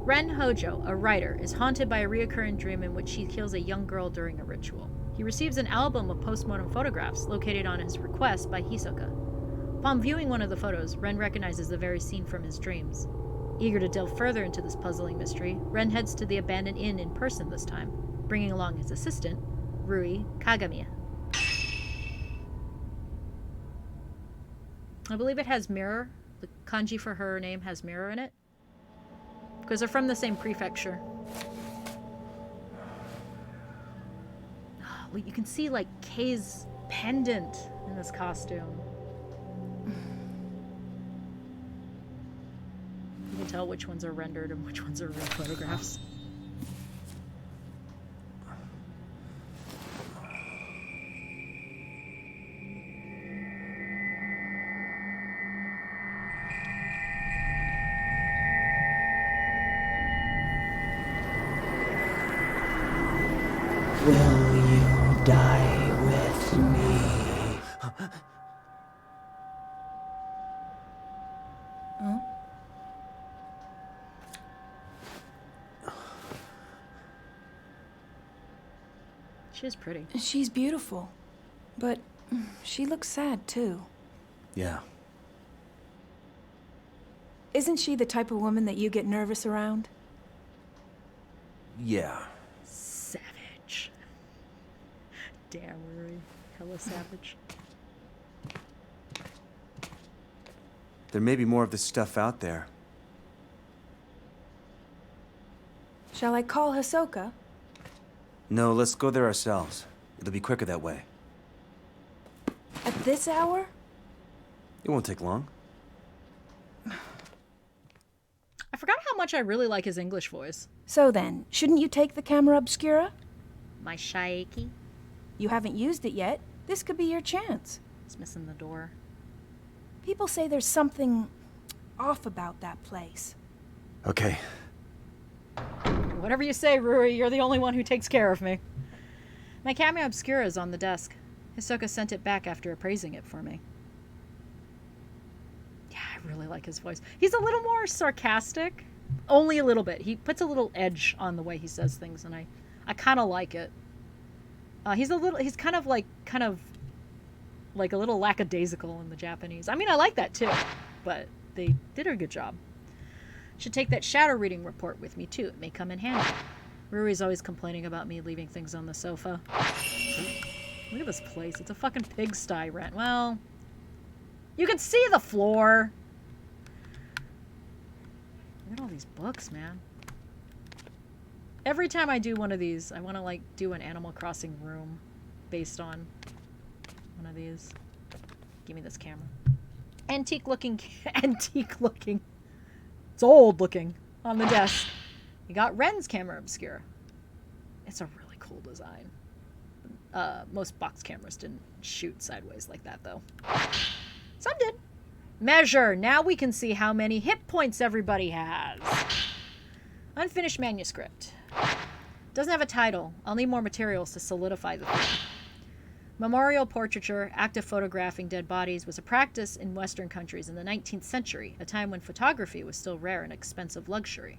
Ren Hojo, a writer, is haunted by a recurring dream in which he kills a young girl during a ritual. He receives an album of postmortem photographs located on his request by Hisoka. Upon viewing one of the photos, Ren recognizes the very scene from his dreams. Eager to delve further into this puzzling mystery, Ren heads to the abandoned inn in person this time, bringing along his assistant, Rui Kagamiya. I believe it has mirror. The kanji for her name has mirror in it. Because they're from the same prefecture. Oh, you can see, like, Kei's pendant in this costume. You can tell which ones are rendered and which ones are real photographs. Will you die with me? Huh? She's pretty. She's beautiful, but she looks sad too. Yeah. Isn't she the type of woman that you get nervous around? Yeah. Savage. Damn, Rui. Hella savage. There may be more of this stuff out there. Shall I call Hisoka? No, let's go there ourselves. It'll be quicker that way. At this hour? It won't take long. I forgot how much I really like his English voice. So then, shouldn't you take the camera obscura? My shaiki. You haven't used it yet. This could be your chance. It's missing the door. People say there's something off about that place. Okay. Whatever you say, Rui, you're the only one who takes care of me. My camera obscura is on the desk. Hisoka sent it back after appraising it for me. Yeah, I really like his voice. He's a little more sarcastic. Only a little bit. He puts a little edge on the way he says things, and I kind of like it. He's kind of like a little lackadaisical in the Japanese. I mean, I like that too, but they did a good job. Should take that shadow reading report with me too. It may come in handy. Rui's always complaining about me leaving things on the sofa. Look at this place. It's a fucking pigsty, Ren. Well, you can see the floor. Look at all these books, man. Every time I do one of these, I want to like do an Animal Crossing room based on one of these. Give me this camera. Antique looking. It's old looking on the desk. You got Ren's camera obscura. It's a really cool design. Most box cameras didn't shoot sideways like that though. Some did. Measure. Now we can see how many hit points everybody has. Unfinished manuscript. Doesn't have a title. I'll need more materials to solidify the thing. Memorial portraiture, active photographing dead bodies, was a practice in Western countries in the 19th century, a time when photography was still rare and expensive luxury.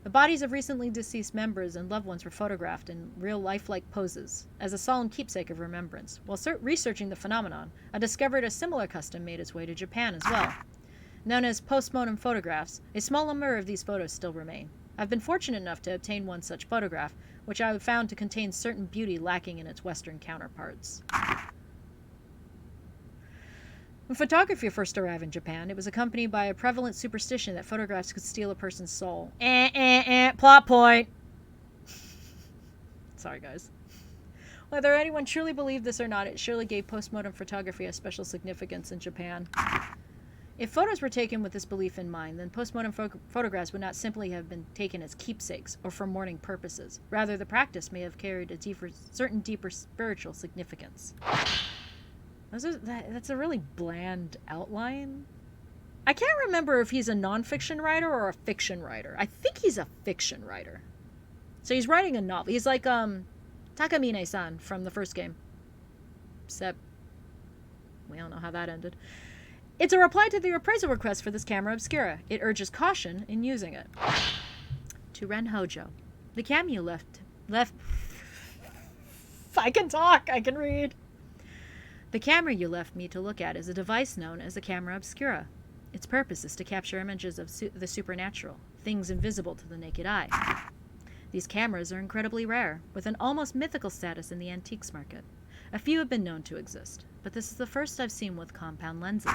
The bodies of recently deceased members and loved ones were photographed in real lifelike poses, as a solemn keepsake of remembrance. While researching the phenomenon, I discovered a similar custom made its way to Japan as well. Known as postmortem photographs, a small number of these photos still remain. I've been fortunate enough to obtain one such photograph, which I found to contain certain beauty lacking in its Western counterparts. When photography first arrived in Japan, it was accompanied by a prevalent superstition that photographs could steal a person's soul. Plot point! Sorry, guys. Whether anyone truly believed this or not, it surely gave postmodern photography a special significance in Japan. If photos were taken with this belief in mind, then postmodern photographs would not simply have been taken as keepsakes or for mourning purposes. Rather, the practice may have carried a certain deeper spiritual significance. That's a really bland outline. I can't remember if he's a non-fiction writer or a fiction writer. I think he's a fiction writer. So he's writing a novel. He's like Takamine-san from the first game. Except we all know how that ended. It's a reply to the appraisal request for this camera obscura. It urges caution in using it. To Ren Hojo. The cam you left... I can talk! I can read! The camera you left me to look at is a device known as the camera obscura. Its purpose is to capture images of the supernatural, things invisible to the naked eye. These cameras are incredibly rare, with an almost mythical status in the antiques market. A few have been known to exist, but this is the first I've seen with compound lenses.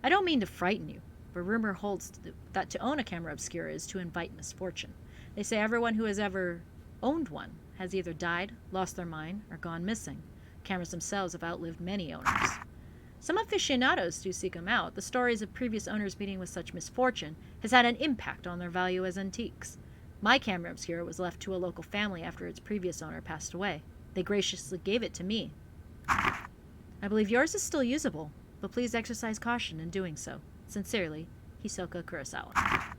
I don't mean to frighten you, but rumor holds that to own a camera obscura is to invite misfortune. They say everyone who has ever owned one has either died, lost their mind, or gone missing. Cameras themselves have outlived many owners. Some aficionados do seek them out. The stories of previous owners meeting with such misfortune has had an impact on their value as antiques. My camera obscura was left to a local family after its previous owner passed away. They graciously gave it to me. I believe yours is still usable, but please exercise caution in doing so. Sincerely, Hisoka Kurosawa.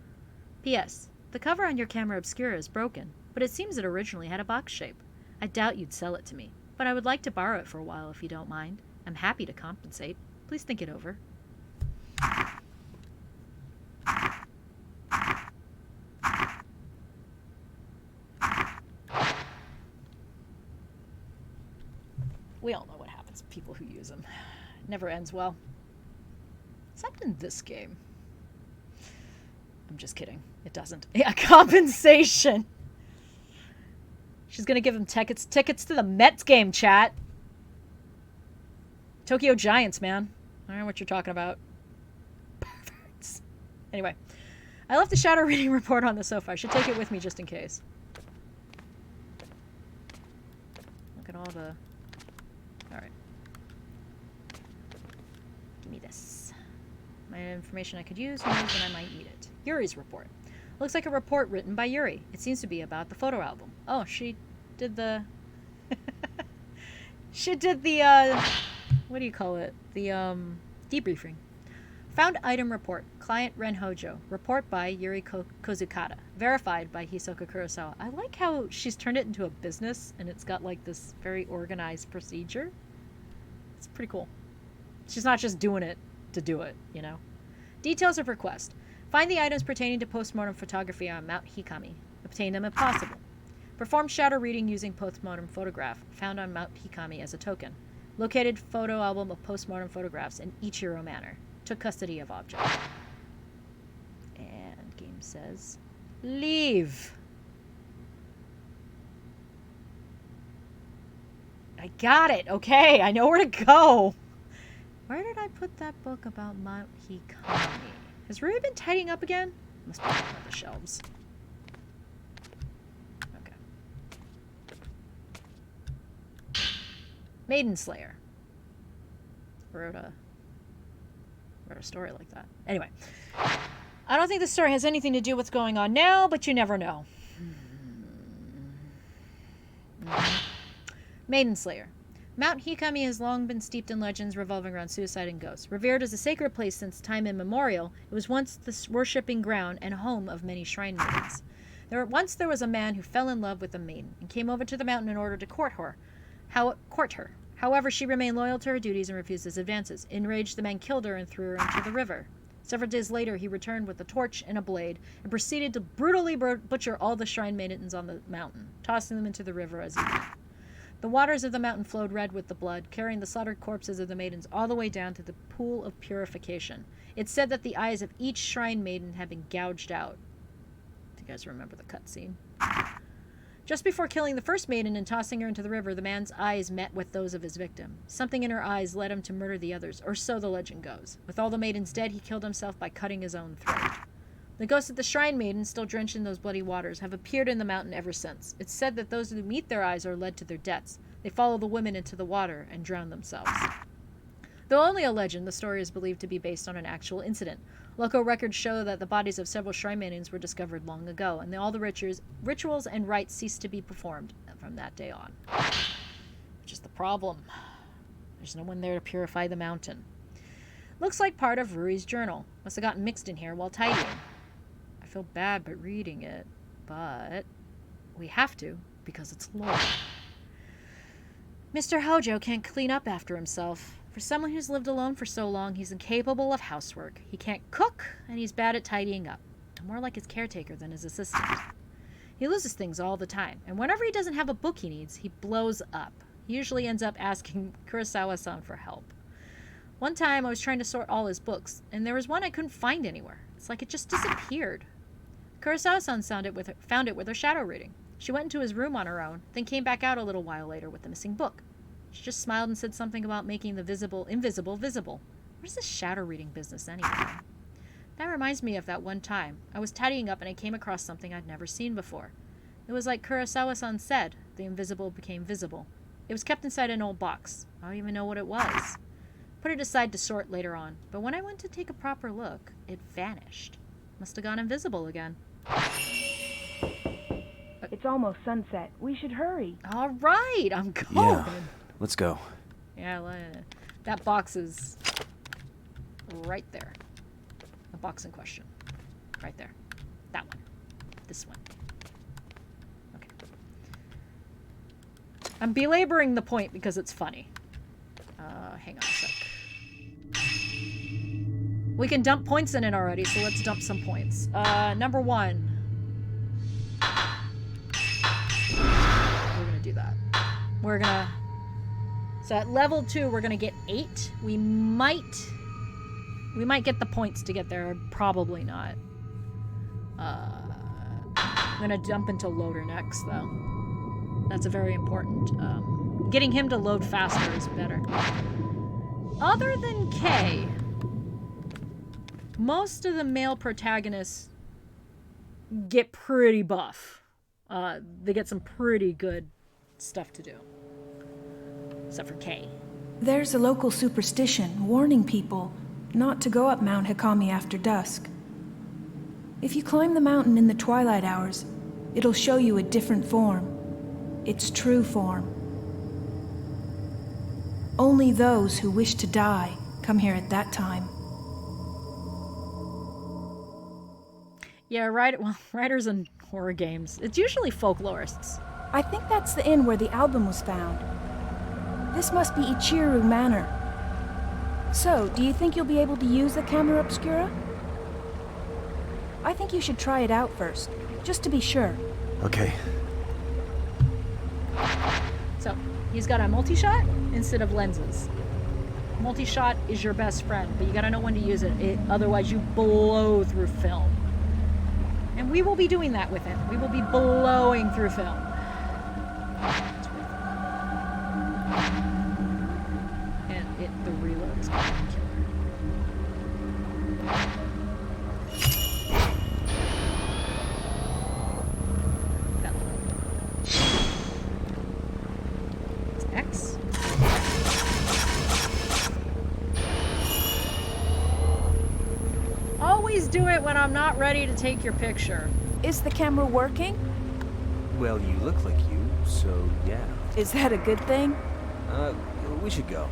P.S. The cover on your camera obscura is broken, but it seems it originally had a box shape. I doubt you'd sell it to me, but I would like to borrow it for a while if you don't mind. I'm happy to compensate. Please think it over. We all know what happens to people who use them. It never ends well. Except in this game. I'm just kidding. It doesn't. Yeah, compensation! She's gonna give him tickets to the Mets game, chat. Tokyo Giants, man. I don't know what you're talking about. Perverts. Anyway. I left the shadow reading report on the sofa. I should take it with me just in case. Look at all the... Alright. Give me this. My information I could use, who knows when I might need it. Yuri's report. Looks like a report written by Yuri. It seems to be about the photo album. Oh, she did the... she did the, what do you call it? The, debriefing. Found item report. Client Ren Hojo. Report by Yuri Kozukata. Verified by Hisoka Kurosawa. I like how she's turned it into a business and it's got like this very organized procedure. It's pretty cool. She's not just doing it to do it, you know? Details of request. Find the items pertaining to postmortem photography on Mount Hikami. Obtain them if possible. Perform shadow reading using postmortem photograph found on Mount Hikami as a token. Located photo album of postmortem photographs in Ichiro Manor. Took custody of object. And game says, leave. I got it. Okay, I know where to go. Where did I put that book about Mount Hikami? Has Rui been tidying up again? Must be on one of the shelves. Okay. Maiden Slayer. Wrote a story like that. Anyway. I don't think this story has anything to do with what's going on now, but you never know. Maiden Slayer. Mount Hikami has long been steeped in legends revolving around suicide and ghosts. Revered as a sacred place since time immemorial, it was once the worshipping ground and home of many shrine maidens. Once there was a man who fell in love with a maiden and came over to the mountain in order to court her. However, she remained loyal to her duties and refused his advances. Enraged, the man killed her and threw her into the river. Several days later, he returned with a torch and a blade and proceeded to brutally butcher all the shrine maidens on the mountain, tossing them into the river as he went. The waters of the mountain flowed red with the blood, carrying the slaughtered corpses of the maidens all the way down to the pool of purification. It's said that the eyes of each shrine maiden have been gouged out. Do you guys remember the cutscene? Just before killing the first maiden and tossing her into the river, the man's eyes met with those of his victim. Something in her eyes led him to murder the others, or so the legend goes. With all the maidens dead, he killed himself by cutting his own throat. The ghosts of the shrine maidens, still drenched in those bloody waters, have appeared in the mountain ever since. It's said that those who meet their eyes are led to their deaths. They follow the women into the water and drown themselves. Though only a legend, the story is believed to be based on an actual incident. Local records show that the bodies of several shrine maidens were discovered long ago, and all the rituals and rites ceased to be performed from that day on. Which is the problem. There's no one there to purify the mountain. Looks like part of Ruri's journal. Must have gotten mixed in here while tidying. I feel bad by reading it, but we have to, because it's lore. Mr. Hojo can't clean up after himself. For someone who's lived alone for so long, he's incapable of housework. He can't cook, and he's bad at tidying up. More like his caretaker than his assistant. He loses things all the time, and whenever he doesn't have a book he needs, he blows up. He usually ends up asking Kurosawa-san for help. One time, I was trying to sort all his books, and there was one I couldn't find anywhere. It's like it just disappeared. Kurosawa-san found it with her shadow reading. She went into his room on her own, then came back out a little while later with the missing book. She just smiled and said something about making the visible invisible visible. What is this shadow reading business anyway? That reminds me of that one time. I was tidying up and I came across something I'd never seen before. It was like Kurosawa-san said, the invisible became visible. It was kept inside an old box. I don't even know what it was. Put it aside to sort later on, but when I went to take a proper look, it vanished. Must have gone invisible again. It's almost sunset. We should hurry. All right, I'm going. Yeah, let's go. Yeah, that box is right there. The box in question. Right there. That one. This one. Okay. I'm belaboring the point because it's funny. Hang on a sec. We can dump points in it already, so let's dump some points. Number 1. We're gonna do that. So at level 2, we're gonna get 8. We might get the points to get there. Probably not. I'm gonna jump into loader next, though. That's a very important. Getting him to load faster is better. Other than Kay, most of the male protagonists get pretty buff. They get some pretty good stuff to do. Except for Kay. There's a local superstition warning people not to go up Mount Hikami after dusk. If you climb the mountain in the twilight hours, it'll show you a different form. Its true form. Only those who wish to die come here at that time. Yeah, writers in horror games. It's usually folklorists. I think that's the inn where the album was found. This must be Ichiru Manor. So, do you think you'll be able to use the camera obscura? I think you should try it out first, just to be sure. Okay. So, he's got a multi-shot instead of lenses. Multi-shot is your best friend, but you gotta know when to use it. Otherwise you blow through film. And we will be doing that with him. We will be blowing through film. And the reload is gonna be killer. X. Always do it when I'm not ready to take your picture. Is the camera working? Well, you look like you, so yeah. Is that a good thing? We should go.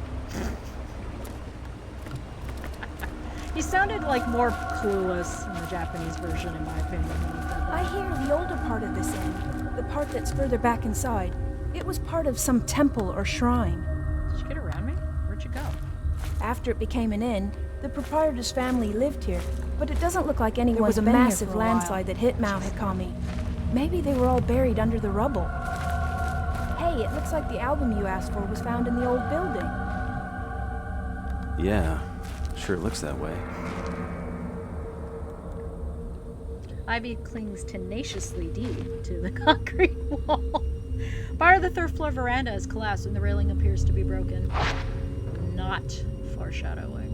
He sounded like more clueless in the Japanese version, in my opinion. I hear the older part of this inn, the part that's further back inside, it was part of some temple or shrine. Did you get around me? Where'd you go? After it became an inn, the proprietor's family lived here, but it doesn't look like anyone. There was a massive landslide that hit Mount Hikami. Maybe they were all buried under the rubble. Hey, it looks like the album you asked for was found in the old building. Yeah, sure it looks that way. Ivy clings tenaciously deep to the concrete wall. Part of the third floor veranda has collapsed and the railing appears to be broken. Not foreshadowing.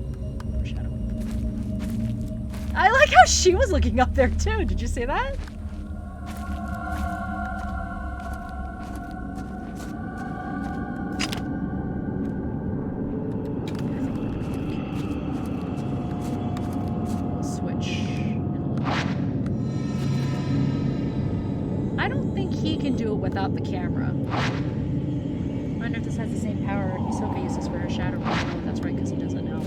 I like how she was looking up there too. Did you see that? Switch. I don't think he can do it without the camera. I wonder if this has the same power Hisoka uses for her shadow. Oh, that's right, because he doesn't know.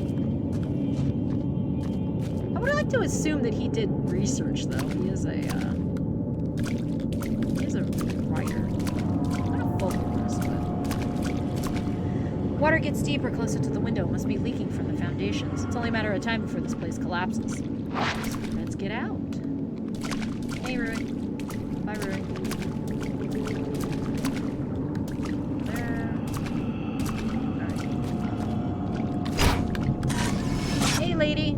I would like to assume that he did research, though. He is a writer. Not a folklorist, but... Water gets deeper closer to the window. It must be leaking from the foundations. It's only a matter of time before this place collapses. Let's get out. Hey, Ruin. Bye, Ruin. Lady.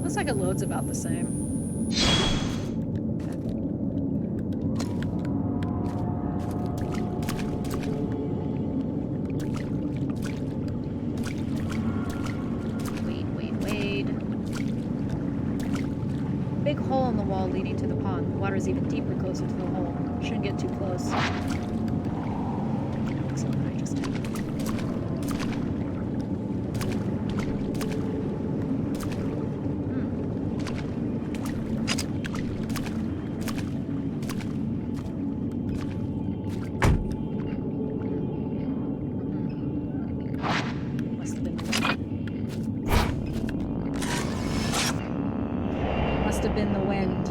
Looks like it loads about the same. Big hole in the wall leading to the pond. The water is even deeper closer to the hole. Shouldn't get too close. Something I just did. Have been the wind.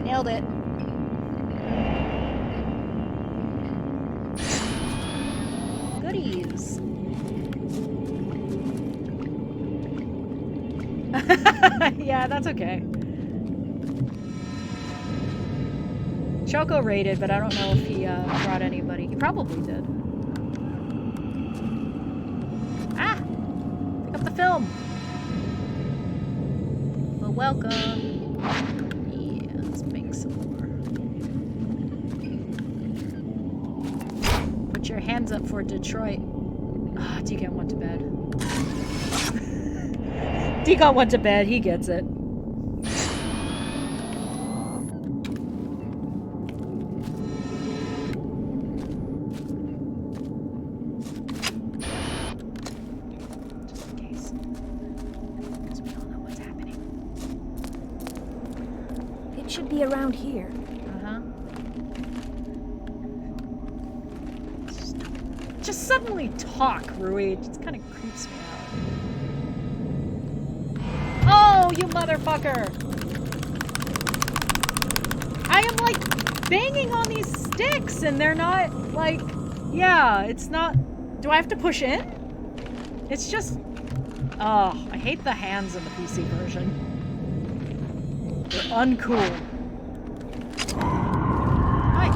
Nailed it. Goodies. Yeah, that's okay. Choco raided, but I don't know if he brought anybody. He probably did. Ah! Pick up the film. Welcome. Yeah, let's make some more. Put your hands up for Detroit. Ah, Deacon went to bed. Deacon went to bed. He gets it. Should be around here. Just suddenly talk, Rui. It just kind of creeps me out. Oh, you motherfucker! I am like banging on these sticks and they're not like, yeah, it's not. Do I have to push in? It's just, oh, I hate the hands in the PC version. They're uncool. Hi.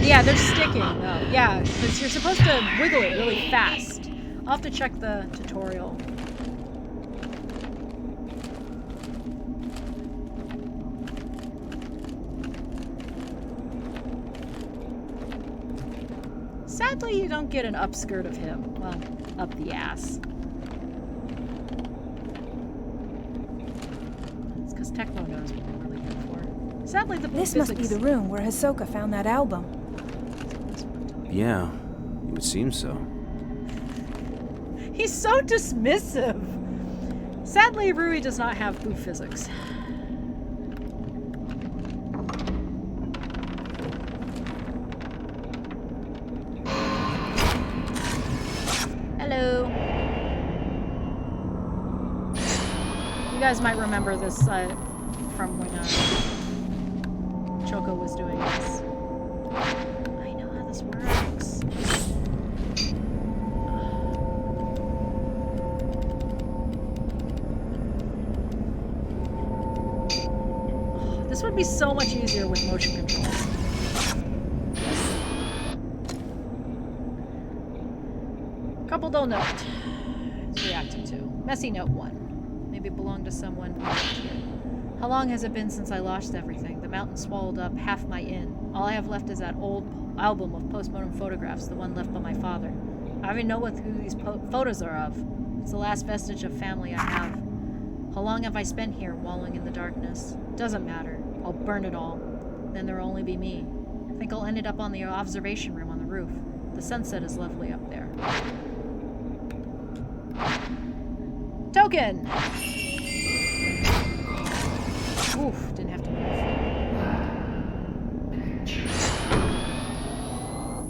Yeah, they're sticking, though. Yeah, because you're supposed to wiggle it really fast. I'll have to check the tutorial. Sadly, you don't get an upskirt of him. Well, up the ass. It's because Tecmo knows what we're really good for. Sadly, the book This must be the room where Hisoka found that album. Yeah, it would seem so. He's so dismissive. Sadly, Rui does not have food physics. Hello. You guys might remember this from when Choco was doing this. I know how this works. This would be so much easier with motion controls. Couple note. It's reacting to. Messy note 1. Maybe it belonged to someone. How long has it been since I lost everything? The mountain swallowed up half my inn. All I have left is that old album of postmortem photographs, the one left by my father. I don't even know who these photos are of. It's the last vestige of family I have. How long have I spent here, wallowing in the darkness? Doesn't matter. I'll burn it all. Then there'll only be me. I think I'll end it up on the observation room on the roof. The sunset is lovely up there. Token! Oof, didn't have to move.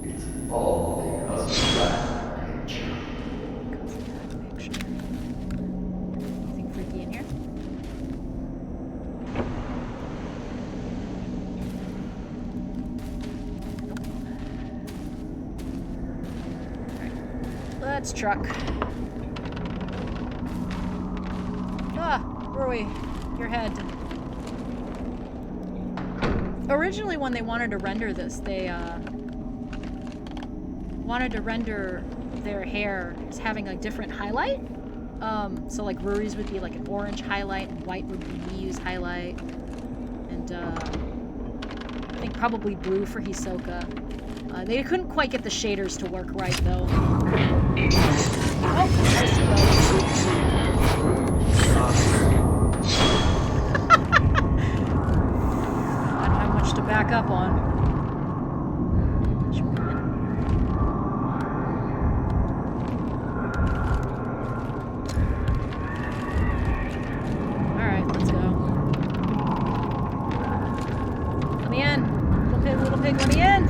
It's all because of that picture. Because of that picture. Anything freaky in here? Alright. Let's truck. Ah, Rui, your head. Originally, when they wanted to render this, they wanted to render their hair as having a different highlight. So like Rui's would be like an orange highlight, and white would be Miyu's highlight, and I think probably blue for Hisoka. They couldn't quite get the shaders to work right though. Oh, there's the I don't have much to back up on. Alright, let's go. Let me in. Little pig, let me in.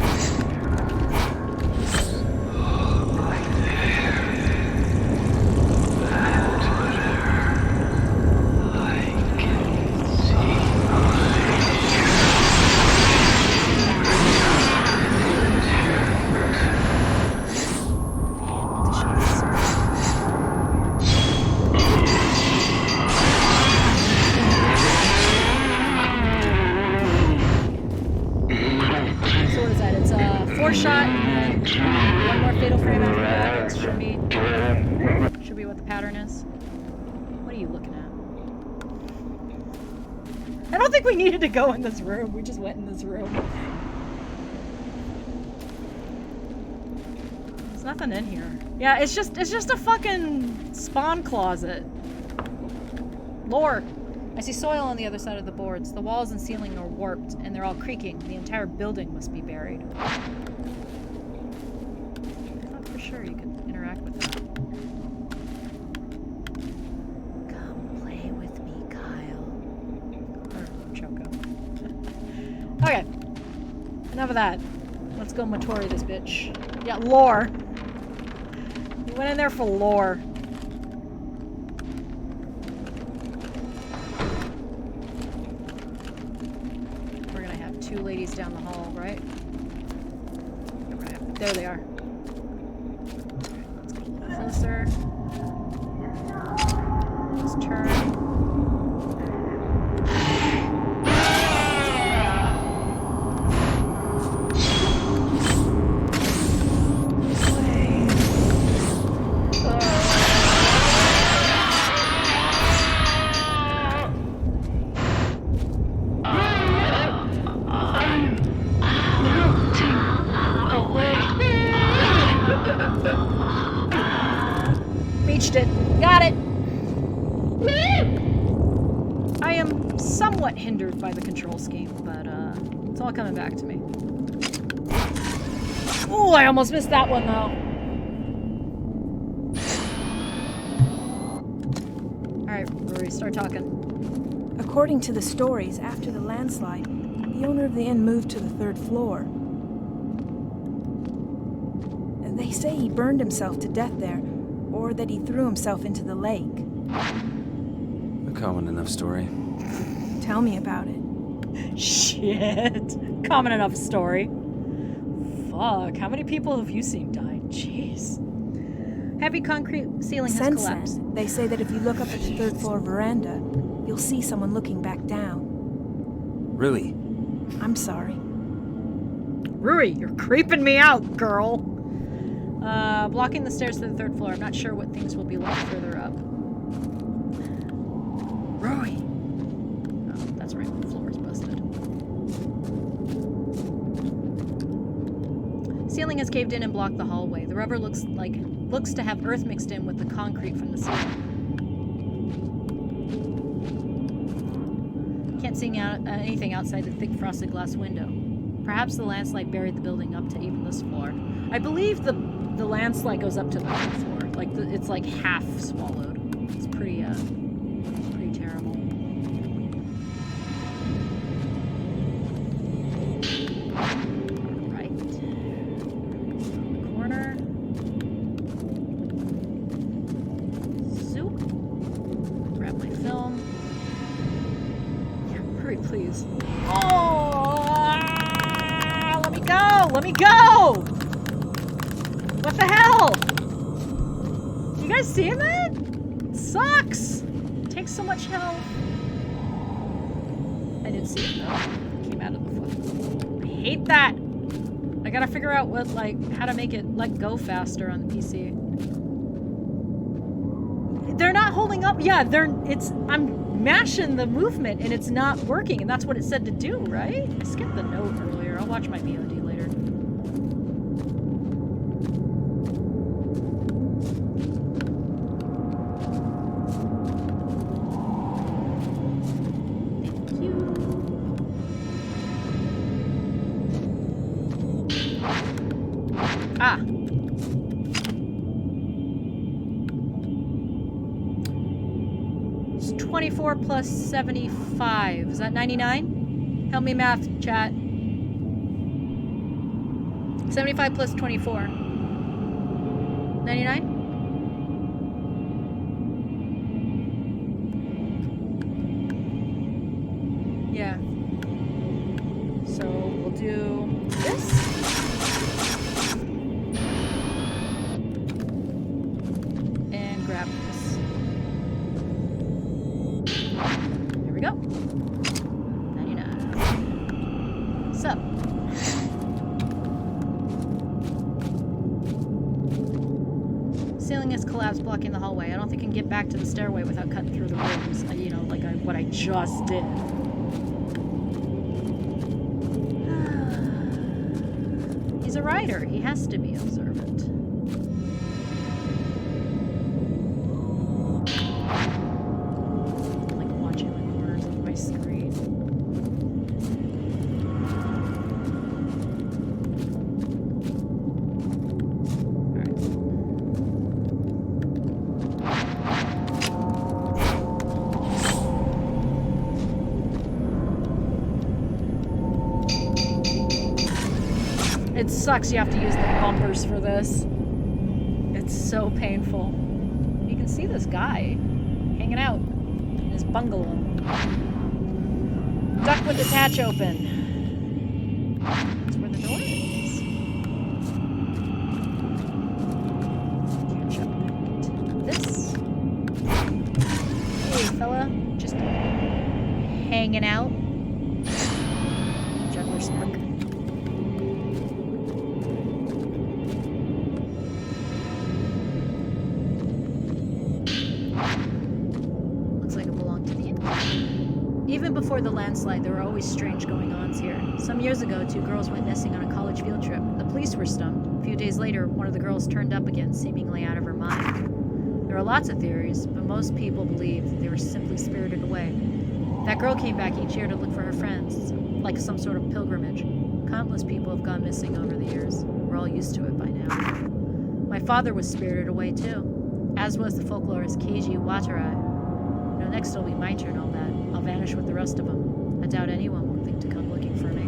We needed to go in this room. We just went in this room. There's nothing in here. Yeah, it's just a fucking spawn closet. Lore. I see soil on the other side of the boards. The walls and ceiling are warped, and they're all creaking. The entire building must be buried. I thought for sure you could interact with that. Okay, enough of that. Let's go Matori this bitch. Yeah, lore. We went in there for lore. We're gonna have two ladies down the hall, right? There they are. Let's get a little closer. Let's turn. Hindered by the control scheme, but it's all coming back to me. Oh, I almost missed that one, though. Alright, Rory, start talking. According to the stories, after the landslide, the owner of the inn moved to the 3rd floor. They say he burned himself to death there, or that he threw himself into the lake. A common enough story. Tell me about it. Shit. Common enough story. Fuck, how many people have you seen die? Jeez. Heavy concrete ceiling has collapsed. Then, they say that if you look up at the 3rd floor veranda, you'll see someone looking back down. Really? I'm sorry. Rui, you're creeping me out, girl. Blocking the stairs to the 3rd floor. I'm not sure what things will be like further up. Rui! Oh, that's right, the floor is busted. Ceiling has caved in and blocked the hallway. The rubber looks to have earth mixed in with the concrete from the ceiling. Can't see anything outside the thick frosted glass window. Perhaps the landslide buried the building up to even this floor. I believe the landslide goes up to the 3rd floor. Like it's like half swallowed. It's pretty terrible. All right. The corner. Zoop. Grab my film. Hurry, please. Oh! Let me go! Let me go! What the hell? You guys seeing that? It sucks. It takes so much health. I didn't see it though. It came out of the foot. I hate that. I gotta figure out how to make it let go faster on the PC. They're not holding up. Yeah, I'm mashing the movement and it's not working, and that's what it said to do, right? I skipped the note earlier. I'll watch my VOD later. Ah. It's 24 plus 75. Is that 99? Help me math, chat. 75 plus 24. 99? Yeah. So we'll do this. And grab this. There we go. 99. Sup? Ceiling is collapsed, blocking the hallway. I don't think I can get back to the stairway without cutting through the rooms. You know, like what I just did. He's a writer. He has to be observant. I'm like watching the corners of my screen. It sucks you have to use the bumpers for this. It's so painful. You can see this guy hanging out in his bungalow. Duck with its hatch open. That's where the door is. Jump into this. Hey, fella. Just hanging out. Juggler spark. Even before the landslide, there were always strange going-ons here. Some years ago, 2 girls went missing on a college field trip. The police were stumped. A few days later, one of the girls turned up again, seemingly out of her mind. There are lots of theories, but most people believe that they were simply spirited away. That girl came back each year to look for her friends, like some sort of pilgrimage. Countless people have gone missing over the years. We're all used to it by now. My father was spirited away too, as was the folklorist Keiji Watarai. You know, next it'll be my turn, I'll bet. I'll vanish with the rest of them. I doubt anyone will think to come looking for me.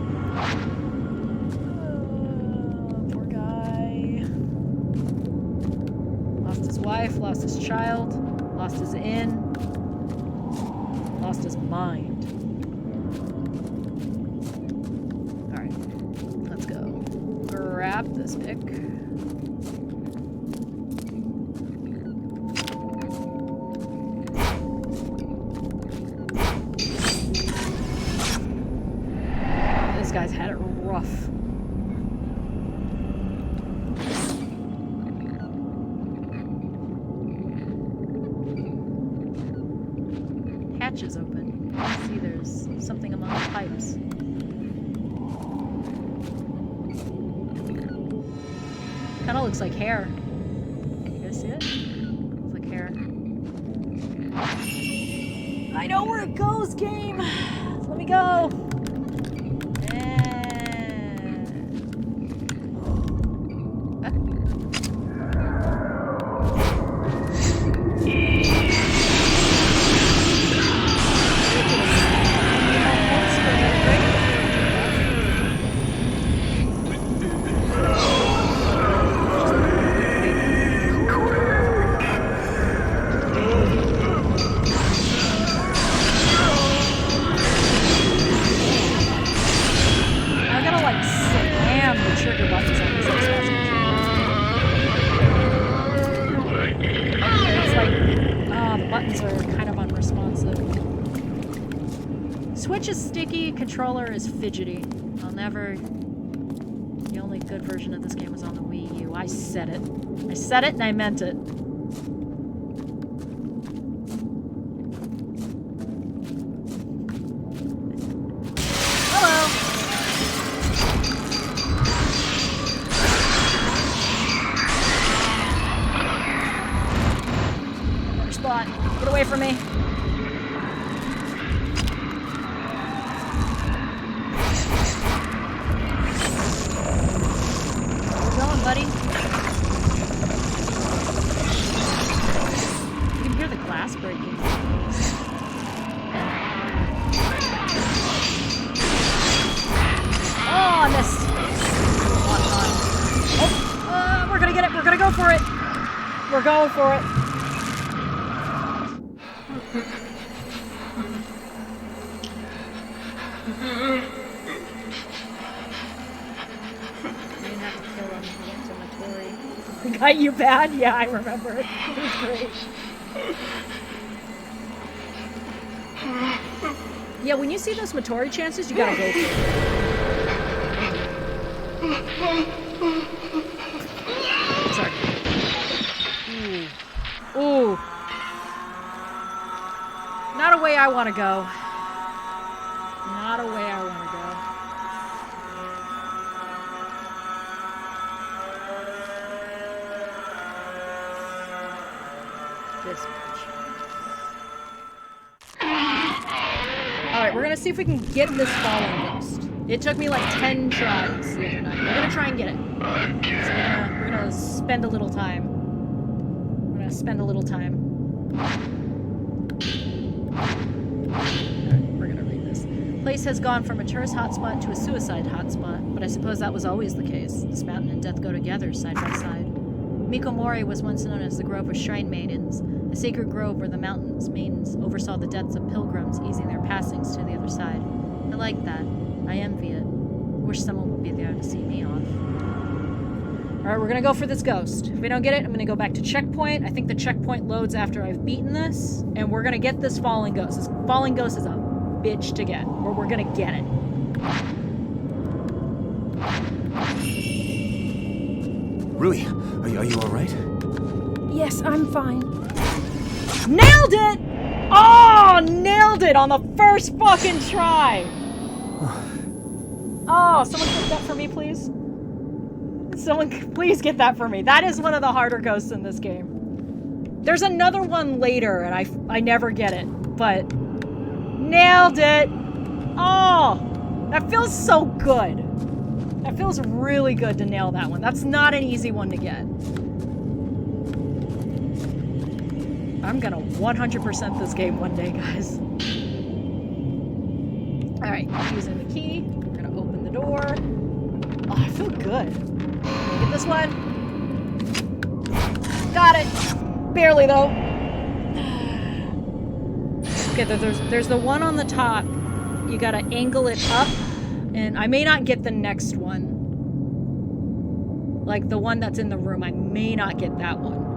Poor guy. Lost his wife, lost his child, lost his inn, lost his mind. Alright, let's go. Grab this pick. This guy's had it rough. Hatch is open. I see there's something among the pipes. Kind of looks like hair. You guys see it? Looks like hair. I know where it goes, game! Let me go! Controller is fidgety. I'll never... The only good version of this game was on the Wii U. I said it. I said it and I meant it. Hello! Better spot. Get away from me. Buddy. You can hear the glass breaking. Oh, I missed. Oh, we're gonna get it. We're gonna go for it. We're going for it. Got you bad? Yeah, I remember it. It was great. Yeah, when you see those Matori chances, you gotta go for it. Sorry. Ooh. Ooh. Not a way I want to go. Not a way I want to go. Alright, we're gonna see if we can get this fallen ghost. It took me like 10 tries the other night. We're gonna try and get it. So we're gonna spend a little time. We're gonna spend a little time. Alright, we're gonna read this. Place has gone from a tourist hotspot to a suicide hotspot, but I suppose that was always the case. This mountain and death go together, side by side. Mikomori was once known as the Grove of Shrine Maidens, a sacred grove where the mountain's maidens oversaw the deaths of pilgrims easing their passings to the other side. I like that. I envy it. I wish someone would be there to see me off. Alright, we're gonna go for this ghost. If we don't get it, I'm gonna go back to checkpoint. I think the checkpoint loads after I've beaten this, and we're gonna get this fallen ghost. This fallen ghost is a bitch to get, or we're gonna get it. Rui, are you alright? Yes, I'm fine. Nailed it! Oh, nailed it on the first fucking try! Oh, someone get that for me, please? Someone please get that for me. That is one of the harder ghosts in this game. There's another one later, and I never get it, but nailed it! Oh, that feels so good. That feels really good to nail that one. That's not an easy one to get. I'm gonna 100% this game one day, guys. Alright, using the key. We're gonna open the door. Oh, I feel good. Get this one. Got it. Barely, though. Okay, there's the one on the top. You gotta angle it up. And I may not get the next one. Like the one that's in the room. I may not get that one.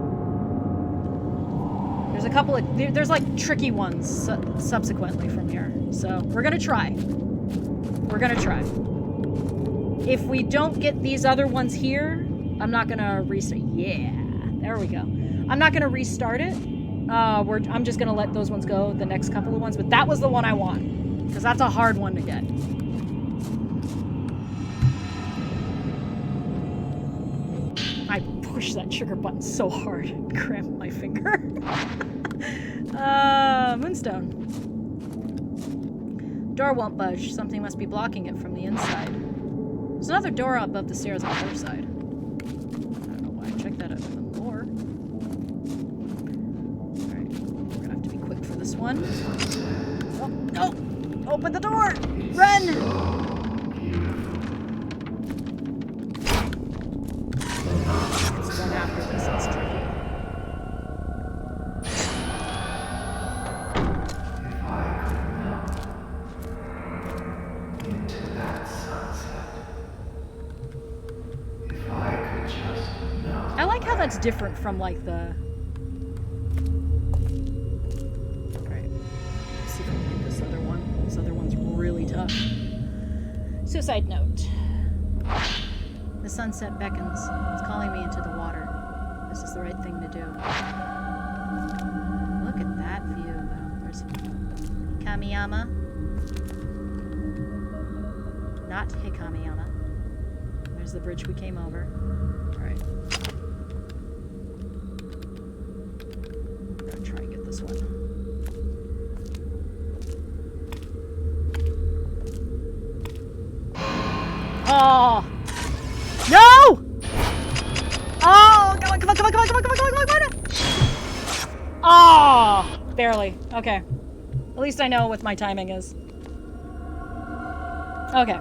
There's a couple of... There's like tricky ones subsequently from here. So we're gonna try. We're gonna try. If we don't get these other ones here, I'm not gonna restart. Yeah, there we go. I'm not gonna restart it. I'm just gonna let those ones go, the next couple of ones. But that was the one I want. Because that's a hard one to get. I pushed that trigger button so hard and cramped my finger. Moonstone. Door won't budge. Something must be blocking it from the inside. There's another door above the stairs on the other side. I don't know why I checked that out even more. Alright, we're gonna have to be quick for this one. Oh, no! Open the door! Run! It's one after this, it's tricky. I like how that's different from like the... Alright. Let's see if we can get this other one. This other one's really tough. Suicide note. The sunset beckons. It's calling me into the water. This is the right thing to do. Look at that view, though. Where's Hikamiyama? Not Hikamiyama. There's the bridge we came over. Alright. I'm gonna try and get this one. Oh! No! Oh! Come on, come on, come on, come on, come on, come on, come on, come on! Oh! Barely. Okay. At least I know what my timing is. Okay.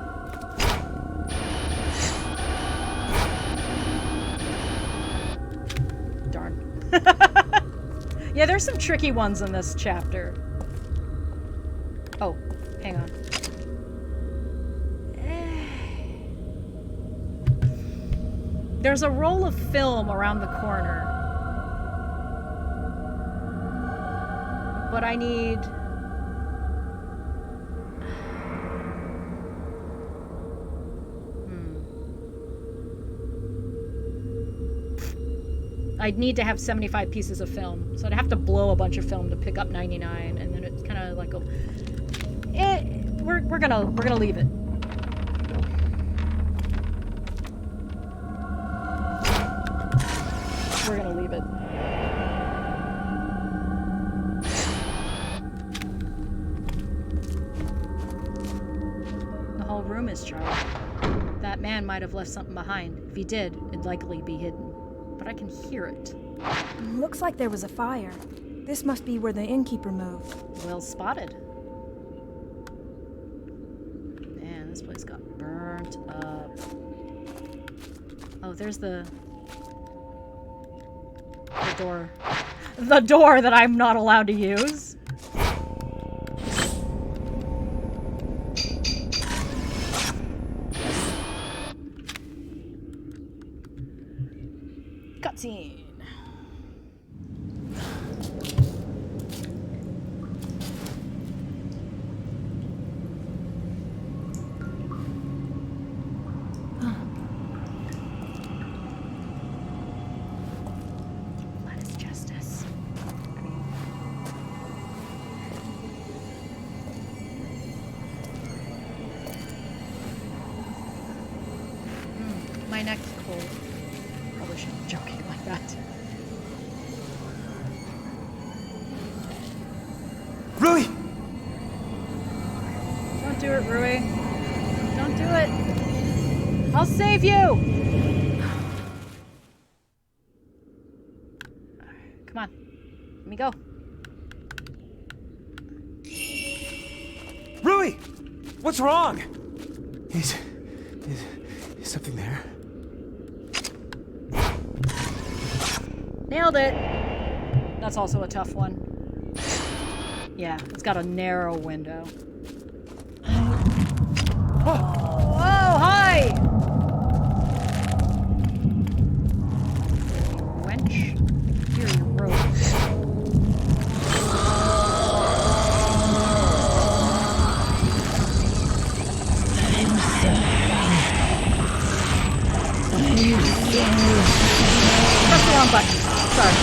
Darn. Yeah, there's some tricky ones in this chapter. Oh, hang on. There's a roll of film around the corner. But I need... I'd need to have 75 pieces of film. So I'd have to blow a bunch of film to pick up 99, and then it's kind of like a... we're gonna leave it. We're gonna leave it. The whole room is charred. That man might have left something behind. If he did, it'd likely be hidden. But I can hear it. Looks like there was a fire. This must be where the innkeeper moved. Well spotted. Man, this place got burnt up. Oh, there's the door. The door that I'm not allowed to use. Cutscene. My neck's cold. Probably shouldn't be joking like that. Rui! Don't do it, Rui. Don't do it. I'll save you! Come on. Let me go. Rui! What's wrong? Is something there? Nailed it! That's also a tough one. Yeah, it's got a narrow window. Oh, hi! Wench. Here are your robes. Press the wrong button. Sorry.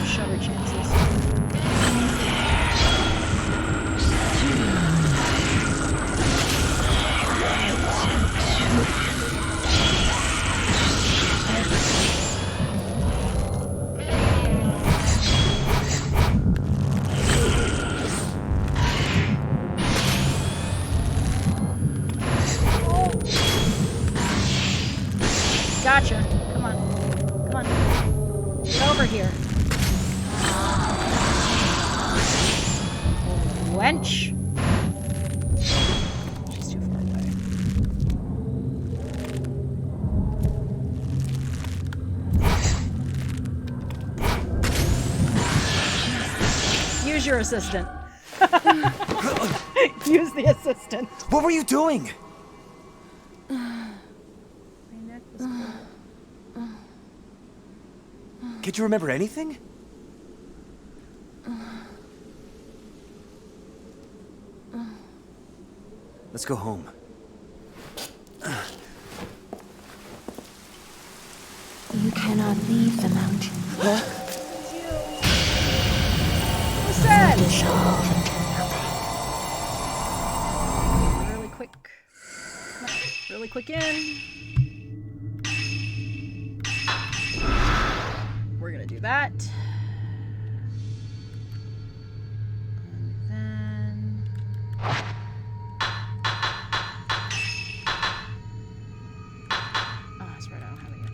Shutter chances. Gotcha. Come on. Come on. Get over here. Wench. She's too far away. Use your assistant. Use the assistant. What were you doing? Can't you remember anything? Let's go home. You cannot leave the mountain. Who said? Dissolve into nothing. Really quick. Really quick in. We're gonna do that. And then... Oh, that's right, I don't have it yet.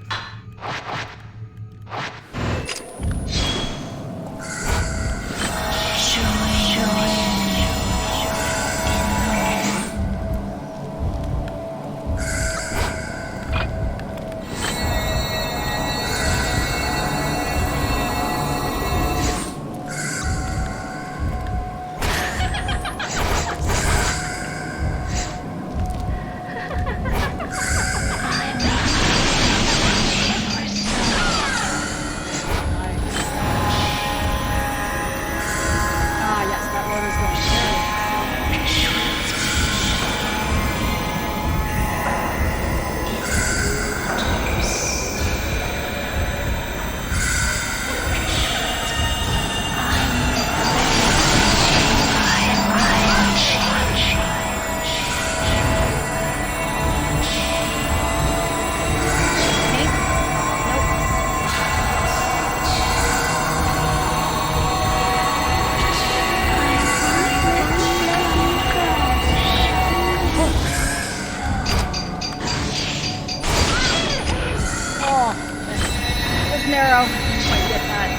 Narrow. Didn't quite get that.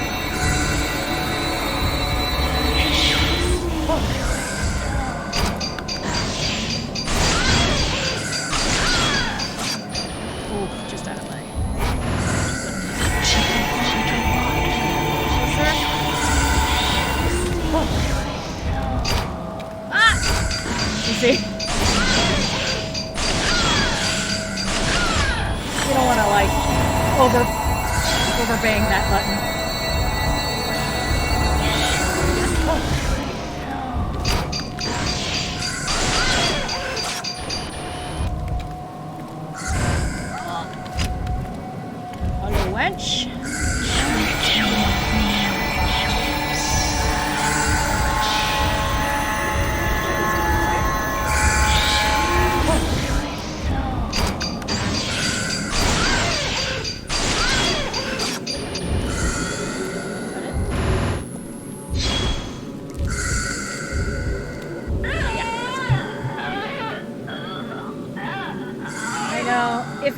Oh, just out of my. Closer. Ah! You see? You don't want to like overbang that button. Hello, wench.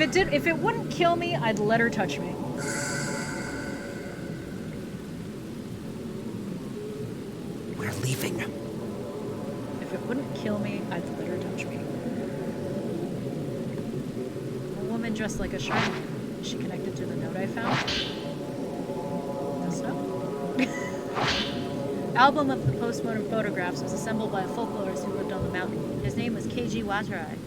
if it wouldn't kill me, I'd let her touch me. We're leaving. If it wouldn't kill me, I'd let her touch me. A woman dressed like a shrine. Is she connected to the note I found? This note? Album of the postmortem photographs was assembled by a folklorist who lived on the mountain. His name was Keiji Watarai.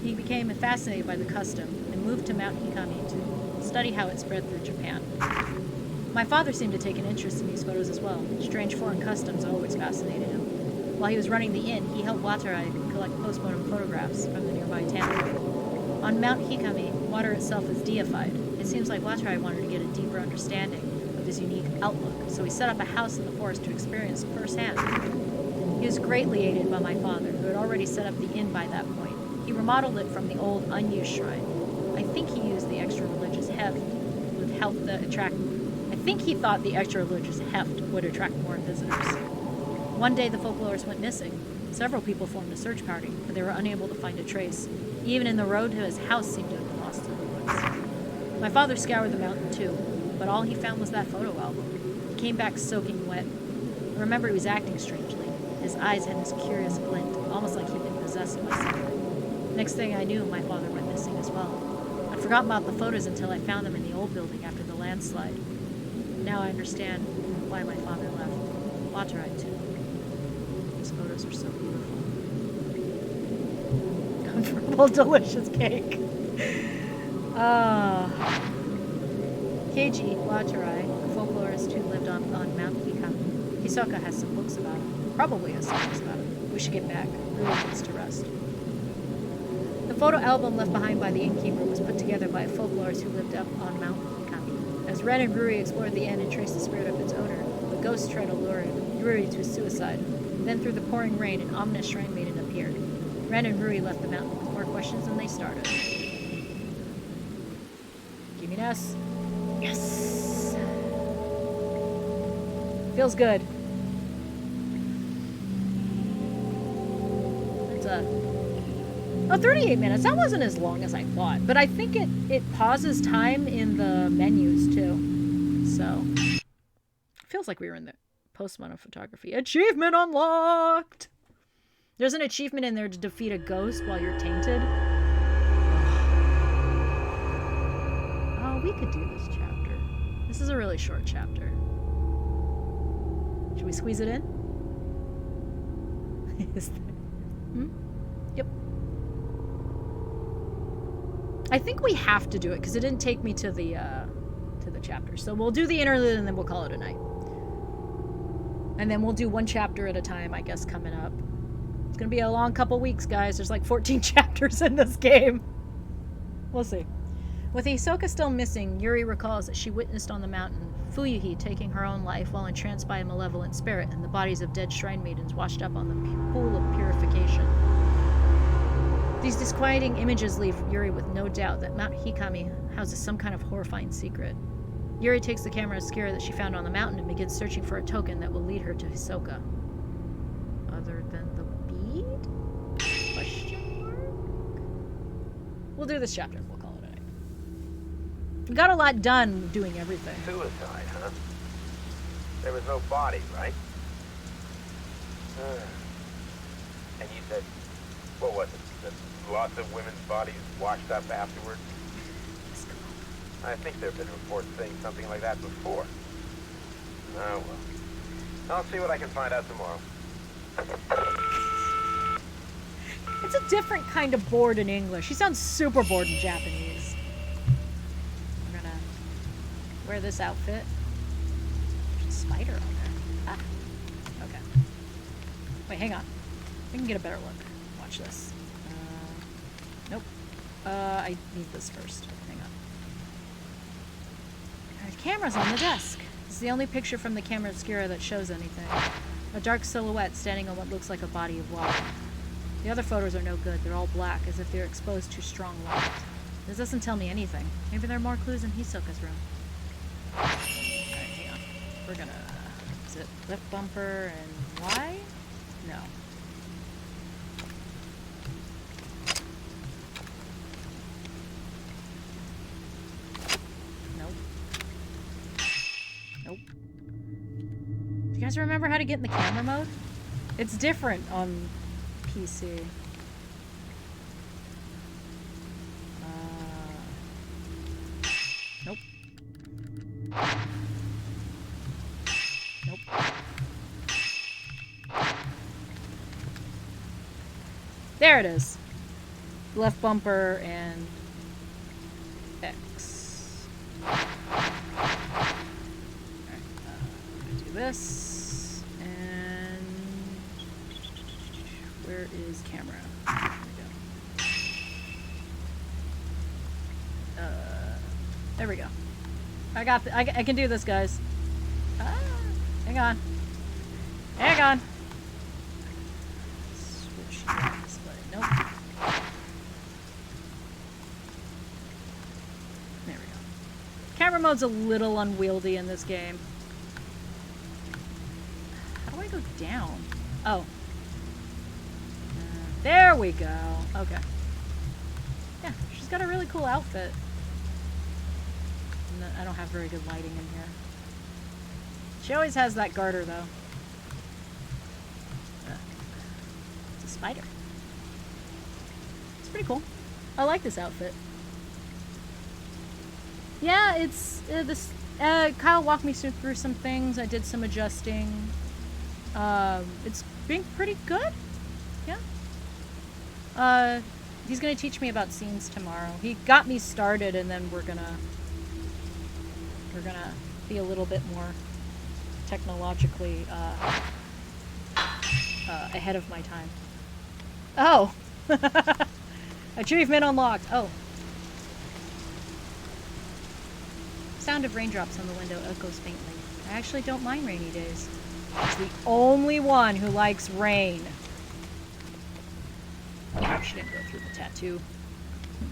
He became fascinated by the custom and moved to Mount Hikami to study how it spread through Japan. My father seemed to take an interest in these photos as well. Strange foreign customs always fascinated him. While he was running the inn, he helped Watarai collect postmortem photographs from the nearby tannery. On Mount Hikami, water itself is deified. It seems like Watarai wanted to get a deeper understanding of his unique outlook, so he set up a house in the forest to experience firsthand. He was greatly aided by my father, who had already set up the inn by that point. He remodeled it from the old, unused shrine. I think he used the extra religious heft would help attract. I think he thought the extra religious heft would attract more visitors. One day, the folklorist went missing. Several people formed a search party, but they were unable to find a trace. Even in the road to his house seemed to have been lost in the woods. My father scoured the mountain too, but all he found was that photo album. He came back soaking wet. I remember he was acting strangely. His eyes had this curious glint, almost like he'd been possessed by something. Next thing I knew, my father went missing as well. I'd forgotten about the photos until I found them in the old building after the landslide. Now I understand why my father left. Watarai too. These photos are so beautiful. Comfortable, delicious cake. Keiji Watarai, a folklorist who lived on Mount Hikami. Hisoka has some books about him. Probably has some books about him. We should get back. Really needs to rest. The photo album left behind by the innkeeper was put together by a folklorist who lived up on Mount Hikami. As Ren and Ruri explored the inn and traced the spirit of its owner, the ghost tried to lure Ruri to suicide. Then through the pouring rain, an ominous shrine maiden appeared. Ren and Ruri left the mountain with more questions than they started. Give me this. Yes! Feels good. It's a... Oh, 38 minutes. That wasn't as long as I thought. But I think it pauses time in the menus, too. So, feels like we were in the postmortem photography. Achievement unlocked! There's an achievement in there to defeat a ghost while you're tainted. Oh, we could do this chapter. This is a really short chapter. Should we squeeze it in? Is there... Yep. I think we have to do it because it didn't take me to the chapter. So we'll do the interlude and then we'll call it a night. And then we'll do one chapter at a time, I guess, coming up. It's gonna be a long couple weeks, guys. There's like 14 chapters in this game. We'll see. With Hisoka still missing, Yuri recalls that she witnessed on the mountain Fuyuhi taking her own life while entranced by a malevolent spirit, and the bodies of dead shrine maidens washed up on the pool of purification. These disquieting images leave Yuri with no doubt that Mount Hikami houses some kind of horrifying secret. Yuri takes the camera obscura that she found on the mountain and begins searching for a token that will lead her to Hisoka. Other than the bead? Question mark? We'll do this chapter and we'll call it a night. We got a lot done doing everything. Suicide, huh? There was no body, right? And you said, what was it? That lots of women's bodies washed up afterwards? I think there have been reports saying something like that before. Oh, well. I'll see what I can find out tomorrow. It's a different kind of bored in English. She sounds super bored in Japanese. I'm gonna wear this outfit. There's a spider on there. Ah. Okay. Wait, hang on. We can get a better look. Watch this. Nope. I need this first. Hang on. The camera's on the desk. This is the only picture from the camera obscura that shows anything. A dark silhouette standing on what looks like a body of water. The other photos are no good. They're all black, as if they're exposed to strong light. This doesn't tell me anything. Maybe there are more clues in Hisoka's room. Alright, hang on. We're gonna... Is it lift bumper and Y? No. guys remember how to get in the camera mode? It's different on PC. Nope. Nope. There it is. Left bumper and X. Alright, do this. And where is camera? There we go. There we go. I got I can do this, guys. Hang on. Hang on. Switch display. Nope. There we go. Camera mode's a little unwieldy in this game. How do I go down? Oh. There we go. Okay. Yeah, she's got a really cool outfit. I don't have very good lighting in here. She always has that garter, though. It's a spider. It's pretty cool. I like this outfit. Yeah, it's this. Kyle walked me through some things. I did some adjusting. It's being pretty good. Yeah. He's gonna teach me about scenes tomorrow. He got me started, and then we're gonna be a little bit more technologically ahead of my time. Oh! Achievement unlocked. Oh. Sound of raindrops on the window echoes faintly. I actually don't mind rainy days. She's the only one who likes rain. Yeah, she didn't go through the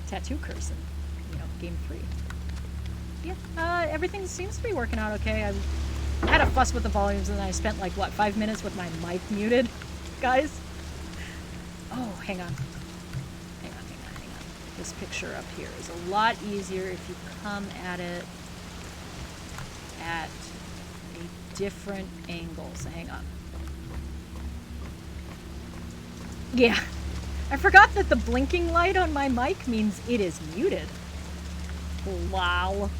tattoo curse in, game 3. Yeah, everything seems to be working out okay. I had a fuss with the volumes, and then I spent, like, what, 5 minutes with my mic muted, guys? Oh, hang on. Hang on. This picture up here is a lot easier if you come at it at a different angle. So hang on. Yeah. I forgot that the blinking light on my mic means it is muted. Wow.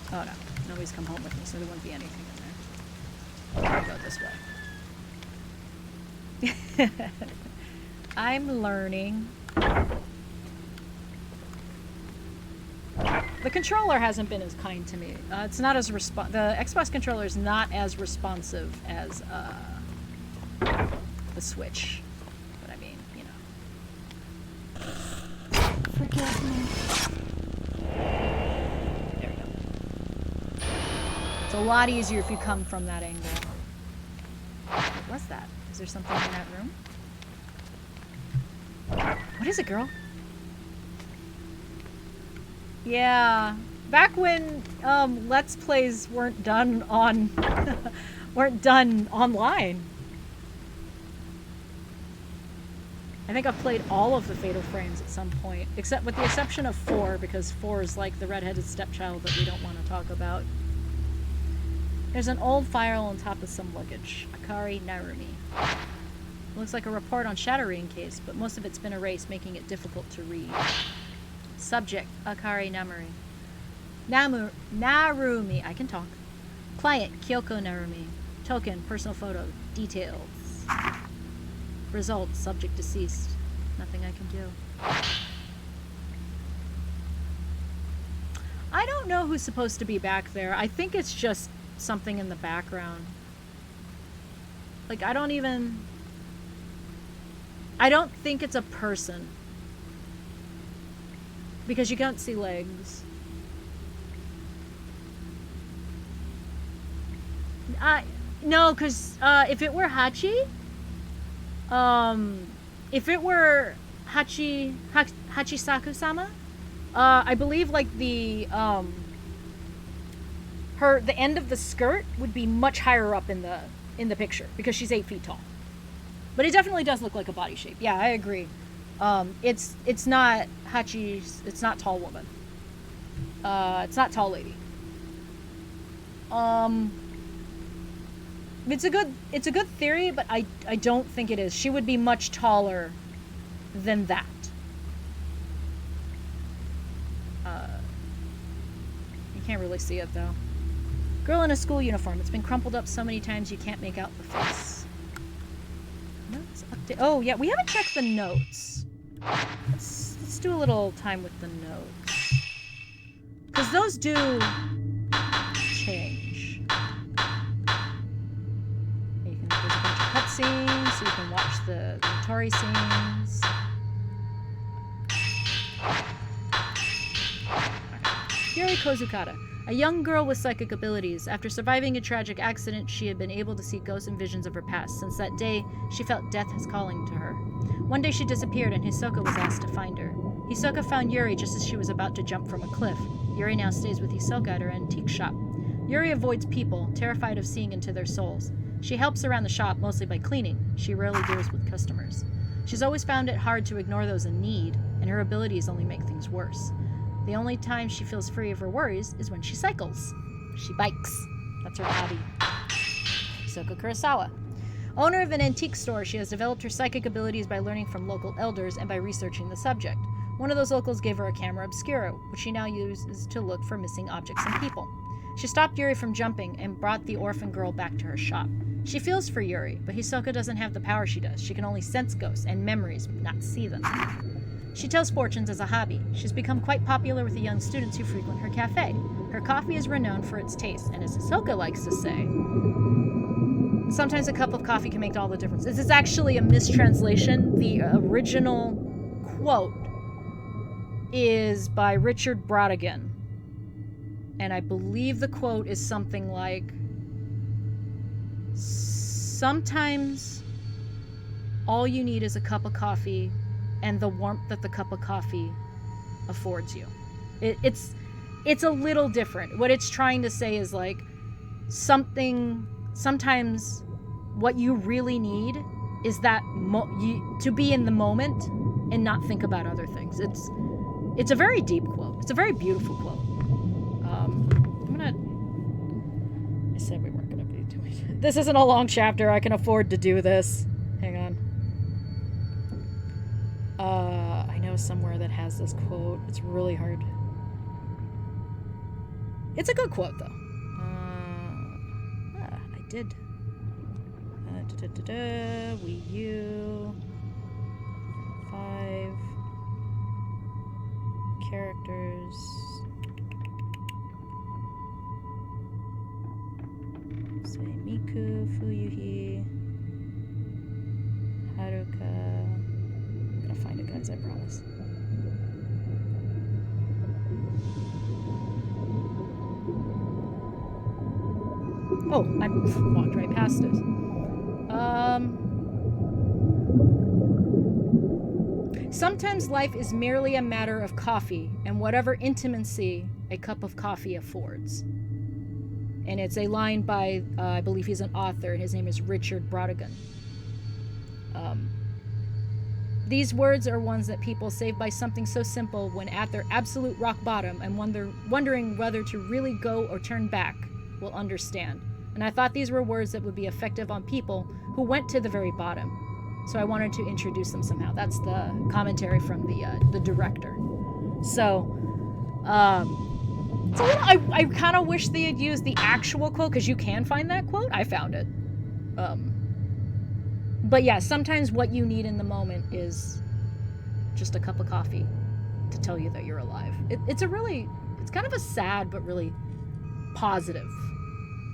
Oh no, nobody's come home with me, so there wouldn't be anything in there. I'll go this way. I'm learning. The controller hasn't been as kind to me. It's not as the Xbox controller is not as responsive as the Switch. But I mean, Forgive me. It's a lot easier if you come from that angle. What was that? Is there something in that room? What is it, girl? Yeah. Back when Let's Plays weren't done on weren't done online. I think I've played all of the Fatal Frames at some point, except with the exception of 4, because 4 is like the redheaded stepchild that we don't want to talk about. There's an old file on top of some luggage. Akari Narumi. Looks like a report on shattering case, but most of it's been erased, making it difficult to read. Subject, Akari Narumi. Narumi, I can talk. Client, Kyoko Narumi. Token, personal photo, details. Result, subject deceased. Nothing I can do. I don't know who's supposed to be back there. I think it's just something in the background. Like, I don't think it's a person. Because you can't see legs. No, because if it were Hachi, if it were Hachisaku-sama, I believe like the end of the skirt would be much higher up in the picture because she's 8 feet tall. But it definitely does look like a body shape. Yeah, I agree. It's not Hachi's. It's not tall woman. It's not tall lady. It's a good theory, but I don't think it is. She would be much taller than that. You can't really see it though. Girl in a school uniform. It's been crumpled up so many times you can't make out the face. Notes update. Oh yeah, we haven't checked the notes. Let's do a little time with the notes, because those do change. There's a bunch of cutscenes, so you can watch the Tori scenes. Yuri Kozukata, a young girl with psychic abilities. After surviving a tragic accident, she had been able to see ghosts and visions of her past. Since that day, she felt death was calling to her. One day she disappeared and Hisoka was asked to find her. Hisoka found Yuri just as she was about to jump from a cliff. Yuri now stays with Hisoka at her antique shop. Yuri avoids people, terrified of seeing into their souls. She helps around the shop mostly by cleaning. She rarely deals with customers. She's always found it hard to ignore those in need, and her abilities only make things worse. The only time she feels free of her worries is when she cycles. She bikes. That's her hobby. Hisoka Kurosawa. Owner of an antique store, she has developed her psychic abilities by learning from local elders and by researching the subject. One of those locals gave her a camera obscura, which she now uses to look for missing objects and people. She stopped Yuri from jumping and brought the orphan girl back to her shop. She feels for Yuri, but Hisoka doesn't have the power she does. She can only sense ghosts and memories, not see them. She tells fortunes as a hobby. She's become quite popular with the young students who frequent her cafe. Her coffee is renowned for its taste, and as Hisoka likes to say, sometimes a cup of coffee can make all the difference. This is actually a mistranslation. The original quote is by Richard Brodigan. And I believe the quote is something like, sometimes all you need is a cup of coffee and the warmth that the cup of coffee affords you. It's a little different. What it's trying to say is like, sometimes what you really need is that to be in the moment and not think about other things. It's a very deep quote. It's a very beautiful quote. I said we weren't gonna be doing it. This isn't a long chapter. I can afford to do this. Hang on. I know somewhere that has this quote. It's really hard. It's a good quote though. I did. Wii U. 5 characters. Say Miku, Fuyuhi, Haruka. I'm gonna find it, guys, I promise. Oh, I walked right past it. Sometimes life is merely a matter of coffee and whatever intimacy a cup of coffee affords. And it's a line by, I believe he's an author, and his name is Richard Brodigan. These words are ones that people saved by something so simple when at their absolute rock bottom and wondering whether to really go or turn back will understand. And I thought these were words that would be effective on people who went to the very bottom. So I wanted to introduce them somehow. That's the commentary from the director. So I kind of wish they had used the actual quote, because you can find that quote. I found it. But yeah, sometimes what you need in the moment is just a cup of coffee to tell you that you're alive. It's kind of a sad but really positive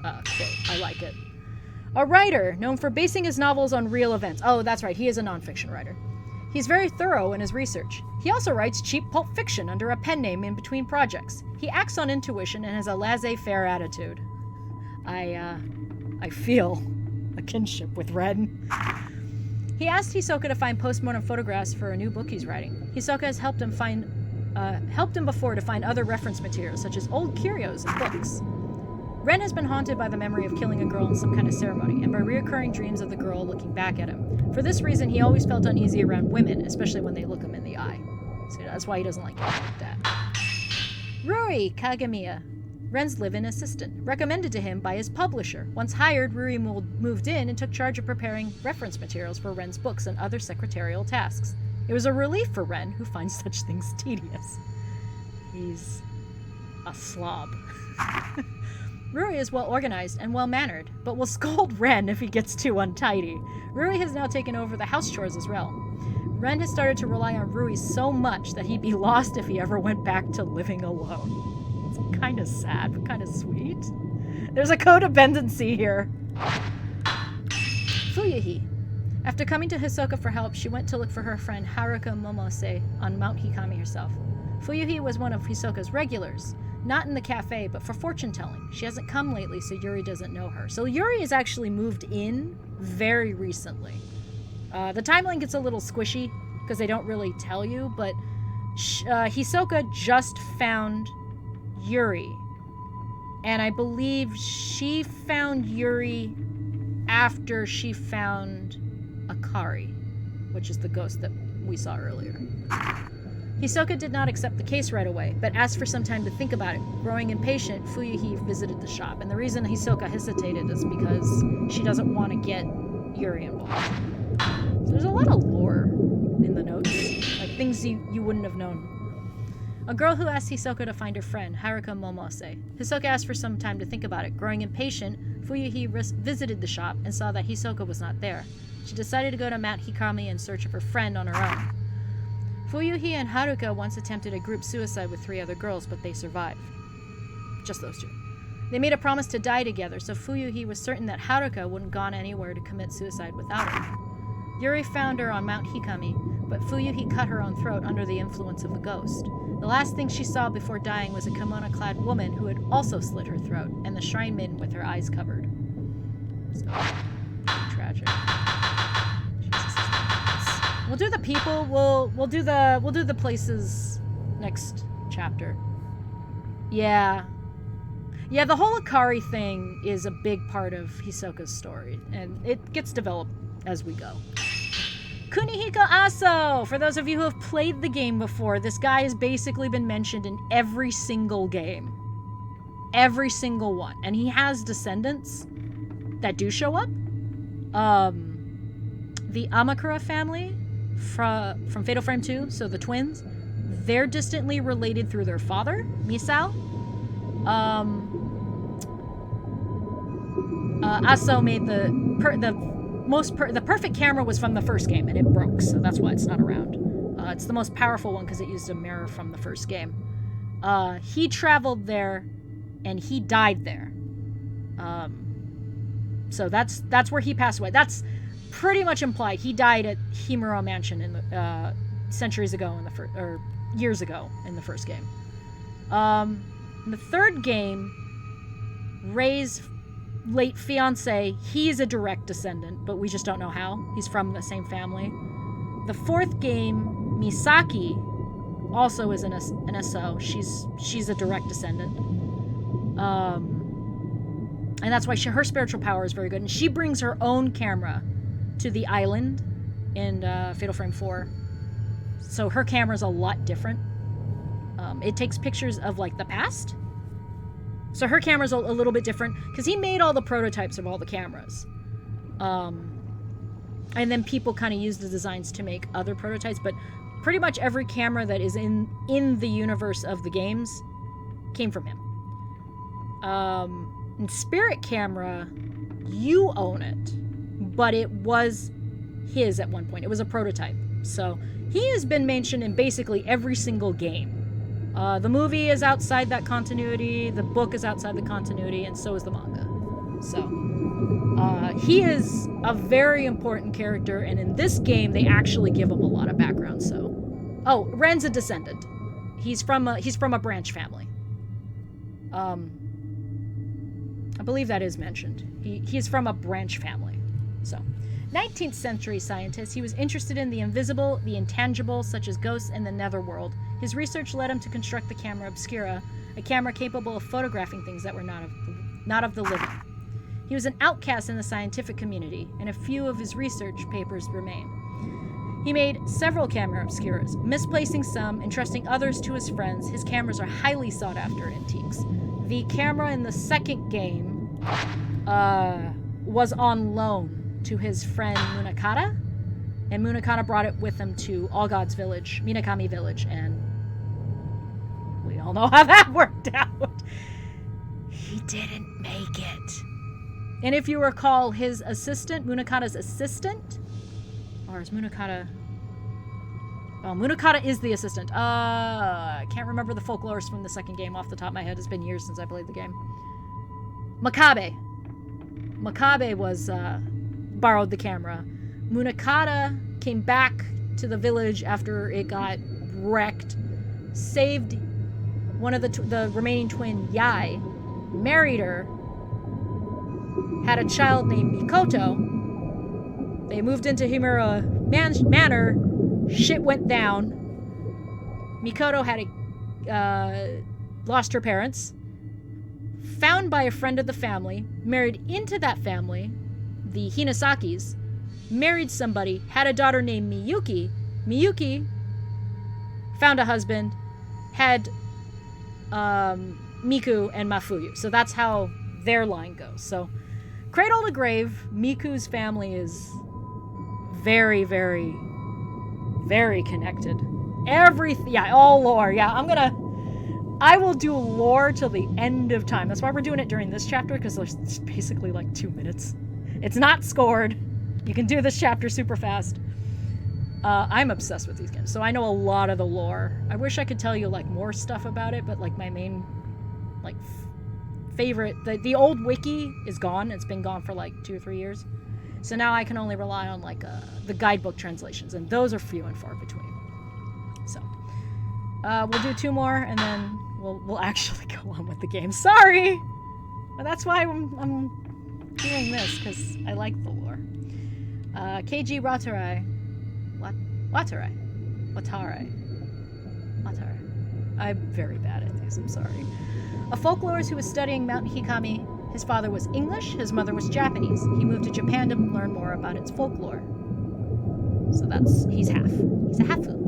quote. I like it. A writer known for basing his novels on real events. Oh, that's right. He is a nonfiction writer. He's very thorough in his research. He also writes cheap pulp fiction under a pen name in between projects. He acts on intuition and has a laissez-faire attitude. I feel a kinship with Red. He asked Hisoka to find postmortem photographs for a new book he's writing. Hisoka has helped him before to find other reference materials, such as old curios and books. Ren has been haunted by the memory of killing a girl in some kind of ceremony, and by reoccurring dreams of the girl looking back at him. For this reason, he always felt uneasy around women, especially when they look him in the eye. So that's why he doesn't like it like that. Ruri Kagamiya. Ren's live-in assistant, recommended to him by his publisher. Once hired, Ruri moved in and took charge of preparing reference materials for Ren's books and other secretarial tasks. It was a relief for Ren, who finds such things tedious. He's a slob. Ruri is well organized and well mannered, but will scold Ren if he gets too untidy. Ruri has now taken over the house chores as well. Ren has started to rely on Ruri so much that he'd be lost if he ever went back to living alone. It's kind of sad, but kind of sweet. There's a codependency here. Fuyuhi. After coming to Hisoka for help, she went to look for her friend Haruka Momose on Mount Hikami herself. Fuyuhi was one of Hisoka's regulars. Not in the cafe, but for fortune-telling. She hasn't come lately, so Yuri doesn't know her. So Yuri has actually moved in very recently. The timeline gets a little squishy, because they don't really tell you, but Hisoka just found Yuri. And I believe she found Yuri after she found Akari, which is the ghost that we saw earlier. Hisoka did not accept the case right away, but asked for some time to think about it. Growing impatient, Fuyuhi visited the shop, and the reason Hisoka hesitated is because she doesn't want to get Yuri involved. So there's a lot of lore in the notes, like things you wouldn't have known. A girl who asked Hisoka to find her friend, Haruka Momose. Hisoka asked for some time to think about it. Growing impatient, Fuyuhi visited the shop and saw that Hisoka was not there. She decided to go to Mount Hikami in search of her friend on her own. Fuyuhi and Haruka once attempted a group suicide with 3 other girls, but they survived. Just those 2. They made a promise to die together, so Fuyuhi was certain that Haruka wouldn't gone anywhere to commit suicide without her. Yuri found her on Mount Hikami, but Fuyuhi cut her own throat under the influence of the ghost. The last thing she saw before dying was a kimono-clad woman who had also slit her throat, and the shrine maiden with her eyes covered. So, tragic. We'll do the people. We'll do the places next chapter. Yeah. Yeah, the whole Akari thing is a big part of Hisoka's story, and it gets developed as we go. Kunihiko Aso! For those of you who have played the game before, this guy has basically been mentioned in every single game. Every single one. And he has descendants that do show up. The Amakura family from Fatal Frame 2, so the twins, they're distantly related through their father, Misao. Aso made the perfect camera was from the first game, and it broke, so that's why it's not around. It's the most powerful one because it used a mirror from the first game. He traveled there, and he died there. So that's where he passed away. That's pretty much implied. He died at Himuro Mansion in the centuries ago or years ago in the first game. In the third game, Rei's late fiance, he's a direct descendant, but we just don't know how. He's from the same family. The fourth game, Misaki, also is an SO. She's a direct descendant. And that's why her spiritual power is very good. And she brings her own camera to the island in Fatal Frame 4. So her camera's a lot different. It takes pictures of, like, the past. So her camera's a little bit different, because he made all the prototypes of all the cameras. And then people kind of used the designs to make other prototypes, but pretty much every camera that is in the universe of the games came from him. And Spirit Camera, you own it, but it was his at one point. It was a prototype. So he has been mentioned in basically every single game. The movie is outside that continuity, the book is outside the continuity, and so is the manga. So, he is a very important character, and in this game, they actually give him a lot of background, so... Oh, Ren's a descendant. He's from a branch family. I believe that is mentioned. He's from a branch family, so... 19th century scientist, he was interested in the invisible, the intangible, such as ghosts and the netherworld. His research led him to construct the camera obscura, a camera capable of photographing things that were not of the living. He was an outcast in the scientific community, and a few of his research papers remain. He made several camera obscuras, misplacing some, entrusting others to his friends. His cameras are highly sought after antiques. The camera in the second game was on loan to his friend Munakata, and Munakata brought it with him to All Gods Village, Minakami Village, and we all know how that worked out. He didn't make it. And if you recall, his assistant, Munakata's assistant, or is Munakata... Oh, Munakata is the assistant. I can't remember the folklorist from the second game off the top of my head. It's been years since I played the game. Makabe. Makabe was, borrowed the camera. Munakata came back to the village after it got wrecked, saved one of the remaining twin, Yai, married her, had a child named Mikoto. They moved into Himura Manor. Shit went down. Mikoto had lost her parents. Found by a friend of the family. Married into that family. The Hinasakis. Married somebody. Had a daughter named Miyuki. Miyuki found a husband. Had Miku and Mafuyu. So that's how their line goes. So cradle to grave, Miku's family is very, very, very connected. All lore. Yeah, I will do lore till the end of time. That's why we're doing it during this chapter, because there's basically like 2 minutes. It's not scored. You can do this chapter super fast. I'm obsessed with these games, so I know a lot of the lore. I wish I could tell you like more stuff about it, but like my main like favorite, the old wiki is gone. It's been gone for like 2 or 3 years. So now I can only rely on like the guidebook translations, and those are few and far between. So we'll do 2 more, and then we'll actually go on with the game. Sorry, but that's why I'm doing this, because I like the lore. KG Watarai. Watarai. I'm very bad at these, I'm sorry. A folklorist who was studying Mount Hikami. His father was English, his mother was Japanese. He moved to Japan to learn more about its folklore. So he's half. He's a hafu.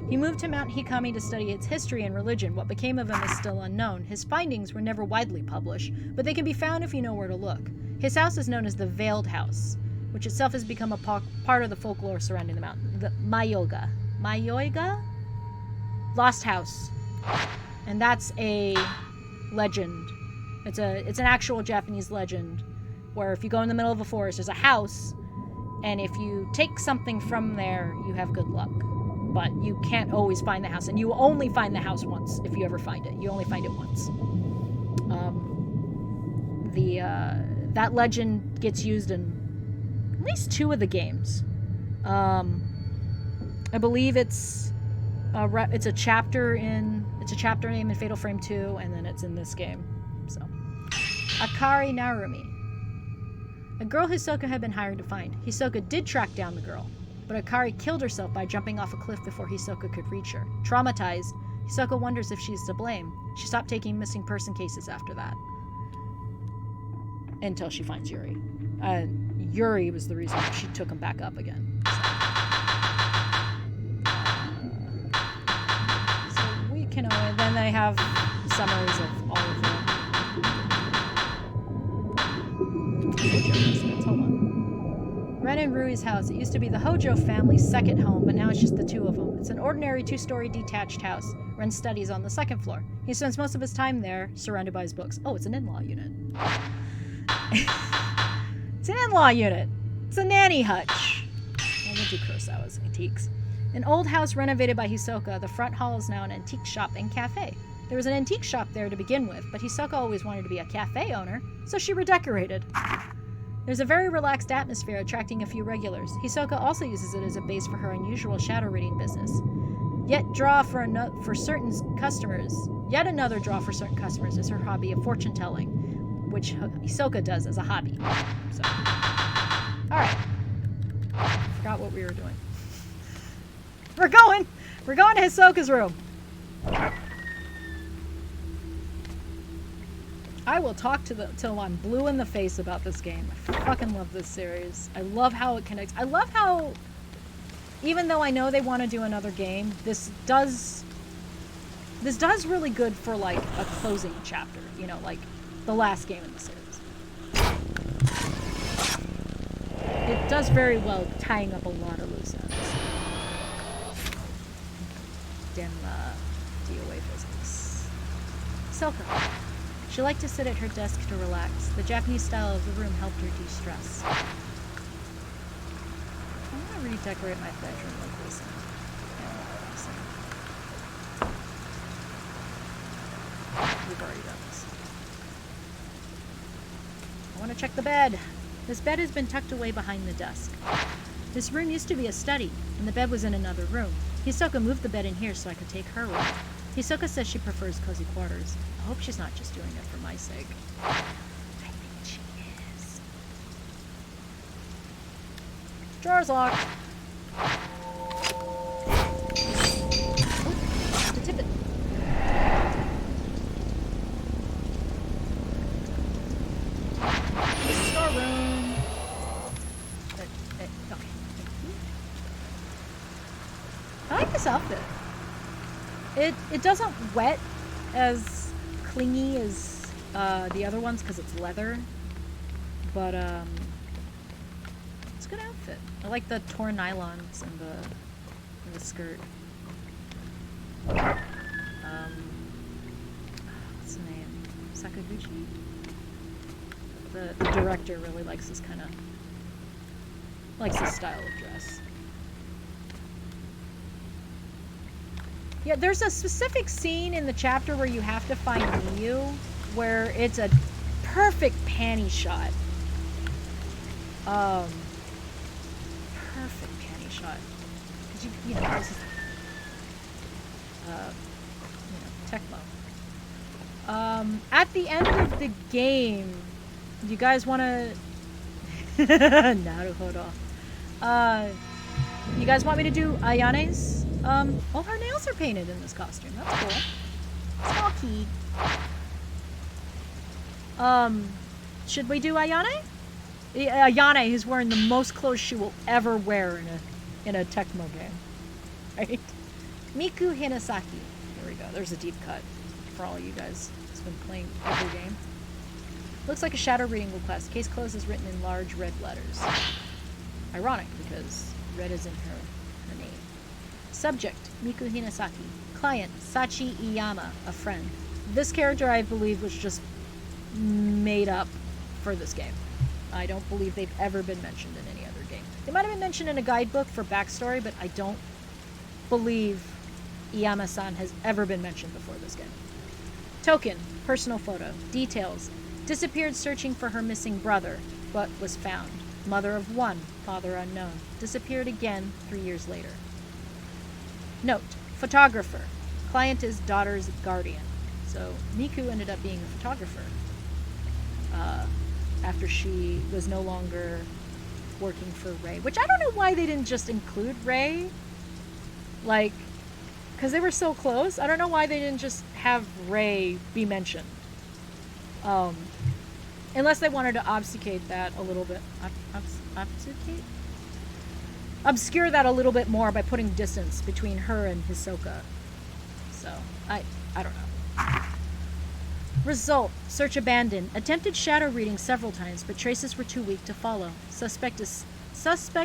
He moved to Mount Hikami to study its history and religion. What became of him is still unknown. His findings were never widely published, but they can be found if you know where to look. His house is known as the Veiled House, which itself has become a part of the folklore surrounding the mountain. The Mayoga? Lost House. And that's a legend. It's an actual Japanese legend where if you go in the middle of a forest, there's a house, and if you take something from there, you have good luck. But you can't always find the house, and you only find the house once if you ever find it. You only find it once. That legend gets used in at least 2 of the games. I believe it's a chapter name in Fatal Frame 2, and then it's in this game. So, Akari Narumi. A girl Hisoka had been hired to find. Hisoka did track down the girl, but Akari killed herself by jumping off a cliff before Hisoka could reach her. Traumatized, Hisoka wonders if she's to blame. She stopped taking missing person cases after that. Until she finds Yuri. Yuri was the reason she took him back up again. So we can only... Then they have summaries of all of them. Hold on. Ren and Rui's house. It used to be the Hojo family's second home, but now it's just the 2 of them. It's an ordinary 2-story detached house. Ren studies on the 2nd floor. He spends most of his time there, surrounded by his books. Oh, it's an in-law unit. It's an in-law unit. It's a nanny hutch. We'll do Kurosawa's antiques. An old house renovated by Hisoka. The front hall is now an antique shop and cafe. There was an antique shop there to begin with, but Hisoka always wanted to be a cafe owner, so she redecorated. There's a very relaxed atmosphere, attracting a few regulars. Hisoka also uses it as a base for her unusual shadow reading business. Yet another draw for certain customers is her hobby of fortune telling, which Hisoka does as a hobby. So, alright. Forgot what we were doing. We're going to Hisoka's room. I will talk till I'm blue in the face about this game. I fucking love this series. I love how it connects. I love how even though I know they want to do another game, this does really good for like a closing chapter, you know, like the last game in the series. It does very well tying up a lot of loose ends. Dim DOA business. Silka. She liked to sit at her desk to relax. The Japanese style of the room helped her de-stress. I want to redecorate my bedroom like this. We've already done this. I want to check the bed. This bed has been tucked away behind the desk. This room used to be a study, and the bed was in another room. Hisoka moved the bed in here so I could take her room. Hisoka says she prefers cozy quarters. I hope she's not just doing it for my sake. I think she is. Drawer's locked. To tip it. Storeroom. Okay. I like this outfit. It doesn't wet as clingy as the other ones because it's leather, but it's a good outfit. I like the torn nylons and the skirt. What's the name? Sakaguchi? The director really likes this kind of style of dress. Yeah, there's a specific scene in the chapter where you have to find Miyu, where it's a perfect panty shot. Perfect panty shot. Cause you know, this is, Tecmo. At the end of the game, do you guys want to? Naruhodo. You guys want me to do Ayane's? Well, her nails are painted in this costume. That's cool. Small key. Should we do Ayane? Ayane is wearing the most clothes she will ever wear in a Tecmo game. Right? Miku Hinasaki. Here we go. There's a deep cut for all you guys who's been playing every game. Looks like a shadow reading request. Case closed is written in large red letters. Ironic, because red is in her name. Subject, Miku Hinasaki. Client, Sachi Iyama, a friend. This character, I believe, was just made up for this game. I don't believe they've ever been mentioned in any other game. They might have been mentioned in a guidebook for backstory, but I don't believe Iyama-san has ever been mentioned before this game. Token, personal photo. Details. Disappeared searching for her missing brother, but was found. Mother of one, father unknown. Disappeared again 3 years later. Note, photographer. Client is daughter's guardian. So Miku ended up being a photographer after she was no longer working for Rei. Which I don't know why they didn't just include Rei. Like, because they were so close. I don't know why they didn't just have Rei be mentioned. Unless they wanted to obfuscate that a little bit. Obfuscate? Obscure that a little bit more by putting distance between her and Hisoka. So, I don't know. Result. Search abandoned. Attempted shadow reading several times, but traces were too weak to follow. Suspect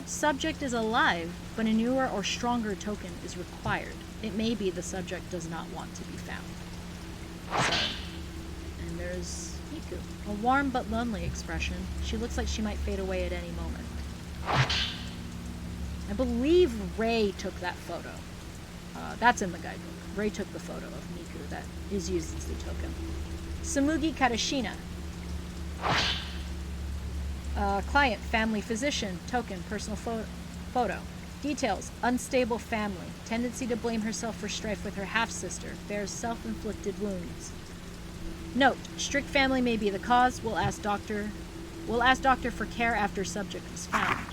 subject is alive, but a newer or stronger token is required. It may be the subject does not want to be found. So, and there's Miku. A warm but lonely expression. She looks like she might fade away at any moment. I believe Rei took that photo. That's in the guidebook. Rei took the photo of Miku that is used as the token. Samugi Katashina. Client, family physician, token, personal photo. Details, unstable family, tendency to blame herself for strife with her half-sister, bears self-inflicted wounds. Note, strict family may be the cause. We'll ask doctor for care after subject is found.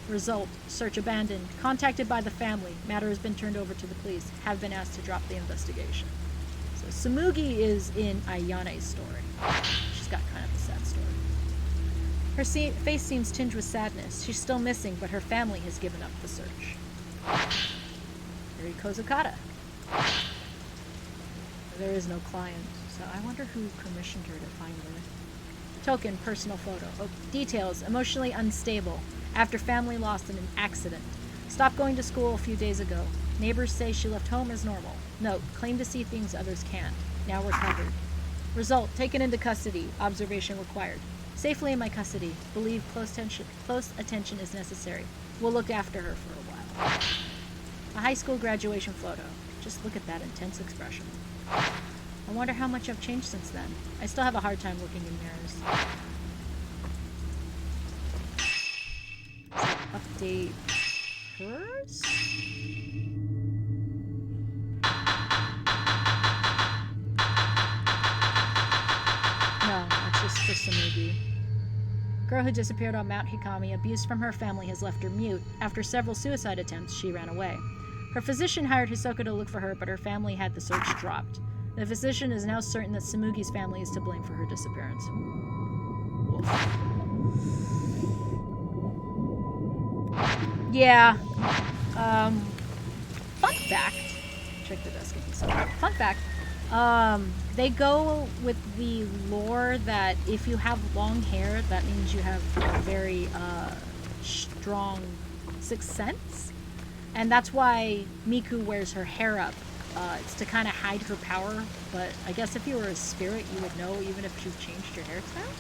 Result, search abandoned, contacted by the family, matter has been turned over to the police, have been asked to drop the investigation. So Samugi is in Ayane's story. She's got kind of a sad story. Her face seems tinged with sadness. She's still missing, but her family has given up the search. Yuri Kozukata. There is no client, so I wonder who commissioned her to find her. Token, personal photo. Oh, details, emotionally unstable. After family lost in an accident. Stopped going to school a few days ago. Neighbors say she left home as normal. Note, claim to see things others can't. Now recovered. Result, taken into custody. Observation required. Safely in my custody. Believe close attention is necessary. We'll look after her for a while. A high school graduation photo. Just look at that intense expression. I wonder how much I've changed since then. I still have a hard time looking in mirrors. Update hers? No, that's just for Samugi. Girl who disappeared on Mount Hikami, abuse from her family has left her mute. After several suicide attempts, she ran away. Her physician hired Hisoka to look for her, but her family had the search dropped. The physician is now certain that Samugi's family is to blame for her disappearance. Woof. Yeah. Fun fact. Check the desk if you saw it. Fun fact. They go with the lore that if you have long hair, that means you have a very strong sixth sense. And that's why Miku wears her hair up. It's to kind of hide her power, but I guess if you were a spirit, you would know even if you've changed your hairstyle.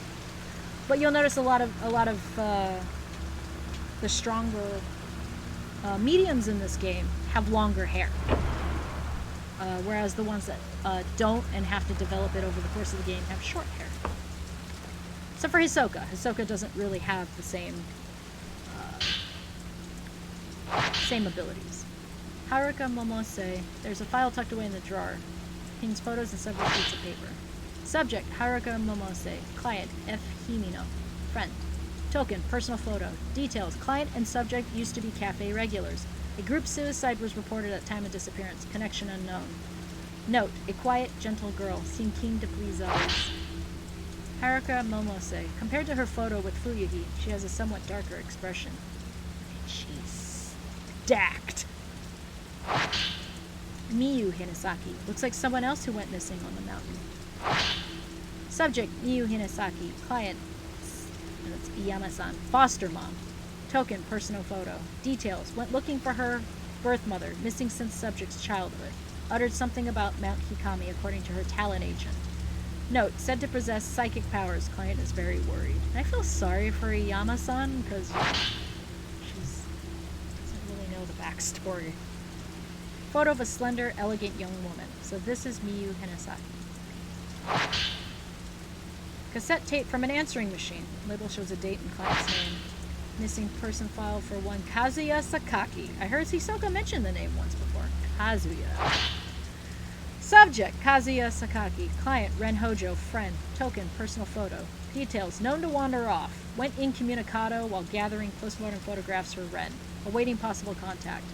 But you'll notice a lot of the stronger mediums in this game have longer hair, whereas the ones that don't and have to develop it over the course of the game have short hair. Except for Hisoka. Hisoka doesn't really have the same abilities. Haruka Momose. There's a file tucked away in the drawer. Contains photos and several sheets of paper. Subject, Haruka Momose. Client, F. Himino. Friend. Token, personal photo. Details, client and subject used to be cafe regulars. A group suicide was reported at time of disappearance. Connection unknown. Note, a quiet, gentle girl, seemed keen to please others. Haruka Momose. Compared to her photo with Fuyuhi, she has a somewhat darker expression. She's stacked. Miyu Hinasaki. Looks like someone else who went missing on the mountain. Subject, Miyu Hinasaki. Client, and it's Iyama-san. Foster mom. Token, personal photo. Details, went looking for her birth mother, missing since subject's childhood. Uttered something about Mount Hikami according to her talent agent. Note, said to possess psychic powers. Client is very worried. I feel sorry for Iyama-san because she doesn't really know the backstory. Photo of a slender, elegant young woman. So this is Miyu Hinasaki. Cassette tape from an answering machine. Label shows a date and client's name. Missing person file for one Kazuya Sakaki. I heard Hisoka mention the name once before. Kazuya. Subject, Kazuya Sakaki. Client, Ren Hojo. Friend. Token, personal photo. Details, known to wander off. Went incommunicado while gathering postmortem photographs for Ren. Awaiting possible contact.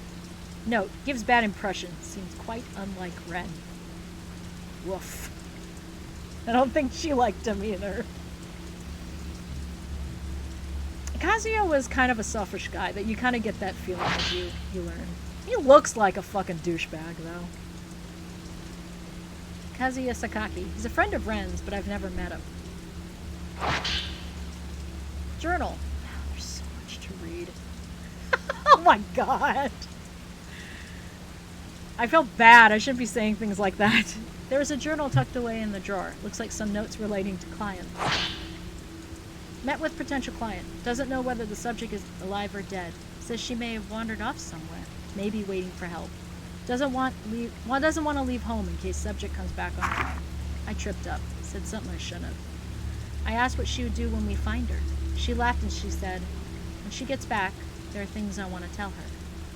Note, gives bad impression. Seems quite unlike Ren. Woof. I don't think she liked him either. Kazuya was kind of a selfish guy, that you kind of get that feeling as you learn. He looks like a fucking douchebag, though. Kazuya Sakaki. He's a friend of Ren's, but I've never met him. Journal. Oh, there's so much to read. Oh my god. I felt bad. I shouldn't be saying things like that. There is a journal tucked away in the drawer. Looks like some notes relating to clients. Met with potential client. Doesn't know whether the subject is alive or dead. Says she may have wandered off somewhere. Maybe waiting for help. Doesn't want to leave home in case subject comes back on her own. I tripped up. Said something I shouldn't have. I asked what she would do when we find her. She laughed and she said, when she gets back, there are things I want to tell her.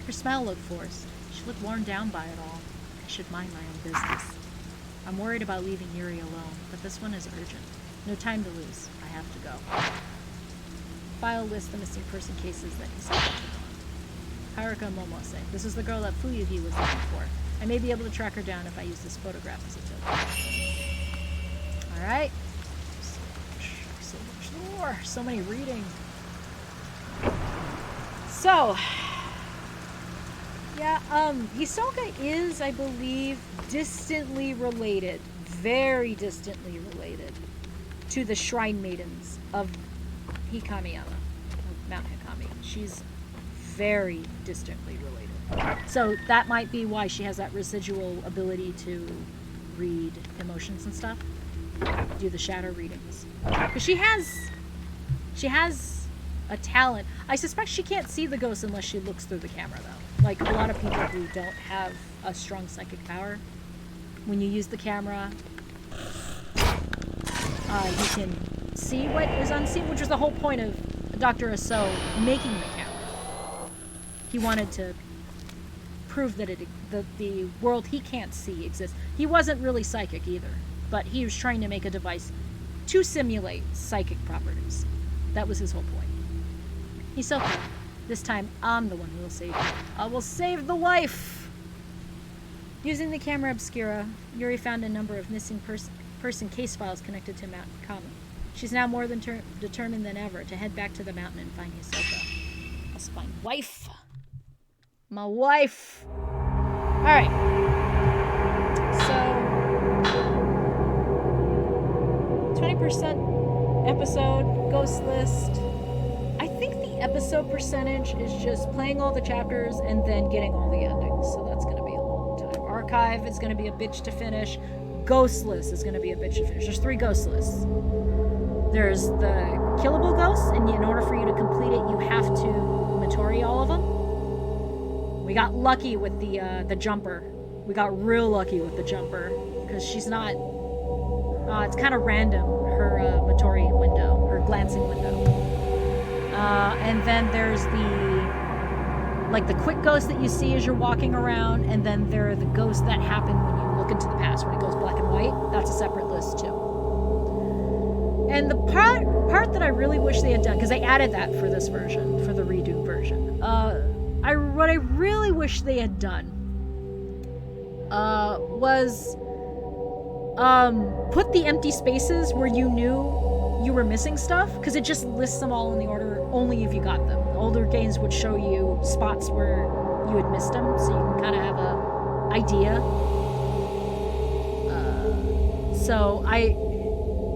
Her smile looked forced. She looked worn down by it all. I should mind my own business. I'm worried about leaving Yuri alone, but this one is urgent. No time to lose. I have to go. File lists the missing person cases that he's looking on. Haruka Momose. This is the girl that Fuyuhi was looking for. I may be able to track her down if I use this photograph as a token. Alright. So much lore. So many reading. So, Yeah, Hisoka is, I believe, distantly related, very distantly related, to the Shrine Maidens of Hikamiyama, of Mount Hikami. She's very distantly related. So that might be why she has that residual ability to read emotions and stuff, do the shadow readings. Because she has a talent. I suspect she can't see the ghosts unless she looks through the camera, though. Like, a lot of people who don't have a strong psychic power, when you use the camera, you can see what is unseen, which was the whole point of Dr. Aso making the camera. He wanted to prove that the world he can't see exists. He wasn't really psychic either, but he was trying to make a device to simulate psychic properties. That was his whole point. He's okay. This time, I'm the one who will save you. I will save the wife! Using the camera obscura, Yuri found a number of missing person case files connected to Mount Kami. She's now more than determined than ever to head back to the mountain and find Hisoka. Let's find wife! My wife! Alright. So... 20% episode, ghost list. I think the episode percentage is just playing all the chapters and then getting all the endings. So that's going to be a long time. Archive is going to be a bitch to finish. Ghost list is going to be a bitch to finish. There's 3 ghost lists. There's the killable ghosts, and in order for you to complete it, you have to Matori all of them. We got lucky with the jumper. We got real lucky with the jumper because she's not. It's kind of random, her Matori window, her glancing window. And then there's the quick ghosts that you see as you're walking around, and then there are the ghosts that happen when you look into the past, when it goes black and white. That's a separate list too. And the part that I really wish they had done, because they added that for this version, for the redo version, what I really wish they had done was put the empty spaces where you knew you were missing stuff, because it just lists them all in the order only if you got them. The older games would show you spots where you had missed them, so you can kind of have a idea.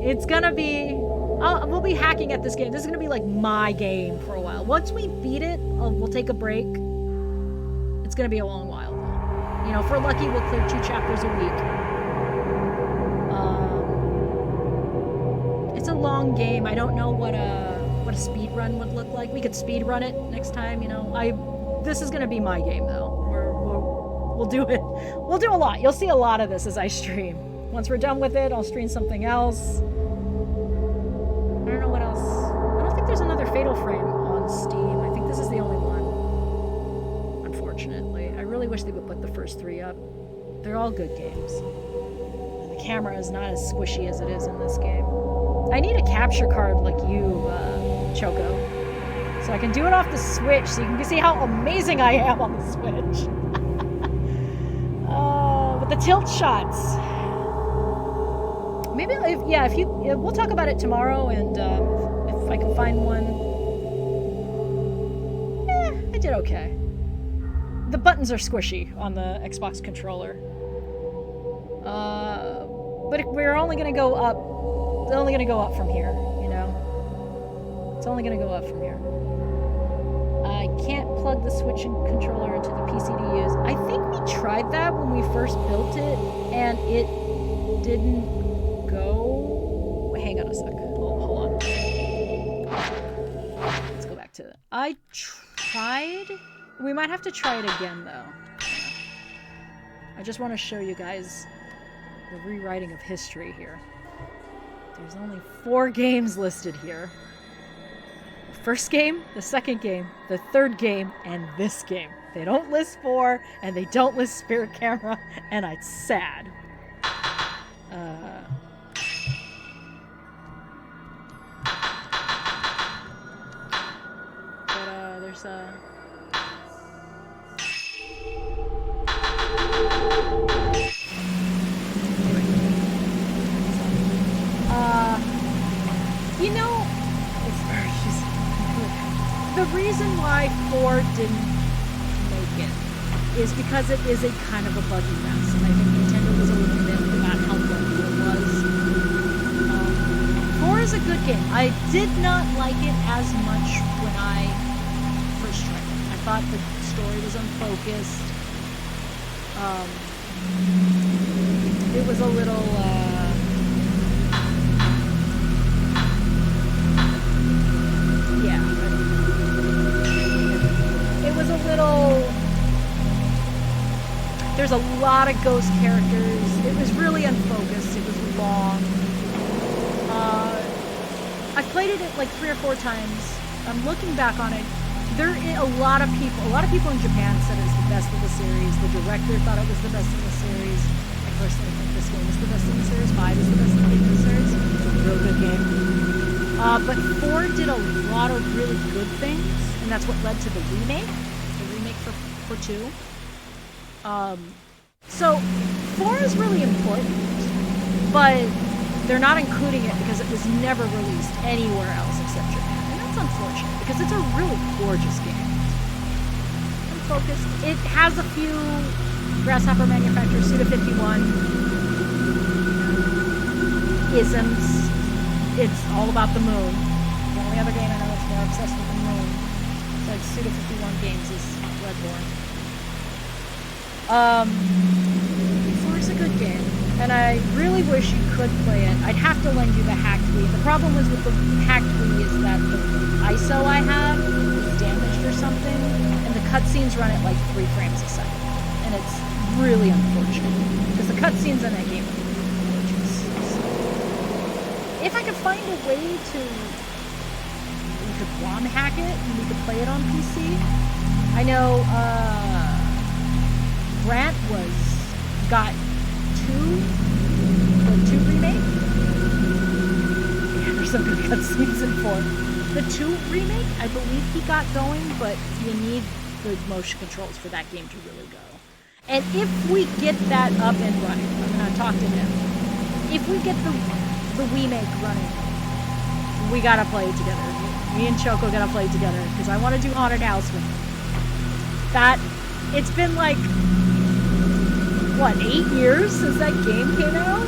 It's gonna be, we'll be hacking at this game. This is gonna be like my game for a while. Once we beat it, we'll take a break. It's gonna be a long while though. You know, if we're lucky, we'll clear 2 chapters a week. It's a long game. I don't know what a speed run would look like. We could speed run it next time, you know. This is gonna be my game though. We'll do it. We'll do a lot. You'll see a lot of this as I stream. Once we're done with it, I'll stream something else. I don't know what else. I don't think there's another Fatal Frame on Steam. I think this is the only one. Unfortunately. I really wish they would put the first 3 up. They're all good games. And the camera is not as squishy as it is in this game. I need a capture card like you, Choco. So I can do it off the Switch, so you can see how amazing I am on the Switch. With the tilt shots. Maybe, we'll talk about it tomorrow, and if I can find one. I did okay. The buttons are squishy on the Xbox controller. But we're only gonna go up. It's only gonna go up from here, you know? It's only gonna go up from here. I can't plug the Switch controller into the PC to use. I think we tried that when we first built it, and it didn't go. Hang on a sec. Hold on. Let's go back to it. I tried. We might have to try it again, though. I just want to show you guys the rewriting of history here. There's only 4 games listed here. The first game, the second game, the third game, and this game. They don't list 4, and they don't list Spirit Camera, and it's sad. There's you know, the reason why 4 didn't make it is because it is a kind of a buggy mess, and I think Nintendo was a little bit about how buggy it was. 4 is a good game. I did not like it as much when I first tried it. I thought the story was unfocused. It was a little, yeah. It was a little... There's a lot of ghost characters. It was really unfocused. It was long. I've played it like 3 or 4 times. I'm looking back on it. A lot of people in Japan said it was the best of the series. The director thought it was the best of the series. I personally think this game is the best of the series. 5 is the best of the series. It's a real good game. But 4 did a lot of really good things, and that's what led to the remake for 2. So 4 is really important, but they're not including it because it was never released anywhere else except Japan. And that's unfortunate because it's a really gorgeous game. Unfocused. It has a few Grasshopper manufacturers, Pt1 isms. It's all about the moon. The only other game I know that's more obsessed with the moon besides Pt1 games is Bloodborne. 4 is a good game, and I really wish you could play it. I'd have to lend you the hacked Wii. The problem was with the hacked Wii is that the ISO I had was damaged or something, and the cutscenes run at like 3 frames a second, and it's really unfortunate because the cutscenes in that game are gorgeous. So, if I could find a way to, we could ROM hack it and we could play it on PC. I know Grant got 2 remake. Yeah, there's some good cutscenes in 4. The 2 remake, I believe he got going, but you need the motion controls for that game to really go. And if we get that up and running, I'm gonna talk to him. If we get the remake running, we gotta play it together. Me and Choco gotta play it together because I want to do Haunted House with him. It's been like, what, 8 years since that game came out?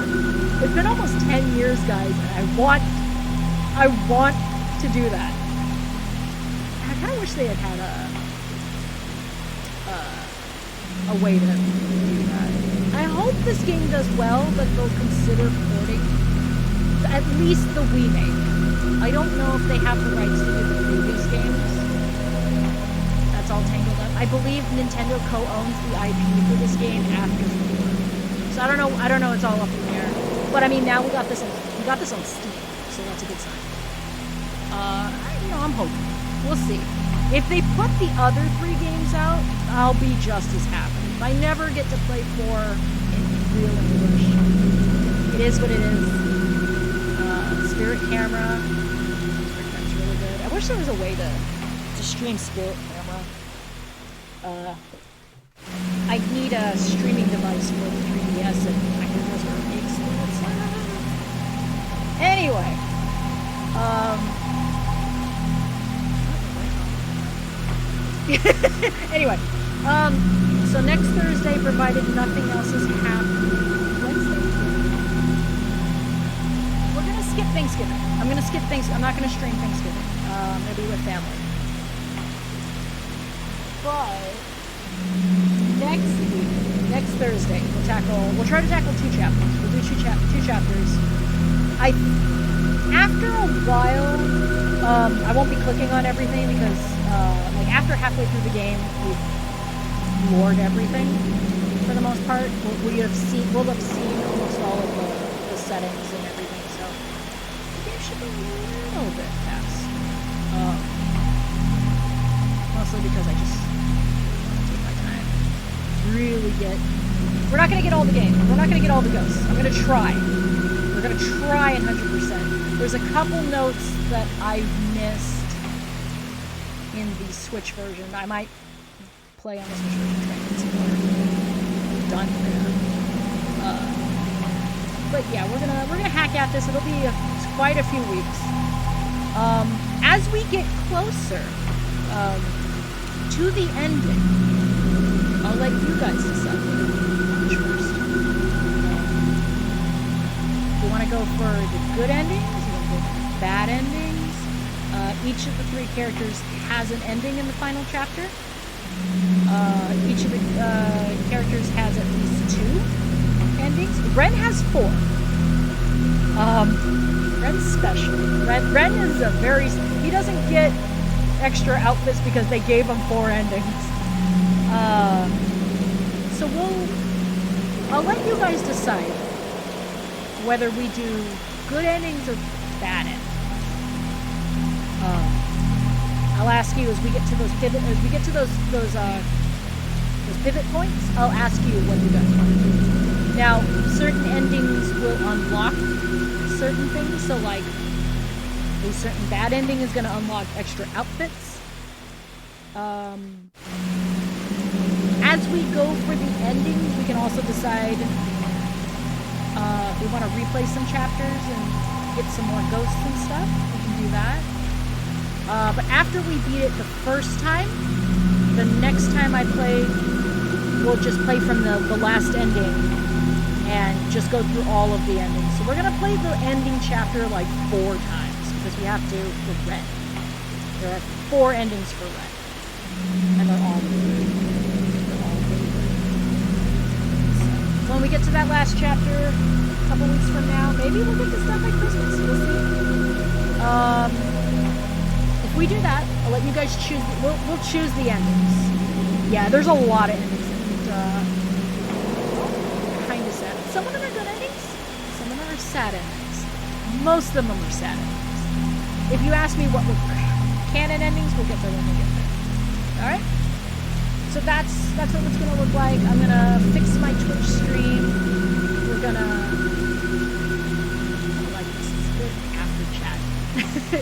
It's been almost 10 years, guys, and I want to do that. I kind of wish they had a way to do that. I hope this game does well, but they'll consider porting at least the remake. I don't know if they have the rights to do the previous games. That's all tangled up. I believe Nintendo co-owns the IP for this game after 4. So I don't know, it's all up in the air. But I mean, now we got this on Steam, so that's a good sign. I'm hoping. We'll see. If they put the other 3 games out, I'll be just as happy. If I never get to play 4 in real English, it is what it is. Spirit Camera. Spirit Camera's really good. I wish there was a way to stream Spirit Camera. I need a streaming device for the 3DS, and I hear those are expensive. Anyway, so next Thursday, provided nothing else is happening. Wednesday? We're gonna skip Thanksgiving. I'm gonna skip Thanksgiving. I'm not gonna stream Thanksgiving. I'm gonna be with family. But next Thursday, we'll try to tackle 2 chapters. We'll do 2 chapters. After a while, I won't be clicking on everything because, like, after halfway through the game, we've lured everything for the most part. We'll have seen almost all of the settings and everything, so the game should be a little bit fast. Mostly because I just really we're not going to get all the game. We're not going to get all the ghosts. I'm going to try. We're going to try 100%. There's a couple notes that I've missed in the Switch version. I might play on the Switch version try and get some more done there. But yeah, we're gonna hack at this. It'll be quite a few weeks. As we get closer to the ending, I'll let you guys decide what to watch first. Do you want to go for the good endings? You want to go for the bad endings? Each of the 3 characters has an ending in the final chapter. Each of the characters has at least 2 endings. Ren has 4. Ren's special. Ren is a very... He doesn't get extra outfits because they gave him 4 endings. So I'll let you guys decide whether we do good endings or bad endings. I'll ask you as we get to those pivot points. I'll ask you what you guys want to do. Now, certain endings will unlock certain things. So, like, a certain bad ending is going to unlock extra outfits. As we go for the endings, we can also decide if we want to replay some chapters and get some more ghosts and stuff. We can do that. But after we beat it the first time, the next time I play, we'll just play from the last ending and just go through all of the endings. So we're going to play the ending chapter like 4 times because we have to for Red. There are 4 endings for Red. And they're all really good. So when we get to that last chapter, a couple weeks from now, maybe we'll get this done by Christmas. We'll see. If we do that, I'll let you guys choose. We'll choose the endings. Yeah, there's a lot of endings. Kind of sad. Some of them are good endings. Some of them are sad endings. Most of them are sad endings. If you ask me what were canon endings, we'll get there when we get there. All right. So that's what it's gonna look like. I'm gonna fix my Twitch stream. We're gonna. Like this is good after chat.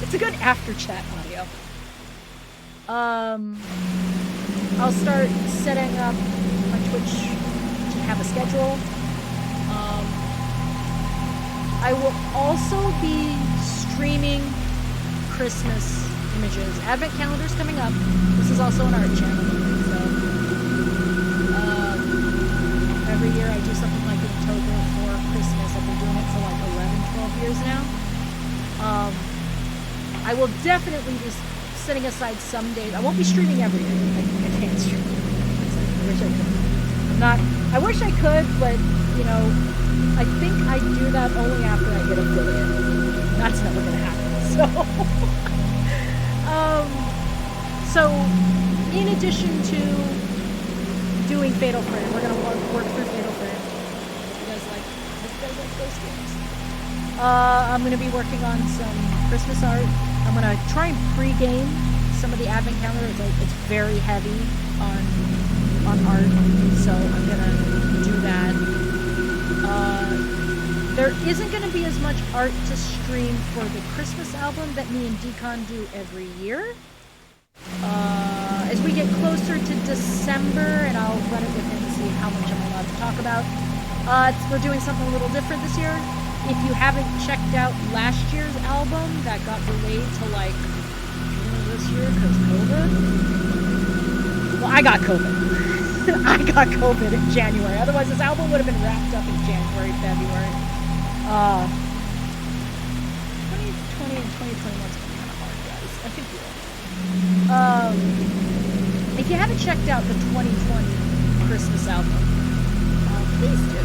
It's a good after chat audio. I'll start setting up my Twitch to have a schedule. I will also be streaming Christmas images. Advent calendar's coming up. This is also an art channel. So every year I do something like in October for Christmas. I've been doing it for like 11, 12 years now. I will definitely be setting aside some days. I won't be streaming every day. I can't stream. I wish I could. I wish I could, but, you know, I think I do that only after I get affiliate. That's never going to happen. So, in addition to doing Fatal Frame, we're going to work through Fatal Frame. Hope you guys like those games. I'm going to be working on some Christmas art. I'm going to try and pre-game some of the advent calendar. It's very heavy on art, so I'm going to do that. There isn't going to be as much art to stream for the Christmas album that me and Decon do every year. As we get closer to December, and I'll run it with him to see how much I'm allowed to talk about, we're doing something a little different this year. If you haven't checked out last year's album that got delayed to like June of this year because COVID. Well, I got COVID. I got COVID in January. Otherwise, this album would have been wrapped up in January, February. 2020 and 2021 is kind of hard, guys. I think you will. If you haven't checked out the 2020 Christmas album, please do.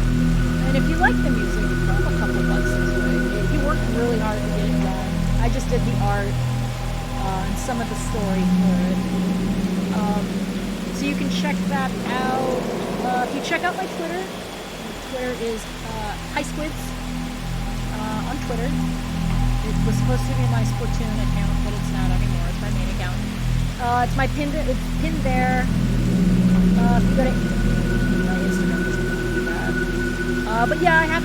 And if you like the music, throw him a couple bucks his way. He worked really hard to get it done. I just did the art and some of the story for it. So you can check that out. If you check out my Twitter is HighSquids on Twitter. It was supposed to be my Splatoon account, but it's not anymore. It's my main account. It's pinned there. If you go to my Instagram, but yeah, I'll have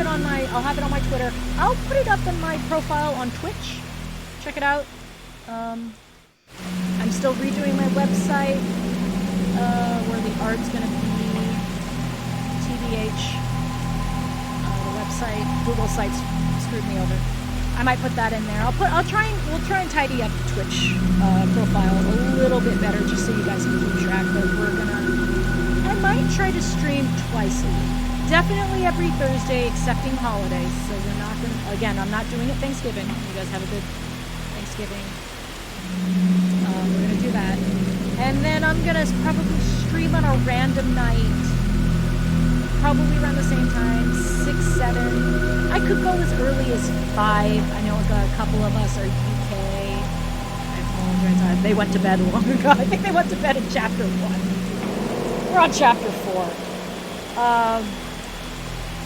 it on my Twitter. I'll put it up in my profile on Twitch. Check it out. I'm still redoing my website, where the art's gonna be TBH. The website, Google sites screwed me over. I might put that in there. We'll try and tidy up the Twitch profile a little bit better, just so you guys can keep track. But we're gonna, and might try to stream twice a week. Definitely every Thursday, excepting holidays. So we're not gonna. Again, I'm not doing it Thanksgiving. You guys have a good Thanksgiving. We're gonna do that, and then I'm gonna probably stream on a random night. Probably around the same time, 6, 7. I could go as early as 5. I know a couple of us are UK. I apologize. They went to bed long ago. I think they went to bed in chapter 1. We're on chapter 4.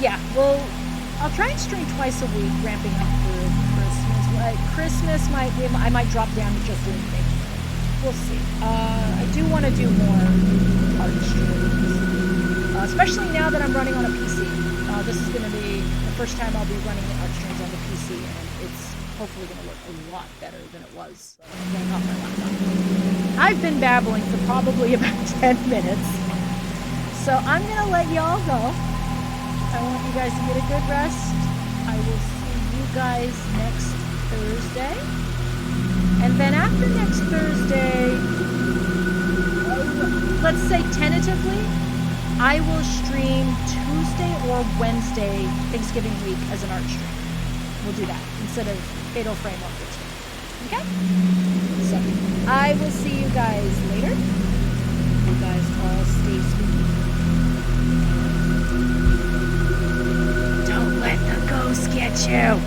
Yeah, well, I'll try and stream twice a week, ramping up for Christmas. I might drop down to just doing things. We'll see. I do want to do more art streams. Especially now that I'm running on a PC. This is going to be the first time I'll be running the art streams on the PC, and it's hopefully going to look a lot better than it was running off my laptop. I've been babbling for probably about 10 minutes, so I'm going to let y'all go. I want you guys to get a good rest. I will see you guys next Thursday. And then after next Thursday, let's say tentatively, I will stream Tuesday or Wednesday Thanksgiving week as an art stream. We'll do that instead of Fatal Frame on Thursday. Okay? So, I will see you guys later. You guys all stay spooky. Don't let the ghost get you.